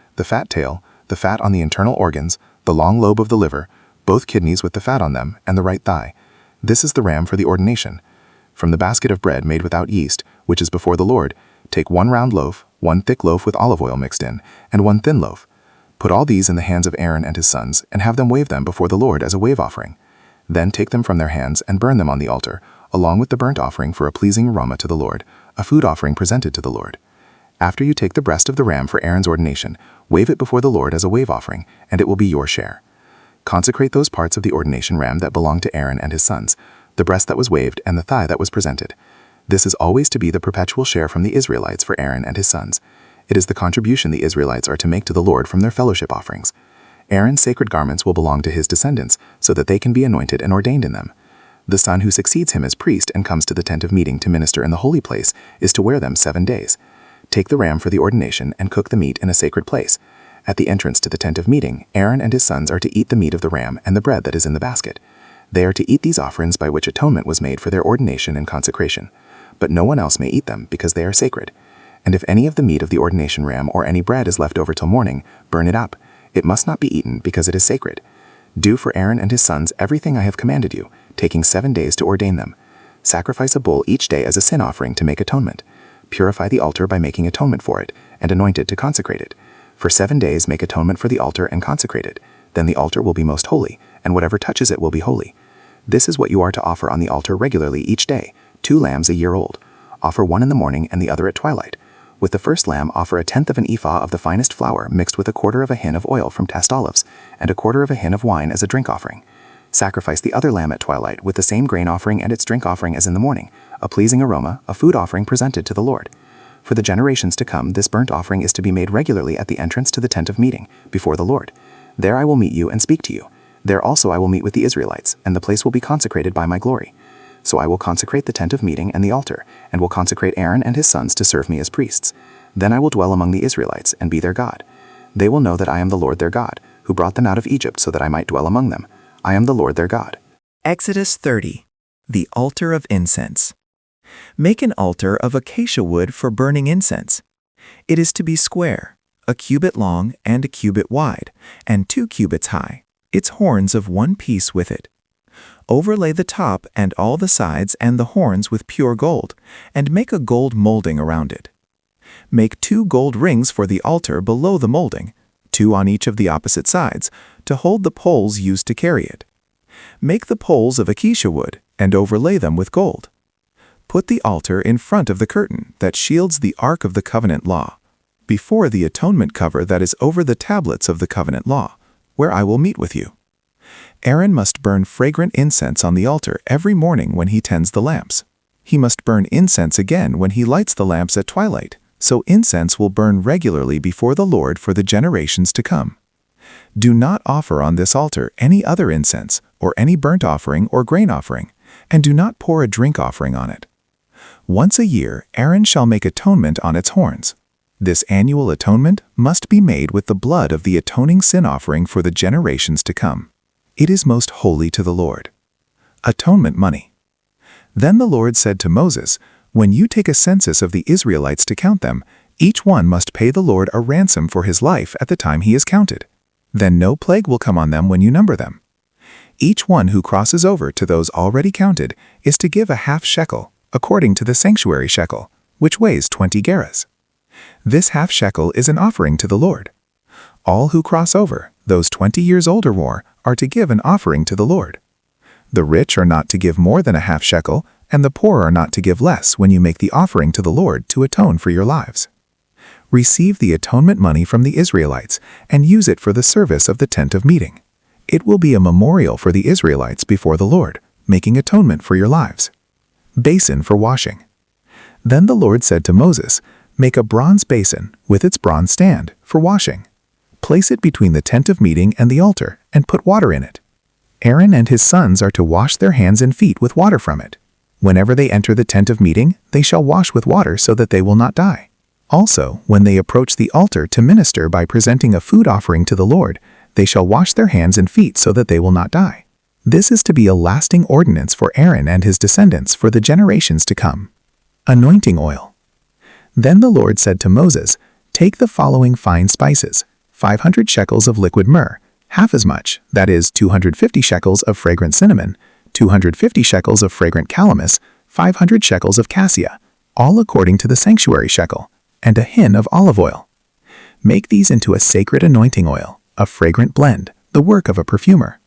tail, the fat on the internal organs, the long lobe of the liver, both kidneys with the fat on them, and the right thigh. This is the ram for the ordination. From the basket of bread made without yeast, which is before the Lord, take 1 round loaf, 1 thick loaf with olive oil mixed in, and 1 thin loaf. Put all these in the hands of Aaron and his sons, and have them wave them before the Lord as a wave offering. Then take them from their hands and burn them on the altar, along with the burnt offering for a pleasing aroma to the Lord, a food offering presented to the Lord. After you take the breast of the ram for Aaron's ordination, wave it before the Lord as a wave offering, and it will be your share. Consecrate those parts of the ordination ram that belong to Aaron and his sons, the breast that was waved and the thigh that was presented. This is always to be the perpetual share from the Israelites for Aaron and his sons. It is the contribution the Israelites are to make to the Lord from their fellowship offerings. Aaron's sacred garments will belong to his descendants, so that they can be anointed and ordained in them. The son who succeeds him as priest and comes to the tent of meeting to minister in the holy place is to wear them 7 days. Take the ram for the ordination and cook the meat in a sacred place. At the entrance to the tent of meeting, Aaron and his sons are to eat the meat of the ram and the bread that is in the basket. They are to eat these offerings by which atonement was made for their ordination and consecration. But no one else may eat them, because they are sacred. And if any of the meat of the ordination ram or any bread is left over till morning, burn it up. It must not be eaten, because it is sacred. Do for Aaron and his sons everything I have commanded you. taking 7 days to ordain them. Sacrifice a bull each day as a sin offering to make atonement. Purify the altar by making atonement for it, and anoint it to consecrate it. For 7 days make atonement for the altar and consecrate it. Then the altar will be most holy, and whatever touches it will be holy. This is what you are to offer on the altar regularly each day, 2 lambs a year old. Offer one in the morning and the other at twilight. With the first lamb offer 1/10 of an ephah of the finest flour mixed with 1/4 of a hin of oil from test olives, and 1/4 of a hin of wine as a drink offering. Sacrifice the other lamb at twilight with the same grain offering and its drink offering as in the morning, a pleasing aroma, a food offering presented to the Lord. For the generations to come, this burnt offering is to be made regularly at the entrance to the tent of meeting, before the Lord. There I will meet you and speak to you. There also I will meet with the Israelites, and the place will be consecrated by my glory. So I will consecrate the tent of meeting and the altar, and will consecrate Aaron and his sons to serve me as priests. Then I will dwell among the Israelites and be their God. They will know that I am the Lord their God, who brought them out of Egypt so that I might dwell among them. I am the Lord their God. Exodus 30. The altar of incense. Make an altar of acacia wood for burning incense. It is to be square, 1 cubit long and 1 cubit wide, and 2 cubits high, its horns of 1 piece with it. Overlay the top and all the sides and the horns with pure gold, and make a gold molding around it. Make 2 gold rings for the altar below the molding, 2 on each of the opposite sides, to hold the poles used to carry it. Make the poles of acacia wood, and overlay them with gold. Put the altar in front of the curtain that shields the Ark of the Covenant Law, before the atonement cover that is over the tablets of the covenant law, where I will meet with you. Aaron must burn fragrant incense on the altar every morning when he tends the lamps. He must burn incense again when he lights the lamps at twilight, so incense will burn regularly before the Lord for the generations to come. Do not offer on this altar any other incense, or any burnt offering or grain offering, and do not pour a drink offering on it. Once a year Aaron shall make atonement on its horns. This annual atonement must be made with the blood of the atoning sin offering for the generations to come. It is most holy to the Lord. Atonement money. Then the Lord said to Moses, "When you take a census of the Israelites to count them, each one must pay the Lord a ransom for his life at the time he is counted. Then no plague will come on them when you number them. Each one who crosses over to those already counted is to give a half shekel, according to the sanctuary shekel, which weighs 20 gerahs. This half shekel is an offering to the Lord. All who cross over, those 20 years old or more, are to give an offering to the Lord. The rich are not to give more than a half shekel, and the poor are not to give less when you make the offering to the Lord to atone for your lives. Receive the atonement money from the Israelites and use it for the service of the tent of meeting. It will be a memorial for the Israelites before the Lord, making atonement for your lives." Basin for washing. Then the Lord said to Moses, "Make a bronze basin with its bronze stand for washing. Place it between the tent of meeting and the altar and put water in it. Aaron and his sons are to wash their hands and feet with water from it. Whenever they enter the tent of meeting, they shall wash with water so that they will not die. Also, when they approach the altar to minister by presenting a food offering to the Lord, they shall wash their hands and feet so that they will not die. This is to be a lasting ordinance for Aaron and his descendants for the generations to come." Anointing oil. Then the Lord said to Moses, "Take the following fine spices, 500 shekels of liquid myrrh, half as much, that is 250 shekels of fragrant cinnamon, 250 shekels of fragrant calamus, 500 shekels of cassia, all according to the sanctuary shekel, and a hin of olive oil. Make these into a sacred anointing oil, a fragrant blend, the work of a perfumer.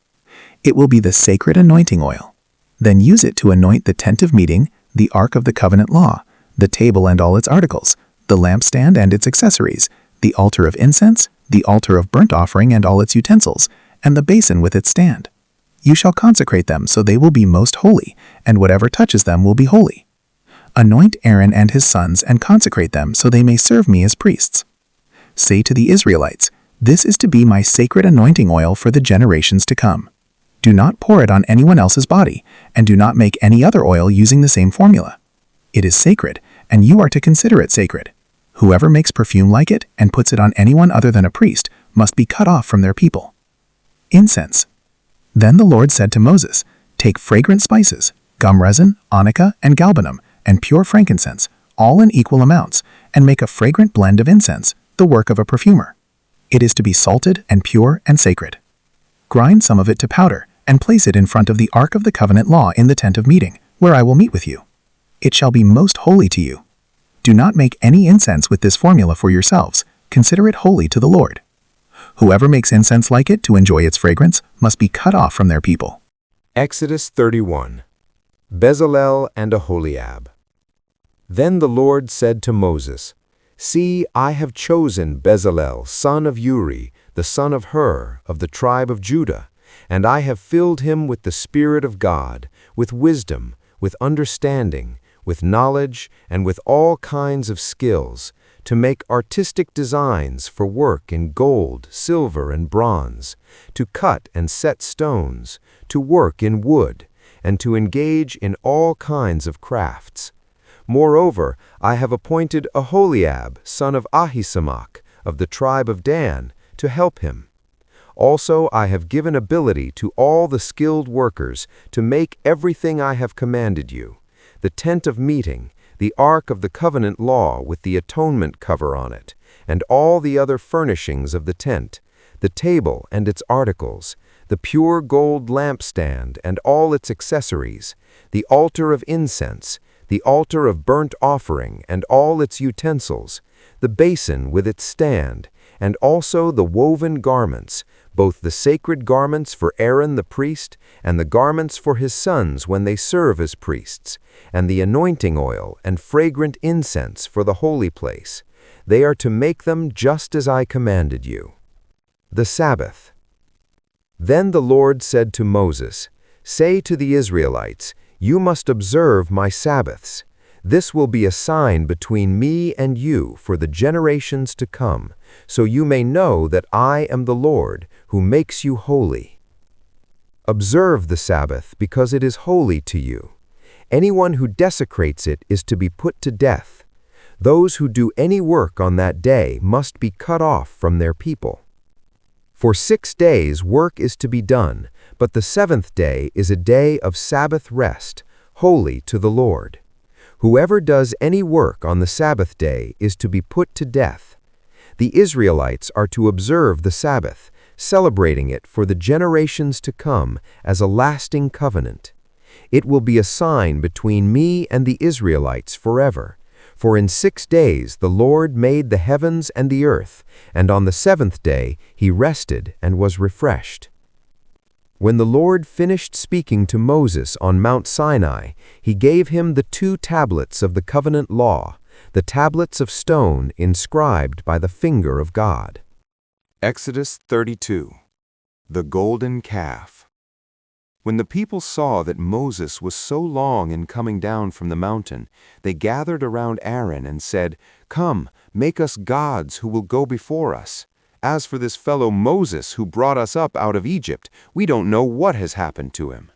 It will be the sacred anointing oil. Then use it to anoint the tent of meeting, the Ark of the Covenant Law, the table and all its articles, the lampstand and its accessories, the altar of incense, the altar of burnt offering and all its utensils, and the basin with its stand. You shall consecrate them so they will be most holy, and whatever touches them will be holy. Anoint Aaron and his sons and consecrate them so they may serve me as priests. Say to the Israelites, 'This is to be my sacred anointing oil for the generations to come.' Do not pour it on anyone else's body, and do not make any other oil using the same formula. It is sacred, and you are to consider it sacred. Whoever makes perfume like it and puts it on anyone other than a priest must be cut off from their people." Incense. Then the Lord said to Moses, "Take fragrant spices, gum resin, onycha, and galbanum, and pure frankincense, all in equal amounts, and make a fragrant blend of incense, the work of a perfumer. It is to be salted and pure and sacred. Grind some of it to powder, and place it in front of the ark of the covenant law in the tent of meeting, where I will meet with you. It shall be most holy to you. Do not make any incense with this formula for yourselves. Consider it holy to the Lord. Whoever makes incense like it to enjoy its fragrance must be cut off from their people. Exodus 31. Bezalel and Aholiab. Then the Lord said to Moses, See, I have chosen Bezalel, son of Uri, the son of Hur, of the tribe of Judah, and I have filled him with the Spirit of God, with wisdom, with understanding, with knowledge, and with all kinds of skills, to make artistic designs for work in gold, silver, and bronze, to cut and set stones, to work in wood, and to engage in all kinds of crafts. Moreover, I have appointed Aholiab, son of Ahisamach, of the tribe of Dan, to help him. Also I have given ability to all the skilled workers to make everything I have commanded you, the tent of meeting, the ark of the covenant law with the atonement cover on it, and all the other furnishings of the tent, the table and its articles, the pure gold lampstand and all its accessories, the altar of incense, the altar of burnt offering and all its utensils, the basin with its stand, and also the woven garments, both the sacred garments for Aaron the priest and the garments for his sons when they serve as priests, and the anointing oil and fragrant incense for the holy place. They are to make them just as I commanded you. The Sabbath. Then the Lord said to Moses, Say to the Israelites, You must observe my Sabbaths. This will be a sign between me and you for the generations to come, so you may know that I am the Lord, who makes you holy. Observe the Sabbath, because it is holy to you. Anyone who desecrates it is to be put to death. Those who do any work on that day must be cut off from their people. For 6 days work is to be done, but the seventh day is a day of Sabbath rest, holy to the Lord. Whoever does any work on the Sabbath day is to be put to death. The Israelites are to observe the Sabbath, celebrating it for the generations to come as a lasting covenant. It will be a sign between me and the Israelites forever. For in 6 days the Lord made the heavens and the earth, and on the seventh day he rested and was refreshed. When the Lord finished speaking to Moses on Mount Sinai, he gave him the 2 tablets of the covenant law, the tablets of stone inscribed by the finger of God. Exodus 32. The Golden Calf. When the people saw that Moses was so long in coming down from the mountain, they gathered around Aaron and said, Come, make us gods who will go before us. As for this fellow Moses who brought us up out of Egypt, we don't know what has happened to him.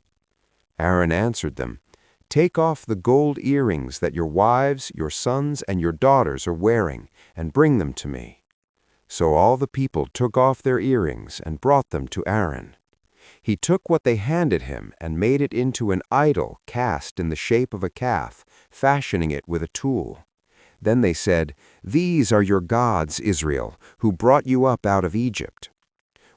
Aaron answered them, Take off the gold earrings that your wives, your sons, and your daughters are wearing, and bring them to me. So all the people took off their earrings and brought them to Aaron. He took what they handed him and made it into an idol cast in the shape of a calf, fashioning it with a tool. Then they said, These are your gods, Israel, who brought you up out of Egypt.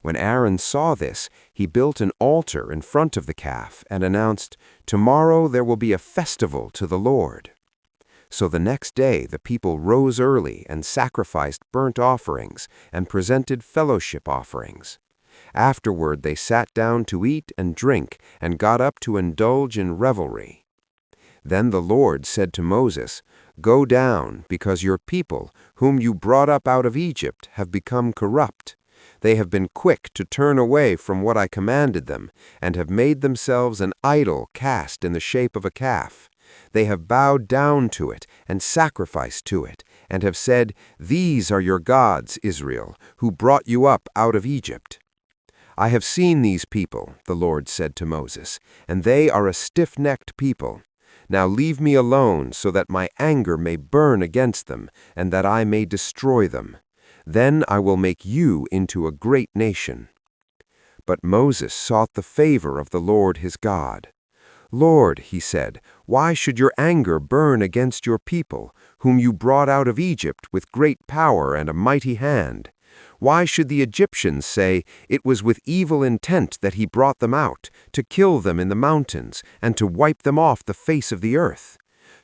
When Aaron saw this, he built an altar in front of the calf and announced, Tomorrow there will be a festival to the Lord. So the next day the people rose early and sacrificed burnt offerings and presented fellowship offerings. Afterward they sat down to eat and drink and got up to indulge in revelry. Then the Lord said to Moses, Go down, because your people, whom you brought up out of Egypt, have become corrupt. They have been quick to turn away from what I commanded them, and have made themselves an idol cast in the shape of a calf. They have bowed down to it and sacrificed to it, and have said, These are your gods, Israel, who brought you up out of Egypt. I have seen these people, the Lord said to Moses, and they are a stiff-necked people. Now leave me alone so that my anger may burn against them, and that I may destroy them. Then I will make you into a great nation. But Moses sought the favor of the Lord his God. Lord, he said, why should your anger burn against your people, whom you brought out of Egypt with great power and a mighty hand? Why should the Egyptians say it was with evil intent that he brought them out, to kill them in the mountains, and to wipe them off the face of the earth?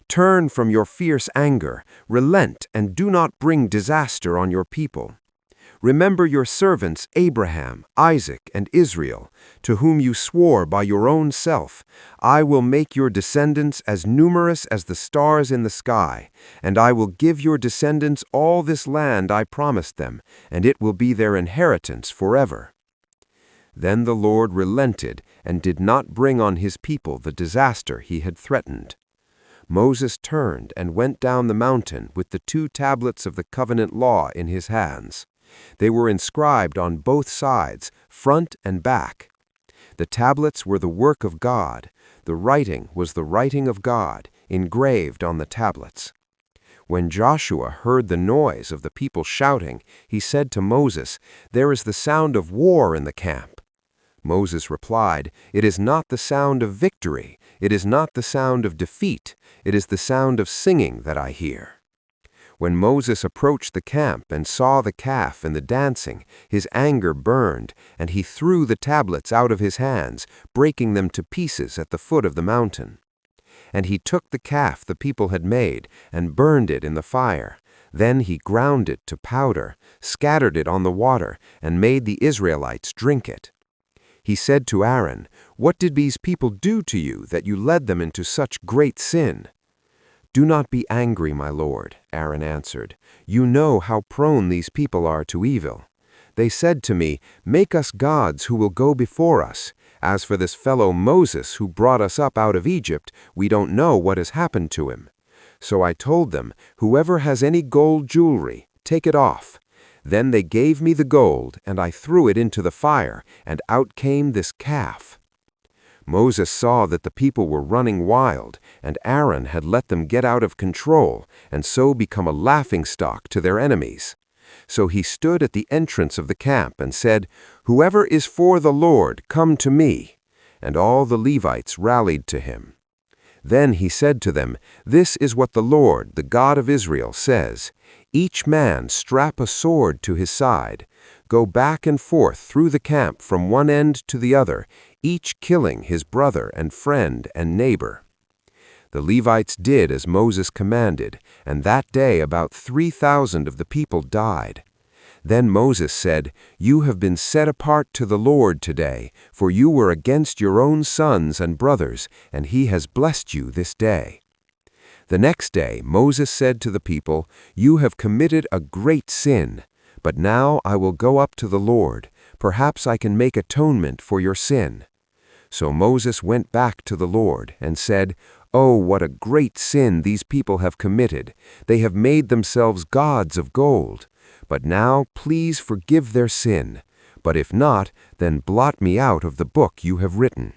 Turn from your fierce anger, relent, and do not bring disaster on your people. Remember your servants Abraham, Isaac, and Israel, to whom you swore by your own self, I will make your descendants as numerous as the stars in the sky, and I will give your descendants all this land I promised them, and it will be their inheritance forever. Then the Lord relented and did not bring on his people the disaster he had threatened. Moses turned and went down the mountain with the 2 tablets of the covenant law in his hands. They were inscribed on both sides, front and back. The tablets were the work of God. The writing was the writing of God, engraved on the tablets. When Joshua heard the noise of the people shouting, he said to Moses, "There is the sound of war in the camp." Moses replied, "It is not the sound of victory. It is not the sound of defeat. It is the sound of singing that I hear." When Moses approached the camp and saw the calf and the dancing, his anger burned, and he threw the tablets out of his hands, breaking them to pieces at the foot of the mountain. And he took the calf the people had made and burned it in the fire. Then he ground it to powder, scattered it on the water, and made the Israelites drink it. He said to Aaron, "What did these people do to you that you led them into such great sin?" "Do not be angry, my lord," Aaron answered. "You know how prone these people are to evil. They said to me, 'Make us gods who will go before us. As for this fellow Moses who brought us up out of Egypt, we don't know what has happened to him.' So I told them, 'Whoever has any gold jewelry, take it off.' Then they gave me the gold, and I threw it into the fire, and out came this calf." Moses saw that the people were running wild, and Aaron had let them get out of control, and so become a laughingstock to their enemies. So he stood at the entrance of the camp and said, "Whoever is for the Lord, come to me." And all the Levites rallied to him. Then he said to them, "This is what the Lord, the God of Israel, says. Each man strap a sword to his side. Go back and forth through the camp from one end to the other, each killing his brother and friend and neighbor." The Levites did as Moses commanded, and that day about 3,000 of the people died. Then Moses said, "You have been set apart to the Lord today, for you were against your own sons and brothers, and he has blessed you this day." The next day Moses said to the people, "You have committed a great sin, but now I will go up to the Lord. Perhaps I can make atonement for your sin." So Moses went back to the Lord and said, "Oh, what a great sin these people have committed! They have made themselves gods of gold. But now please forgive their sin. But if not, then blot me out of the book you have written."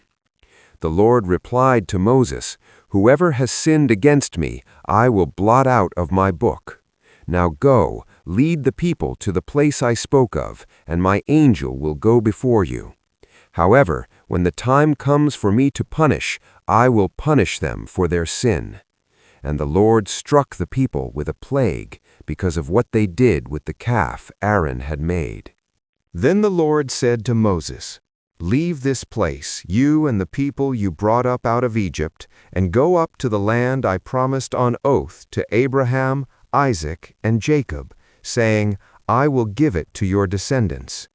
The Lord replied to Moses, "Whoever has sinned against me, I will blot out of my book. Now go, lead the people to the place I spoke of, and my angel will go before you. However, when the time comes for me to punish, I will punish them for their sin." And the Lord struck the people with a plague because of what they did with the calf Aaron had made. Then the Lord said to Moses, "Leave this place, you and the people you brought up out of Egypt, and go up to the land I promised on oath to Abraham, Isaac, and Jacob, saying, 'I will give it to your descendants.'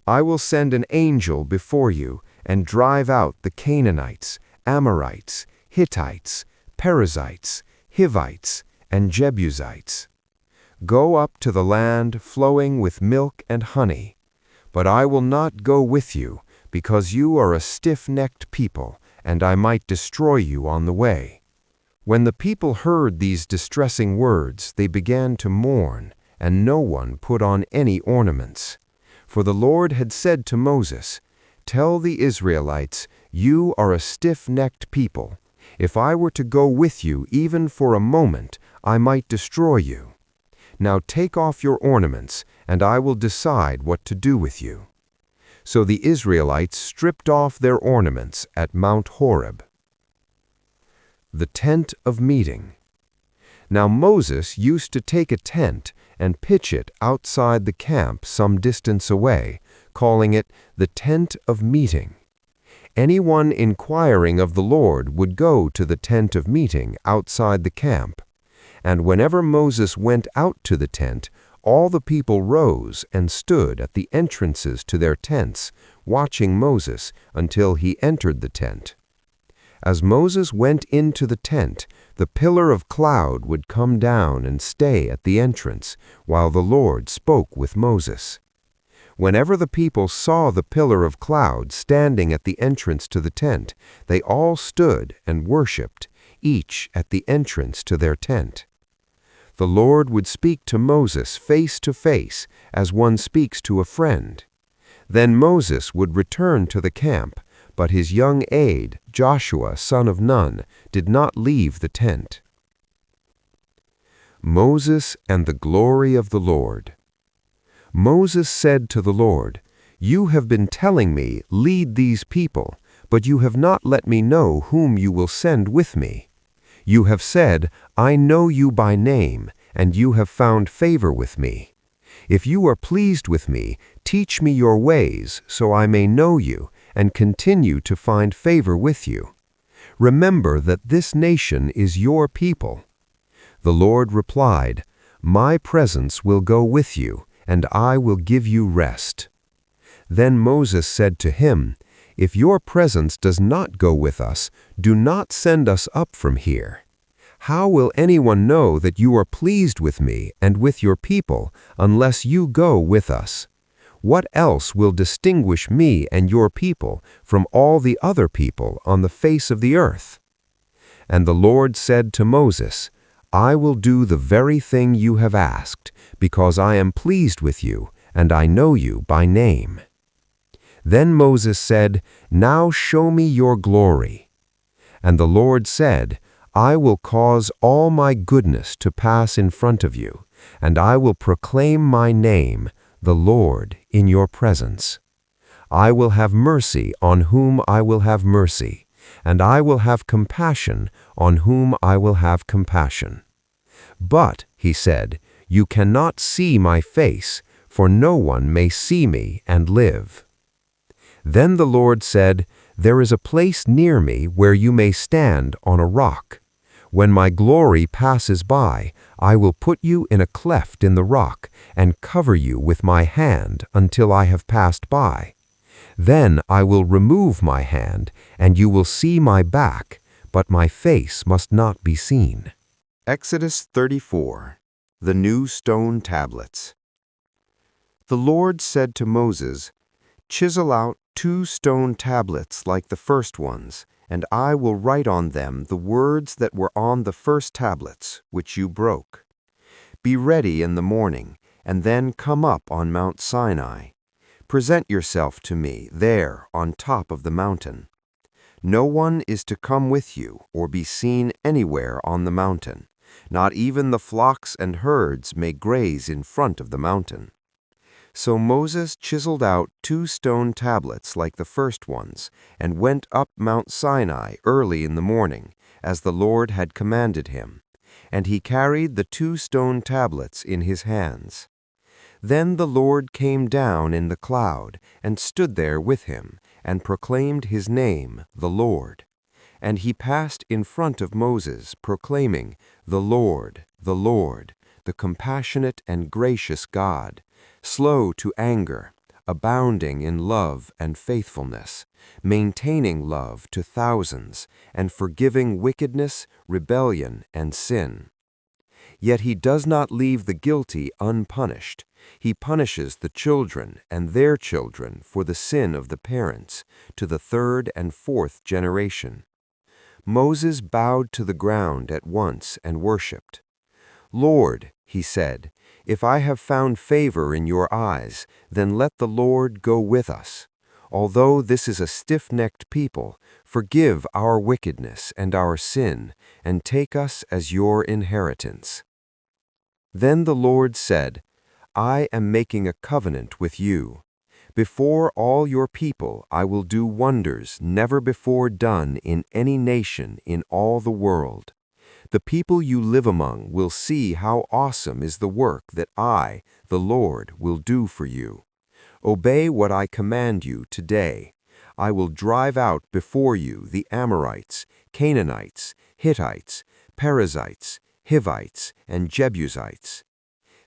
I will send an angel before you and drive out the Canaanites, Amorites, Hittites, Perizzites, Hivites, and Jebusites. Go up to the land flowing with milk and honey. But I will not go with you, because you are a stiff-necked people, and I might destroy you on the way." When the people heard these distressing words, they began to mourn, and no one put on any ornaments. For the Lord had said to Moses, "Tell the Israelites, you are a stiff-necked people. If I were to go with you even for a moment, I might destroy you. Now take off your ornaments, and I will decide what to do with you." So the Israelites stripped off their ornaments at Mount Horeb. The tent of meeting. Now Moses used to take a tent and pitch it outside the camp some distance away, calling it the tent of meeting. Anyone inquiring of the Lord would go to the tent of meeting outside the camp. And whenever Moses went out to the tent, all the people rose and stood at the entrances to their tents, watching Moses until he entered the tent. As Moses went into the tent, the pillar of cloud would come down and stay at the entrance, while the Lord spoke with Moses. Whenever the people saw the pillar of cloud standing at the entrance to the tent, they all stood and worshipped, each at the entrance to their tent. The Lord would speak to Moses face to face, as one speaks to a friend. Then Moses would return to the camp, but his young aide, Joshua, son of Nun, did not leave the tent. Moses and the glory of the Lord. Moses said to the Lord, "You have been telling me, 'Lead these people,' but you have not let me know whom you will send with me. You have said, 'I know you by name,' and you have found favor with me. If you are pleased with me, teach me your ways, so I may know you and continue to find favor with you. Remember that this nation is your people." The Lord replied, "My presence will go with you, and I will give you rest." Then Moses said to him, "If your presence does not go with us, do not send us up from here. How will anyone know that you are pleased with me and with your people unless you go with us? What else will distinguish me and your people from all the other people on the face of the earth?" And the Lord said to Moses, "I will do the very thing you have asked, because I am pleased with you, and I know you by name." Then Moses said, "Now show me your glory." And the Lord said, "I will cause all my goodness to pass in front of you, and I will proclaim my name, the Lord, in your presence. I will have mercy on whom I will have mercy, and I will have compassion on whom I will have compassion. But," he said, "you cannot see my face, for no one may see me and live." Then the Lord said, "There is a place near me where you may stand on a rock. When my glory passes by, I will put you in a cleft in the rock and cover you with my hand until I have passed by. Then I will remove my hand, and you will see my back, but my face must not be seen." Exodus 34, the new stone tablets. The Lord said to Moses, "Chisel out 2 stone tablets like the first ones, and I will write on them the words that were on the first tablets, which you broke. Be ready in the morning, and then come up on Mount Sinai. Present yourself to me there on top of the mountain. No one is to come with you or be seen anywhere on the mountain. Not even the flocks and herds may graze in front of the mountain." So Moses chiseled out 2 stone tablets like the first ones, and went up Mount Sinai early in the morning, as the Lord had commanded him, and he carried the 2 stone tablets in his hands. Then the Lord came down in the cloud, and stood there with him, and proclaimed his name, the Lord. And he passed in front of Moses, proclaiming, the Lord, the compassionate and gracious God, slow to anger, abounding in love and faithfulness, maintaining love to thousands, and forgiving wickedness, rebellion, and sin. Yet he does not leave the guilty unpunished. He punishes the children and their children for the sin of the parents, to the 3rd and 4th generation. Moses bowed to the ground at once and worshipped. "Lord," he said, "if I have found favor in your eyes, then let the Lord go with us. Although this is a stiff-necked people, forgive our wickedness and our sin, and take us as your inheritance." Then the Lord said, "I am making a covenant with you. Before all your people I will do wonders never before done in any nation in all the world. The people you live among will see how awesome is the work that I, the Lord, will do for you. Obey what I command you today. I will drive out before you the Amorites, Canaanites, Hittites, Perizzites, Hivites, and Jebusites.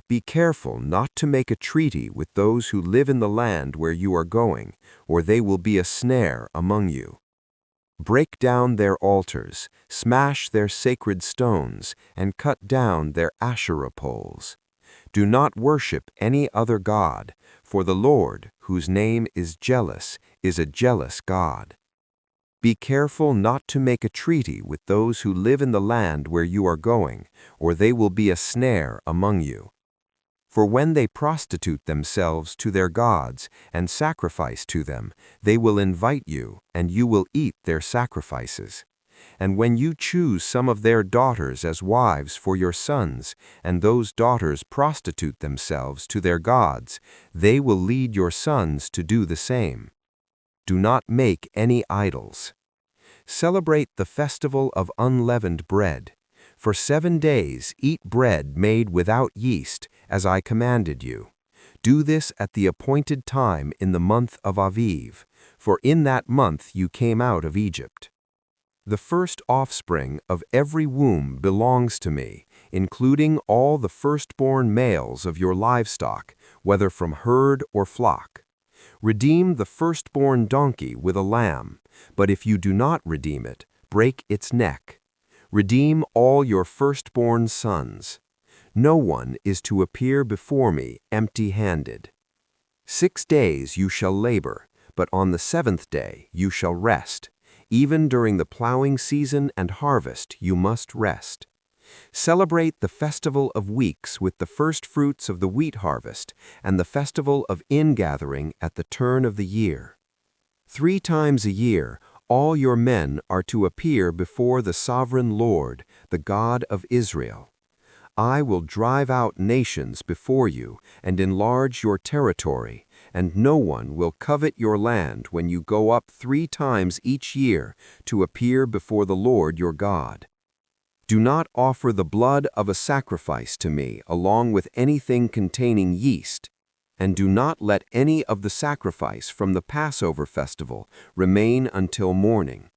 Be careful not to make a treaty with those who live in the land where you are going, or they will be a snare among you. Break down their altars, smash their sacred stones, and cut down their Asherah poles. Do not worship any other god, for the Lord, whose name is jealous, is a jealous God. Be careful not to make a treaty with those who live in the land where you are going, or they will be a snare among you. For when they prostitute themselves to their gods and sacrifice to them, they will invite you, and you will eat their sacrifices. And when you choose some of their daughters as wives for your sons, and those daughters prostitute themselves to their gods, they will lead your sons to do the same. Do not make any idols. Celebrate the festival of unleavened bread. For 7 days eat bread made without yeast, as I commanded you. Do this at the appointed time in the month of Aviv, for in that month you came out of Egypt. The first offspring of every womb belongs to me, including all the firstborn males of your livestock, whether from herd or flock. Redeem the firstborn donkey with a lamb, but if you do not redeem it, break its neck. Redeem all your firstborn sons. No one is to appear before me empty-handed. 6 days you shall labor, but on the 7th day you shall rest. Even during the plowing season and harvest you must rest. Celebrate the festival of weeks with the first fruits of the wheat harvest and the festival of ingathering at the turn of the year. 3 times a year all your men are to appear before the sovereign Lord, the God of Israel. I will drive out nations before you and enlarge your territory, and no one will covet your land when you go up 3 times each year to appear before the Lord your God. Do not offer the blood of a sacrifice to me along with anything containing yeast, and do not let any of the sacrifice from the Passover festival remain until morning.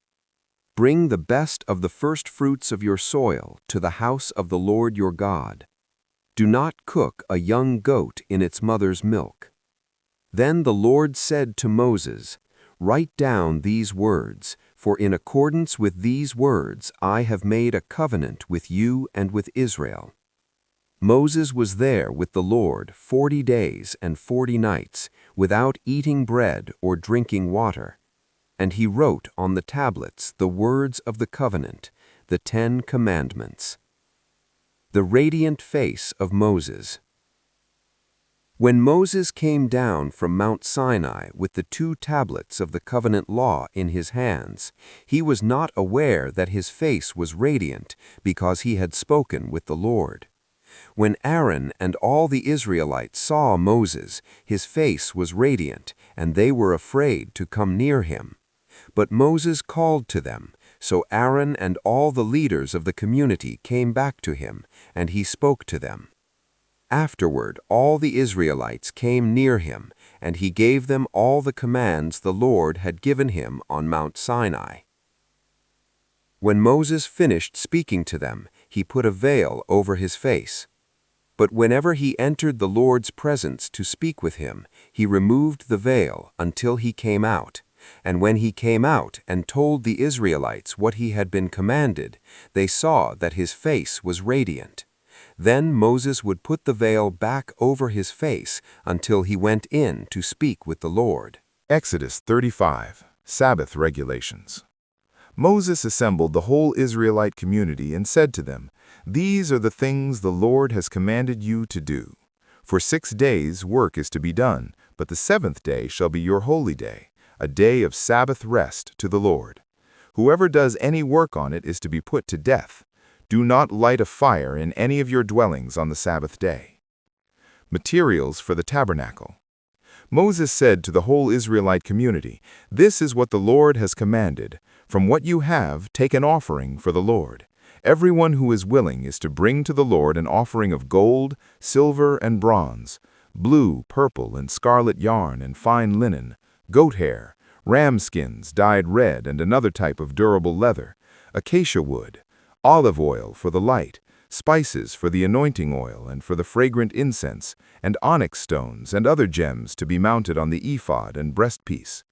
Bring the best of the first fruits of your soil to the house of the Lord your God. Do not cook a young goat in its mother's milk. Then the Lord said to Moses, "Write down these words, for in accordance with these words I have made a covenant with you and with Israel." Moses was there with the Lord 40 days and 40 nights, without eating bread or drinking water. And he wrote on the tablets the words of the covenant, the 10 Commandments. The radiant face of Moses. When Moses came down from Mount Sinai with the 2 tablets of the covenant law in his hands, he was not aware that his face was radiant because he had spoken with the Lord. When Aaron and all the Israelites saw Moses, his face was radiant, and they were afraid to come near him. But Moses called to them, so Aaron and all the leaders of the community came back to him, and he spoke to them. Afterward, all the Israelites came near him, and he gave them all the commands the Lord had given him on Mount Sinai. When Moses finished speaking to them, he put a veil over his face. But whenever he entered the Lord's presence to speak with him, he removed the veil until he came out. And when he came out and told the Israelites what he had been commanded, they saw that his face was radiant. Then Moses would put the veil back over his face until he went in to speak with the Lord. Exodus 35, Sabbath Regulations. Moses assembled the whole Israelite community and said to them, "These are the things the Lord has commanded you to do. For 6 days work is to be done, but the 7th day shall be your holy day, a day of Sabbath rest to the Lord. Whoever does any work on it is to be put to death. Do not light a fire in any of your dwellings on the Sabbath day." Materials for the tabernacle. Moses said to the whole Israelite community, "This is what the Lord has commanded. From what you have, take an offering for the Lord. Everyone who is willing is to bring to the Lord an offering of gold, silver, and bronze, blue, purple, and scarlet yarn and fine linen, goat hair, ram skins dyed red and another type of durable leather, acacia wood, olive oil for the light, spices for the anointing oil and for the fragrant incense, and onyx stones and other gems to be mounted on the ephod and breastpiece.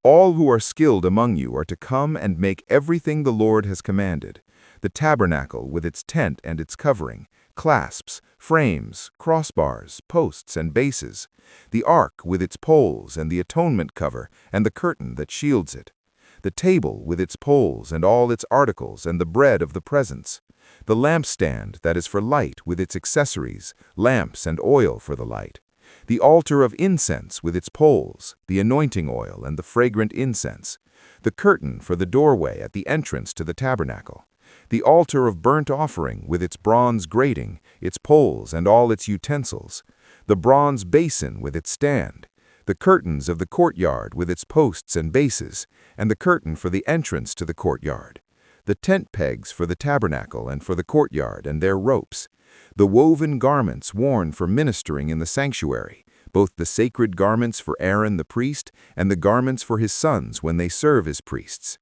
All who are skilled among you are to come and make everything the Lord has commanded: the tabernacle with its tent and its covering, clasps, frames, crossbars, posts, and bases, the ark with its poles and the atonement cover and the curtain that shields it, the table with its poles and all its articles and the bread of the presence, the lampstand that is for light with its accessories, lamps and oil for the light, the altar of incense with its poles, the anointing oil and the fragrant incense, the curtain for the doorway at the entrance to the tabernacle, the altar of burnt offering with its bronze grating, its poles and all its utensils, the bronze basin with its stand, the curtains of the courtyard with its posts and bases, and the curtain for the entrance to the courtyard, the tent pegs for the tabernacle and for the courtyard and their ropes, the woven garments worn for ministering in the sanctuary, both the sacred garments for Aaron the priest and the garments for his sons when they serve as priests.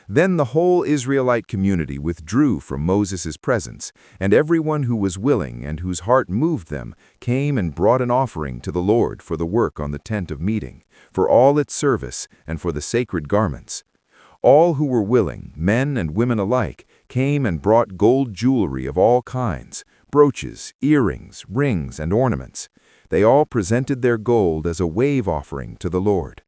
Then the whole Israelite community withdrew from Moses' presence, and everyone who was willing and whose heart moved them came and brought an offering to the Lord for the work on the tent of meeting, for all its service, and for the sacred garments. All who were willing, men and women alike, came and brought gold jewelry of all kinds, brooches, earrings, rings, and ornaments. They all presented their gold as a wave offering to the Lord.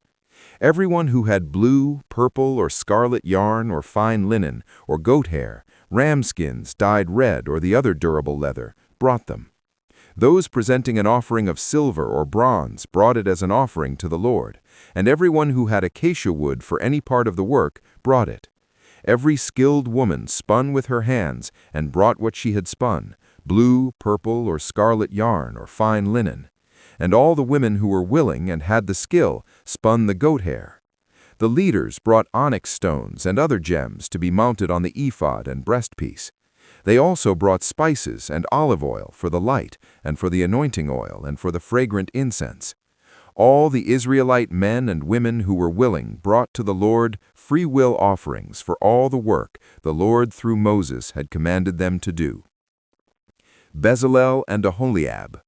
Everyone who had blue, purple, or scarlet yarn or fine linen, or goat hair, ram skins dyed red or the other durable leather, brought them. Those presenting an offering of silver or bronze brought it as an offering to the Lord, and everyone who had acacia wood for any part of the work brought it. Every skilled woman spun with her hands and brought what she had spun, blue, purple, or scarlet yarn or fine linen. And all the women who were willing and had the skill spun the goat hair. The leaders brought onyx stones and other gems to be mounted on the ephod and breastpiece. They also brought spices and olive oil for the light, and for the anointing oil, and for the fragrant incense. All the Israelite men and women who were willing brought to the Lord free will offerings for all the work the Lord through Moses had commanded them to do. Bezalel and Aholiab.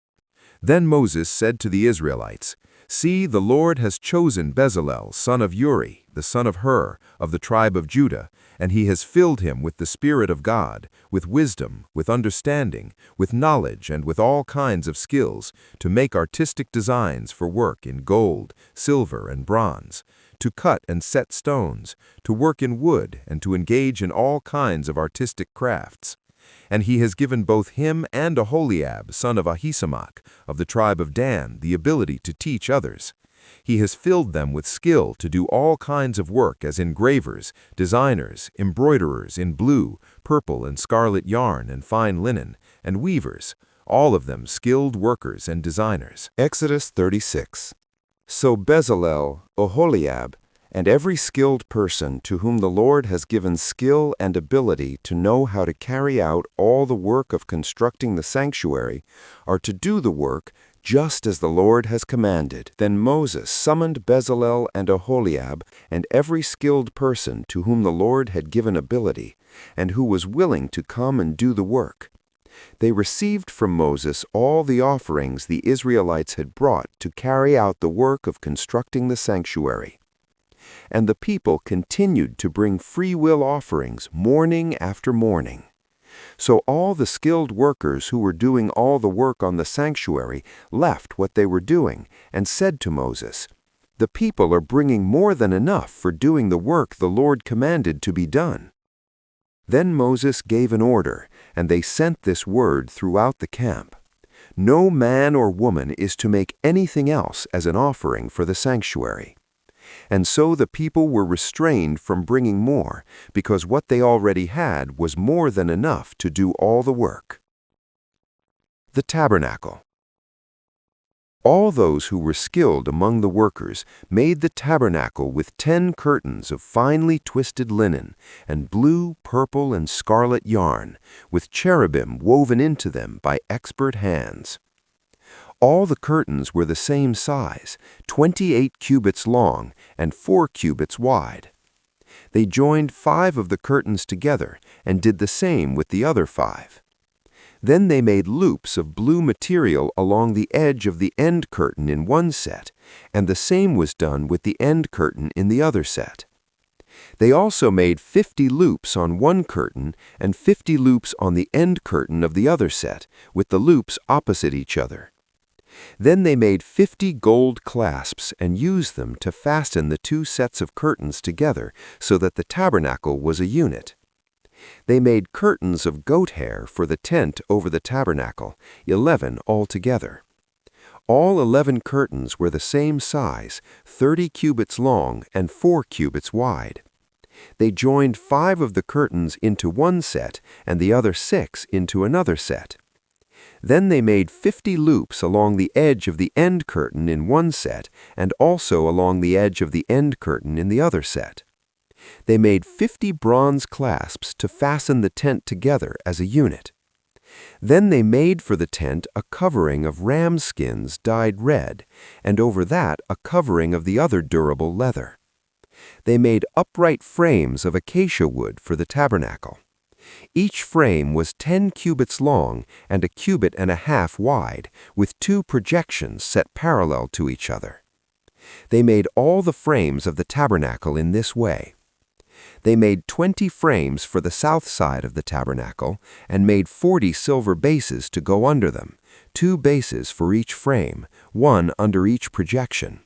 Then Moses said to the Israelites, "See, the Lord has chosen Bezalel, son of Uri, the son of Hur, of the tribe of Judah, and he has filled him with the Spirit of God, with wisdom, with understanding, with knowledge, and with all kinds of skills, to make artistic designs for work in gold, silver, and bronze, to cut and set stones, to work in wood, and to engage in all kinds of artistic crafts. And he has given both him and Aholiab, son of Ahisamach, of the tribe of Dan, the ability to teach others. He has filled them with skill to do all kinds of work as engravers, designers, embroiderers in blue, purple, and scarlet yarn and fine linen, and weavers, all of them skilled workers and designers." Exodus 36. So Bezalel, Aholiab, and every skilled person to whom the Lord has given skill and ability to know how to carry out all the work of constructing the sanctuary are to do the work just as the Lord has commanded. Then Moses summoned Bezalel and Aholiab and every skilled person to whom the Lord had given ability, and who was willing to come and do the work. They received from Moses all the offerings the Israelites had brought to carry out the work of constructing the sanctuary. And the people continued to bring free will offerings morning after morning. So all the skilled workers who were doing all the work on the sanctuary left what they were doing and said to Moses, "The people are bringing more than enough for doing the work the Lord commanded to be done." Then Moses gave an order, and they sent this word throughout the camp: "No man or woman is to make anything else as an offering for the sanctuary." And so the people were restrained from bringing more, because what they already had was more than enough to do all the work. The Tabernacle. All those who were skilled among the workers made the tabernacle with 10 curtains of finely twisted linen, and blue, purple, and scarlet yarn, with cherubim woven into them by expert hands. All the curtains were the same size, 28 cubits long and 4 cubits wide. They joined 5 of the curtains together and did the same with the other 5. Then they made loops of blue material along the edge of the end curtain in one set, and the same was done with the end curtain in the other set. They also made 50 loops on one curtain and 50 loops on the end curtain of the other set, with the loops opposite each other. Then they made 50 gold clasps and used them to fasten the 2 sets of curtains together so that the tabernacle was a unit. They made curtains of goat hair for the tent over the tabernacle, 11 altogether. All 11 curtains were the same size, 30 cubits long and 4 cubits wide. They joined 5 of the curtains into one set and the other 6 into another set. Then they made 50 loops along the edge of the end curtain in one set and also along the edge of the end curtain in the other set. They made 50 bronze clasps to fasten the tent together as a unit. Then they made for the tent a covering of ram skins dyed red, and over that a covering of the other durable leather. They made upright frames of acacia wood for the tabernacle. Each frame was 10 cubits long and a cubit and a half wide, with 2 projections set parallel to each other. They made all the frames of the tabernacle in this way. They made 20 frames for the south side of the tabernacle and made 40 silver bases to go under them, 2 bases for each frame, 1 under each projection.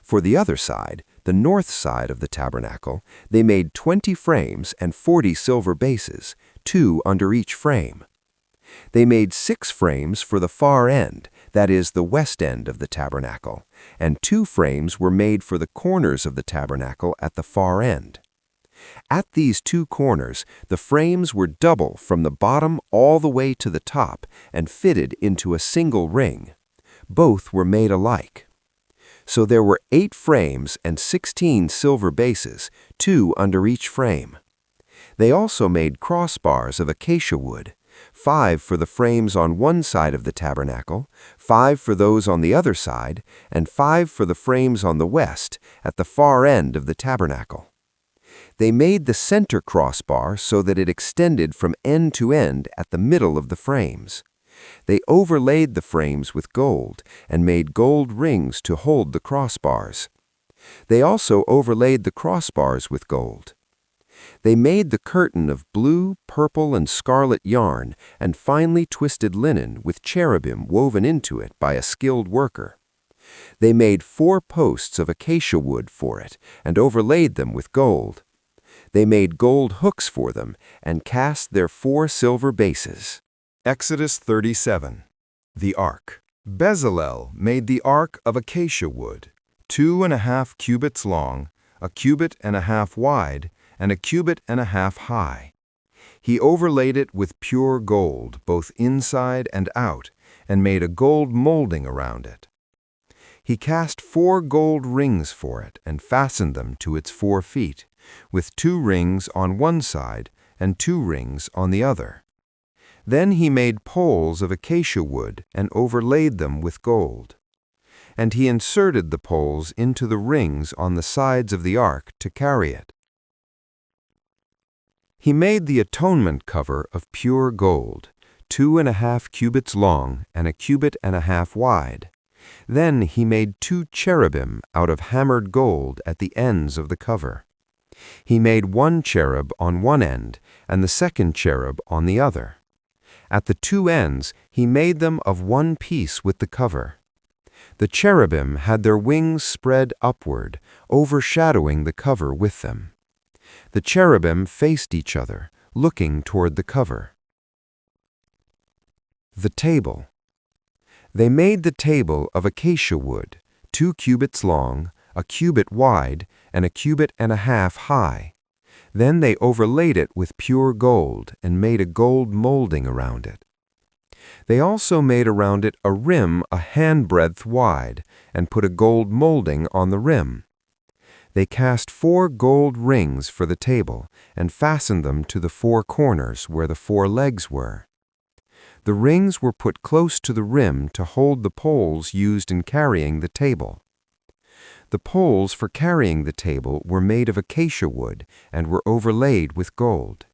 For the other side, the north side of the tabernacle, they made 20 frames and 40 silver bases, 2 under each frame. They made 6 frames for the far end, that is, the west end of the tabernacle, and 2 frames were made for the corners of the tabernacle at the far end. At these 2 corners, the frames were double from the bottom all the way to the top and fitted into a single ring. Both were made alike. So there were 8 frames and 16 silver bases, 2 under each frame. They also made crossbars of acacia wood, 5 for the frames on one side of the tabernacle, 5 for those on the other side, and 5 for the frames on the west, at the far end of the tabernacle. They made the center crossbar so that it extended from end to end at the middle of the frames. They overlaid the frames with gold and made gold rings to hold the crossbars. They also overlaid the crossbars with gold. They made the curtain of blue, purple, and scarlet yarn and finely twisted linen with cherubim woven into it by a skilled worker. They made 4 posts of acacia wood for it and overlaid them with gold. They made gold hooks for them and cast their 4 silver bases. Exodus 37. The Ark. Bezalel made the ark of acacia wood, 2.5 cubits long, a cubit and a half wide, and a cubit and a half high. He overlaid it with pure gold, both inside and out, and made a gold molding around it. He cast 4 gold rings for it and fastened them to its 4 feet, with 2 rings on one side and 2 rings on the other. Then he made poles of acacia wood and overlaid them with gold. And he inserted the poles into the rings on the sides of the ark to carry it. He made the atonement cover of pure gold, 2.5 cubits long and a cubit and a half wide. Then he made 2 cherubim out of hammered gold at the ends of the cover. He made 1 cherub on one end and the second cherub on the other. At the 2 ends, he made them of one piece with the cover. The cherubim had their wings spread upward, overshadowing the cover with them. The cherubim faced each other, looking toward the cover. The table. They made the table of acacia wood, 2 cubits long, a cubit wide, and a cubit and a half high. Then they overlaid it with pure gold and made a gold molding around it. They also made around it a rim a handbreadth wide, and put a gold molding on the rim. They cast 4 gold rings for the table, and fastened them to the 4 corners where the 4 legs were. The rings were put close to the rim to hold the poles used in carrying the table. The poles for carrying the table were made of acacia wood and were overlaid with gold.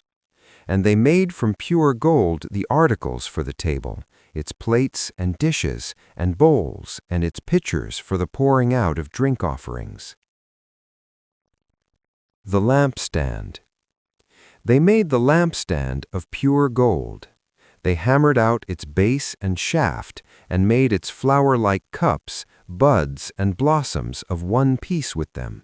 And they made from pure gold the articles for the table, its plates and dishes and bowls and its pitchers for the pouring out of drink offerings. The lampstand. They made the lampstand of pure gold. They hammered out its base and shaft and made its flower-like cups, buds, and blossoms of one piece with them.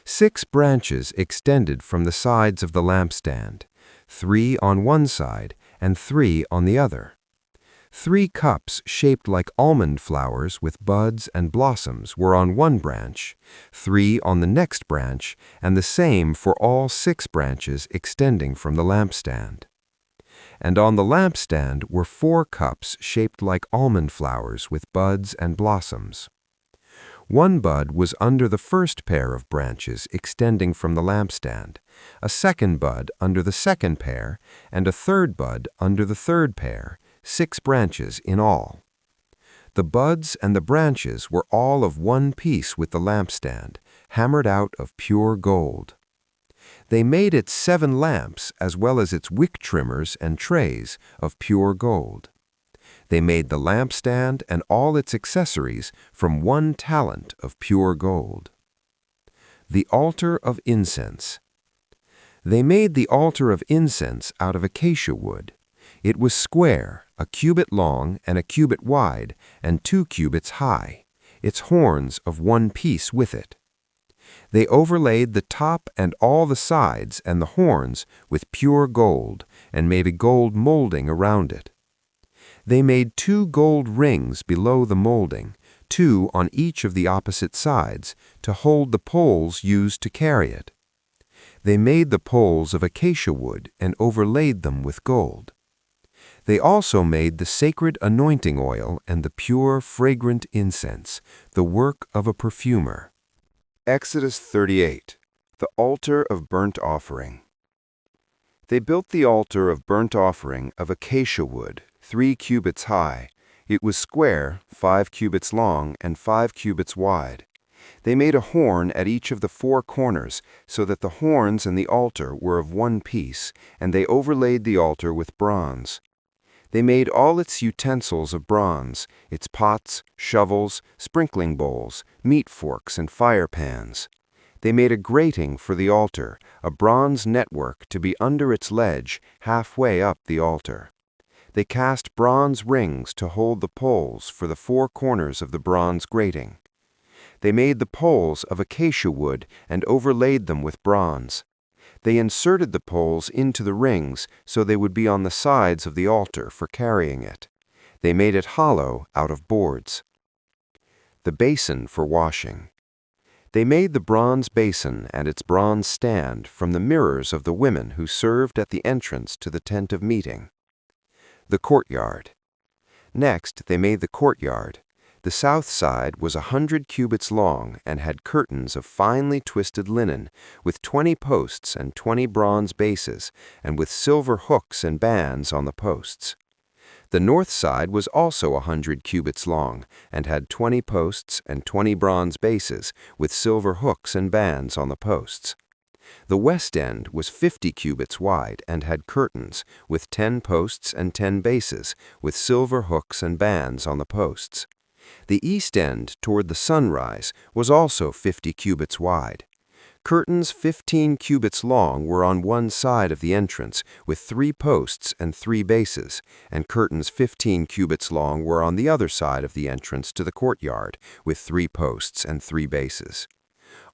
6 branches extended from the sides of the lampstand, 3 on one side and 3 on the other. 3 cups shaped like almond flowers with buds and blossoms were on one branch, 3 on the next branch, and the same for all 6 branches extending from the lampstand. And on the lampstand were 4 cups shaped like almond flowers with buds and blossoms. 1 bud was under the first pair of branches extending from the lampstand, a 2nd bud under the 2nd pair, and a 3rd bud under the 3rd pair, 6 branches in all. The buds and the branches were all of one piece with the lampstand, hammered out of pure gold. They made its 7 lamps as well as its wick trimmers and trays of pure gold. They made the lampstand and all its accessories from 1 talent of pure gold. The altar of incense. They made the altar of incense out of acacia wood. It was square, a cubit long and a cubit wide, and 2 cubits high, its horns of one piece with it. They overlaid the top and all the sides and the horns with pure gold, and made a gold molding around it. They made 2 gold rings below the molding, 2 on each of the opposite sides, to hold the poles used to carry it. They made the poles of acacia wood and overlaid them with gold. They also made the sacred anointing oil and the pure, fragrant incense, the work of a perfumer. Exodus 38, the altar of burnt offering. They built the altar of burnt offering of acacia wood, 3 cubits high. It was square, 5 cubits long, and 5 cubits wide. They made a horn at each of the 4 corners, so that the horns and the altar were of one piece, and they overlaid the altar with bronze. They made all its utensils of bronze, its pots, shovels, sprinkling bowls, meat forks, and fire pans. They made a grating for the altar, a bronze network to be under its ledge, halfway up the altar. They cast bronze rings to hold the poles for the 4 corners of the bronze grating. They made the poles of acacia wood and overlaid them with bronze. They inserted the poles into the rings so they would be on the sides of the altar for carrying it. They made it hollow out of boards. The basin for washing. They made the bronze basin and its bronze stand from the mirrors of the women who served at the entrance to the tent of meeting. The courtyard. Next, they made the courtyard. The south side was 100 cubits long and had curtains of finely twisted linen, with 20 posts and 20 bronze bases, and with silver hooks and bands on the posts. The north side was also 100 cubits long, and had 20 posts and 20 bronze bases, with silver hooks and bands on the posts. The west end was 50 cubits wide and had curtains, with 10 posts and 10 bases, with silver hooks and bands on the posts. The east end, toward the sunrise, was also 50 cubits wide. Curtains 15 cubits long were on one side of the entrance, with 3 posts and 3 bases, and curtains 15 cubits long were on the other side of the entrance to the courtyard, with 3 posts and 3 bases.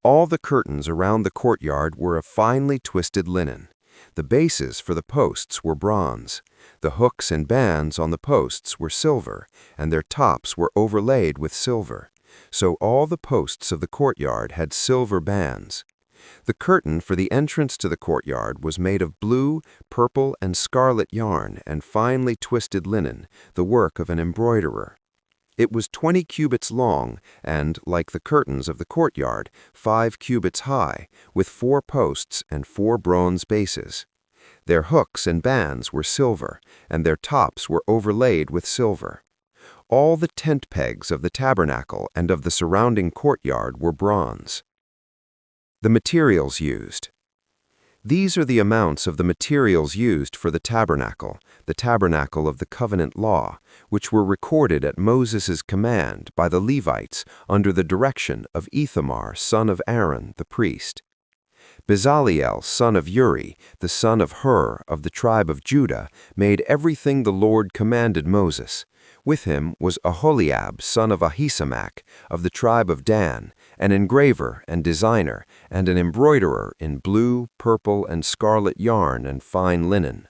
All the curtains around the courtyard were of finely twisted linen. The bases for the posts were bronze. The hooks and bands on the posts were silver, and their tops were overlaid with silver. So all the posts of the courtyard had silver bands. The curtain for the entrance to the courtyard was made of blue, purple, and scarlet yarn and finely twisted linen, the work of an embroiderer. It was 20 cubits long and, like the curtains of the courtyard, 5 cubits high, with 4 posts and 4 bronze bases. Their hooks and bands were silver, and their tops were overlaid with silver. All the tent pegs of the tabernacle and of the surrounding courtyard were bronze. The materials used. These are the amounts of the materials used for the tabernacle of the covenant law, which were recorded at Moses' command by the Levites under the direction of Ithamar, son of Aaron, the priest. Bezaleel, son of Uri, the son of Hur, of the tribe of Judah, made everything the Lord commanded Moses. With him was Aholiab, son of Ahisamach, of the tribe of Dan, an engraver and designer, and an embroiderer in blue, purple, and scarlet yarn and fine linen.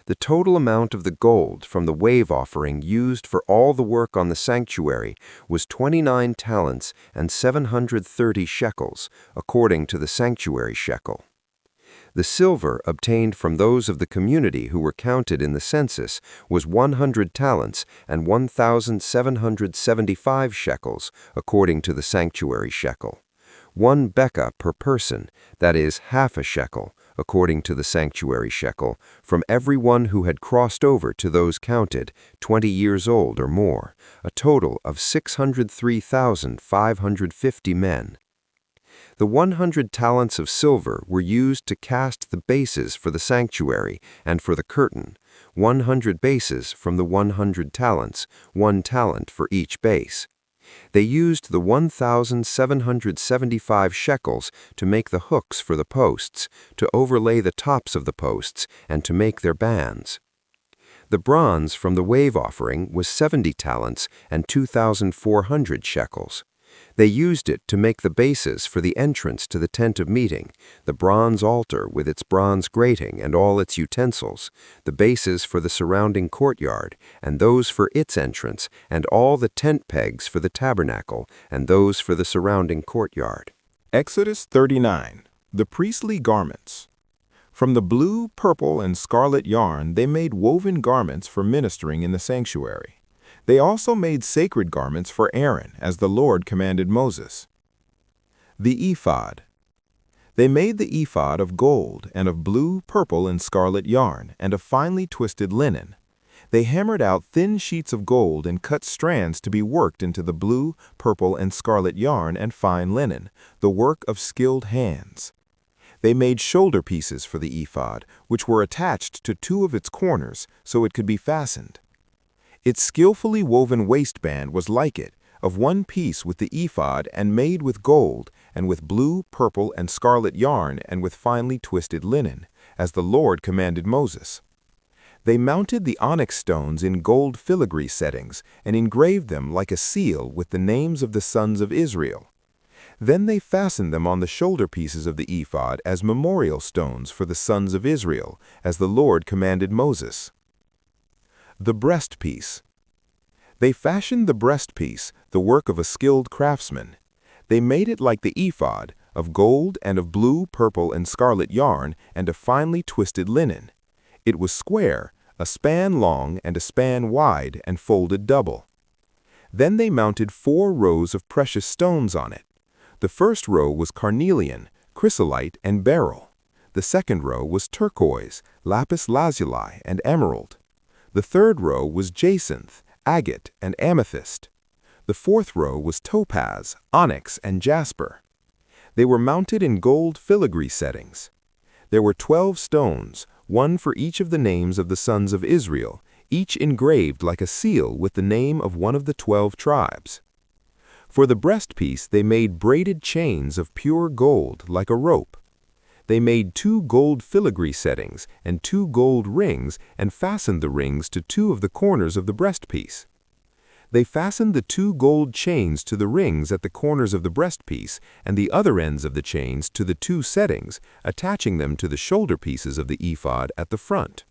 The total amount of the gold from the wave offering used for all the work on the sanctuary was 29 talents and 730 shekels, according to the sanctuary shekel. The silver obtained from those of the community who were counted in the census was 100 talents and 1,775 shekels, according to the sanctuary shekel. 1 bekah per person, that is, half a shekel, according to the sanctuary shekel, from everyone who had crossed over to those counted, 20 years old or more, a total of 603,550 men. The 100 talents of silver were used to cast the bases for the sanctuary and for the curtain, 100 bases from the 100 talents, 1 talent for each base. They used the 1,775 shekels to make the hooks for the posts, to overlay the tops of the posts, and to make their bands. The bronze from the wave offering was 70 talents and 2,400 shekels. They used it to make the bases for the entrance to the tent of meeting, the bronze altar with its bronze grating and all its utensils, the bases for the surrounding courtyard, and those for its entrance, and all the tent pegs for the tabernacle, and those for the surrounding courtyard. Exodus 39. The priestly garments. From the blue, purple, and scarlet yarn they made woven garments for ministering in the sanctuary. They also made sacred garments for Aaron, as the Lord commanded Moses. The ephod. They made the ephod of gold and of blue, purple, and scarlet yarn, and of finely twisted linen. They hammered out thin sheets of gold and cut strands to be worked into the blue, purple, and scarlet yarn and fine linen, the work of skilled hands. They made shoulder pieces for the ephod, which were attached to 2 of its corners so it could be fastened. Its skillfully woven waistband was like it, of 1 piece with the ephod and made with gold, and with blue, purple, and scarlet yarn and with finely twisted linen, as the Lord commanded Moses. They mounted the onyx stones in gold filigree settings and engraved them like a seal with the names of the sons of Israel. Then they fastened them on the shoulder pieces of the ephod as memorial stones for the sons of Israel, as the Lord commanded Moses. The breastpiece. They fashioned the breastpiece, the work of a skilled craftsman. They made it like the ephod, of gold and of blue, purple, and scarlet yarn, and of finely twisted linen. It was square, a span long and a span wide, and folded double. Then they mounted 4 rows of precious stones on it. The first row was carnelian, chrysolite, and beryl. The second row was turquoise, lapis lazuli, and emerald. The third row was jacinth, agate, and amethyst. The fourth row was topaz, onyx, and jasper. They were mounted in gold filigree settings. There were 12 stones, 1 for each of the names of the sons of Israel, each engraved like a seal with the name of one of the 12 tribes. For the breastpiece they made braided chains of pure gold like a rope. They made 2 gold filigree settings and 2 gold rings and fastened the rings to 2 of the corners of the breastpiece. They fastened the 2 gold chains to the rings at the corners of the breastpiece and the other ends of the chains to the 2 settings, attaching them to the shoulder pieces of the ephod at the front.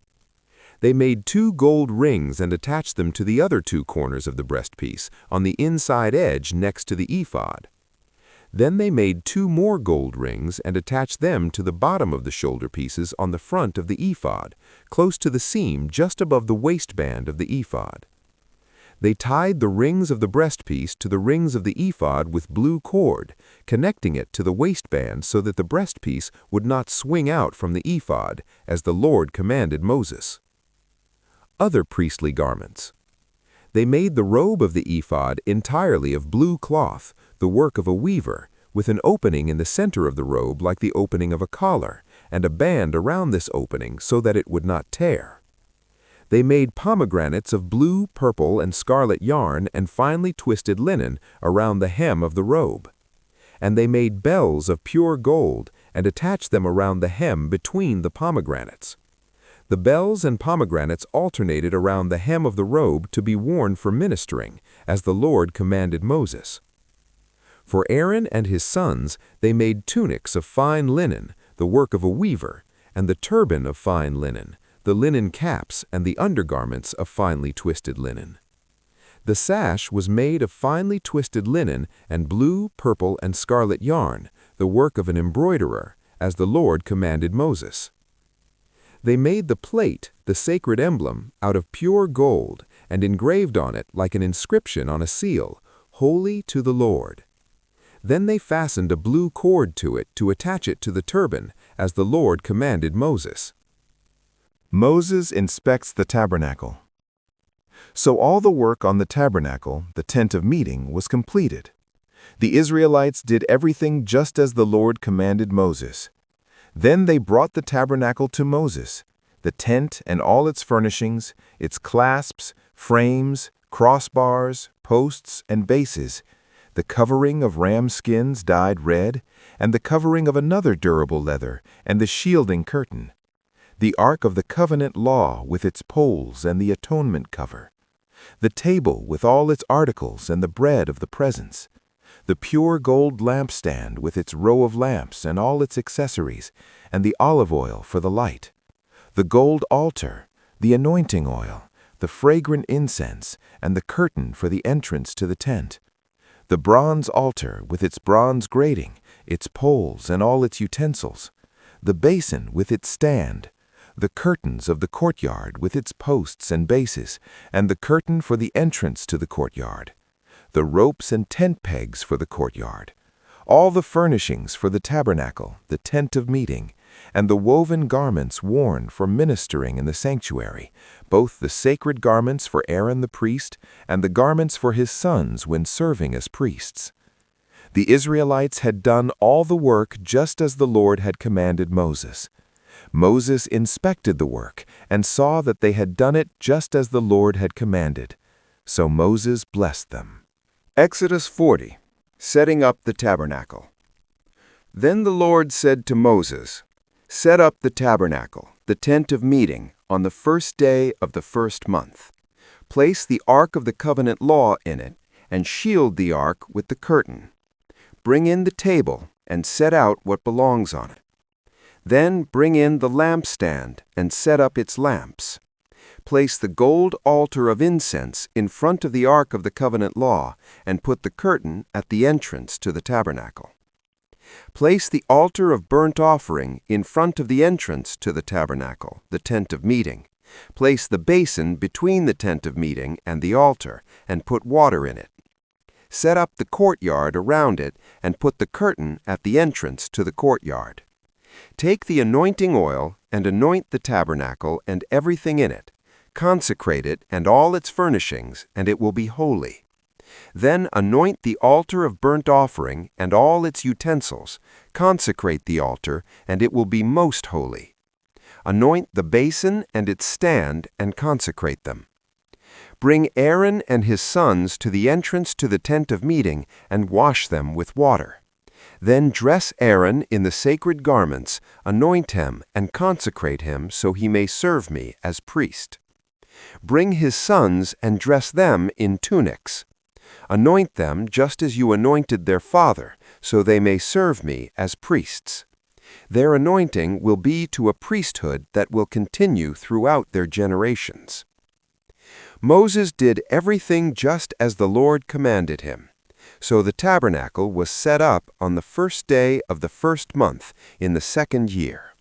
They made 2 gold rings and attached them to the other 2 corners of the breastpiece on the inside edge next to the ephod. Then they made 2 more gold rings and attached them to the bottom of the shoulder pieces on the front of the ephod, close to the seam just above the waistband of the ephod. They tied the rings of the breastpiece to the rings of the ephod with blue cord, connecting it to the waistband so that the breastpiece would not swing out from the ephod, as the Lord commanded Moses. Other priestly garments. They made the robe of the ephod entirely of blue cloth, the work of a weaver, with an opening in the center of the robe like the opening of a collar, and a band around this opening so that it would not tear. They made pomegranates of blue, purple, and scarlet yarn and finely twisted linen around the hem of the robe. And they made bells of pure gold and attached them around the hem between the pomegranates. The bells and pomegranates alternated around the hem of the robe to be worn for ministering, as the Lord commanded Moses. For Aaron and his sons they made tunics of fine linen, the work of a weaver, and the turban of fine linen, the linen caps and the undergarments of finely twisted linen. The sash was made of finely twisted linen and blue, purple, and scarlet yarn, the work of an embroiderer, as the Lord commanded Moses. They made the plate, the sacred emblem, out of pure gold, and engraved on it, like an inscription on a seal, "Holy to the Lord." Then they fastened a blue cord to it to attach it to the turban, as the Lord commanded Moses. Moses inspects the tabernacle. So all the work on the tabernacle, the tent of meeting, was completed. The Israelites did everything just as the Lord commanded Moses. Then they brought the tabernacle to Moses, the tent and all its furnishings, its clasps, frames, crossbars, posts, and bases, the covering of ram skins dyed red, and the covering of another durable leather, and the shielding curtain, the Ark of the Covenant law with its poles and the atonement cover, the table with all its articles and the bread of the presence, the pure gold lampstand with its row of lamps and all its accessories, and the olive oil for the light, the gold altar, the anointing oil, the fragrant incense, and the curtain for the entrance to the tent, the bronze altar with its bronze grating, its poles and all its utensils, the basin with its stand, the curtains of the courtyard with its posts and bases, and the curtain for the entrance to the courtyard, the ropes and tent pegs for the courtyard, all the furnishings for the tabernacle, the tent of meeting, and the woven garments worn for ministering in the sanctuary, both the sacred garments for Aaron the priest and the garments for his sons when serving as priests. The Israelites had done all the work just as the Lord had commanded Moses. Moses inspected the work and saw that they had done it just as the Lord had commanded. So Moses blessed them. Exodus 40, Setting up the tabernacle. Then the Lord said to Moses, "Set up the tabernacle, the tent of meeting, on the first day of the first month. Place the Ark of the Covenant law in it, and shield the Ark with the curtain. Bring in the table, and set out what belongs on it. Then bring in the lampstand, and set up its lamps. Place the gold altar of incense in front of the Ark of the Covenant law, and put the curtain at the entrance to the tabernacle. Place the altar of burnt offering in front of the entrance to the tabernacle, the tent of meeting. Place the basin between the tent of meeting and the altar, and put water in it. Set up the courtyard around it, and put the curtain at the entrance to the courtyard. Take the anointing oil and anoint the tabernacle and everything in it. Consecrate it and all its furnishings, and it will be holy. Then anoint the altar of burnt offering and all its utensils. Consecrate the altar, and it will be most holy. Anoint the basin and its stand, and consecrate them. Bring Aaron and his sons to the entrance to the tent of meeting, and wash them with water. Then dress Aaron in the sacred garments, anoint him, and consecrate him so he may serve me as priest. Bring his sons and dress them in tunics. Anoint them just as you anointed their father, so they may serve me as priests. Their anointing will be to a priesthood that will continue throughout their generations. Moses did everything just as the Lord commanded him. So the tabernacle was set up on the first day of the first month in the second year.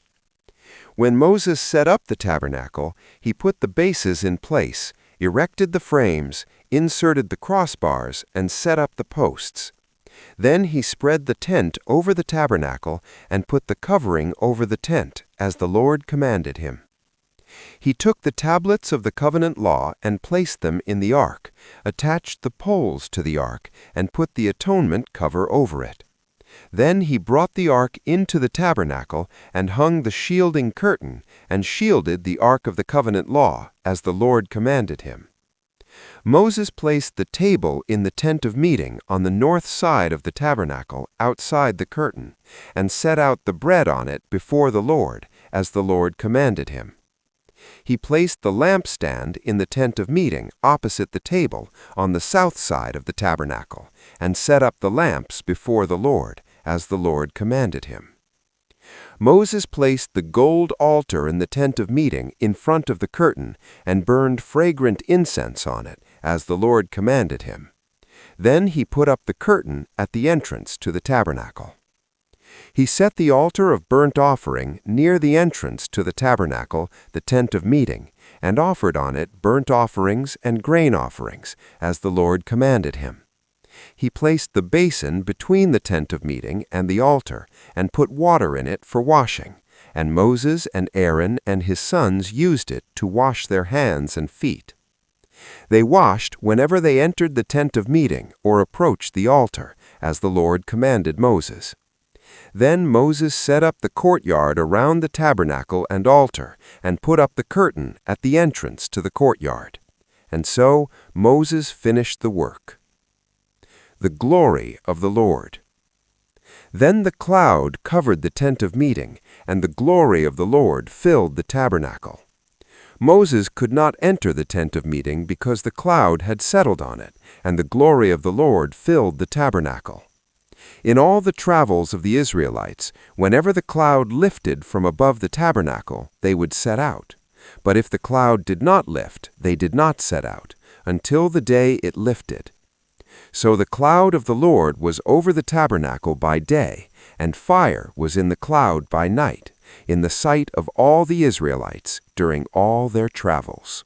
When Moses set up the tabernacle, he put the bases in place, erected the frames, inserted the crossbars, and set up the posts. Then he spread the tent over the tabernacle and put the covering over the tent, as the Lord commanded him. He took the tablets of the covenant law and placed them in the ark, attached the poles to the ark, and put the atonement cover over it. Then he brought the ark into the tabernacle and hung the shielding curtain and shielded the ark of the covenant law, as the Lord commanded him. Moses placed the table in the tent of meeting on the north side of the tabernacle outside the curtain, and set out the bread on it before the Lord, as the Lord commanded him. He placed the lampstand in the tent of meeting opposite the table on the south side of the tabernacle, and set up the lamps before the Lord, as the Lord commanded him. Moses placed the gold altar in the tent of meeting in front of the curtain and burned fragrant incense on it, as the Lord commanded him. Then he put up the curtain at the entrance to the tabernacle. He set the altar of burnt offering near the entrance to the tabernacle, the tent of meeting, and offered on it burnt offerings and grain offerings, as the Lord commanded him. He placed the basin between the tent of meeting and the altar, and put water in it for washing, and Moses and Aaron and his sons used it to wash their hands and feet. They washed whenever they entered the tent of meeting or approached the altar, as the Lord commanded Moses. Then Moses set up the courtyard around the tabernacle and altar, and put up the curtain at the entrance to the courtyard. And so Moses finished the work. The glory of the Lord. Then the cloud covered the tent of meeting, and the glory of the Lord filled the tabernacle. Moses could not enter the tent of meeting because the cloud had settled on it, and the glory of the Lord filled the tabernacle. In all the travels of the Israelites, whenever the cloud lifted from above the tabernacle, they would set out. But if the cloud did not lift, they did not set out, until the day it lifted. So the cloud of the Lord was over the tabernacle by day, and fire was in the cloud by night, in the sight of all the Israelites during all their travels.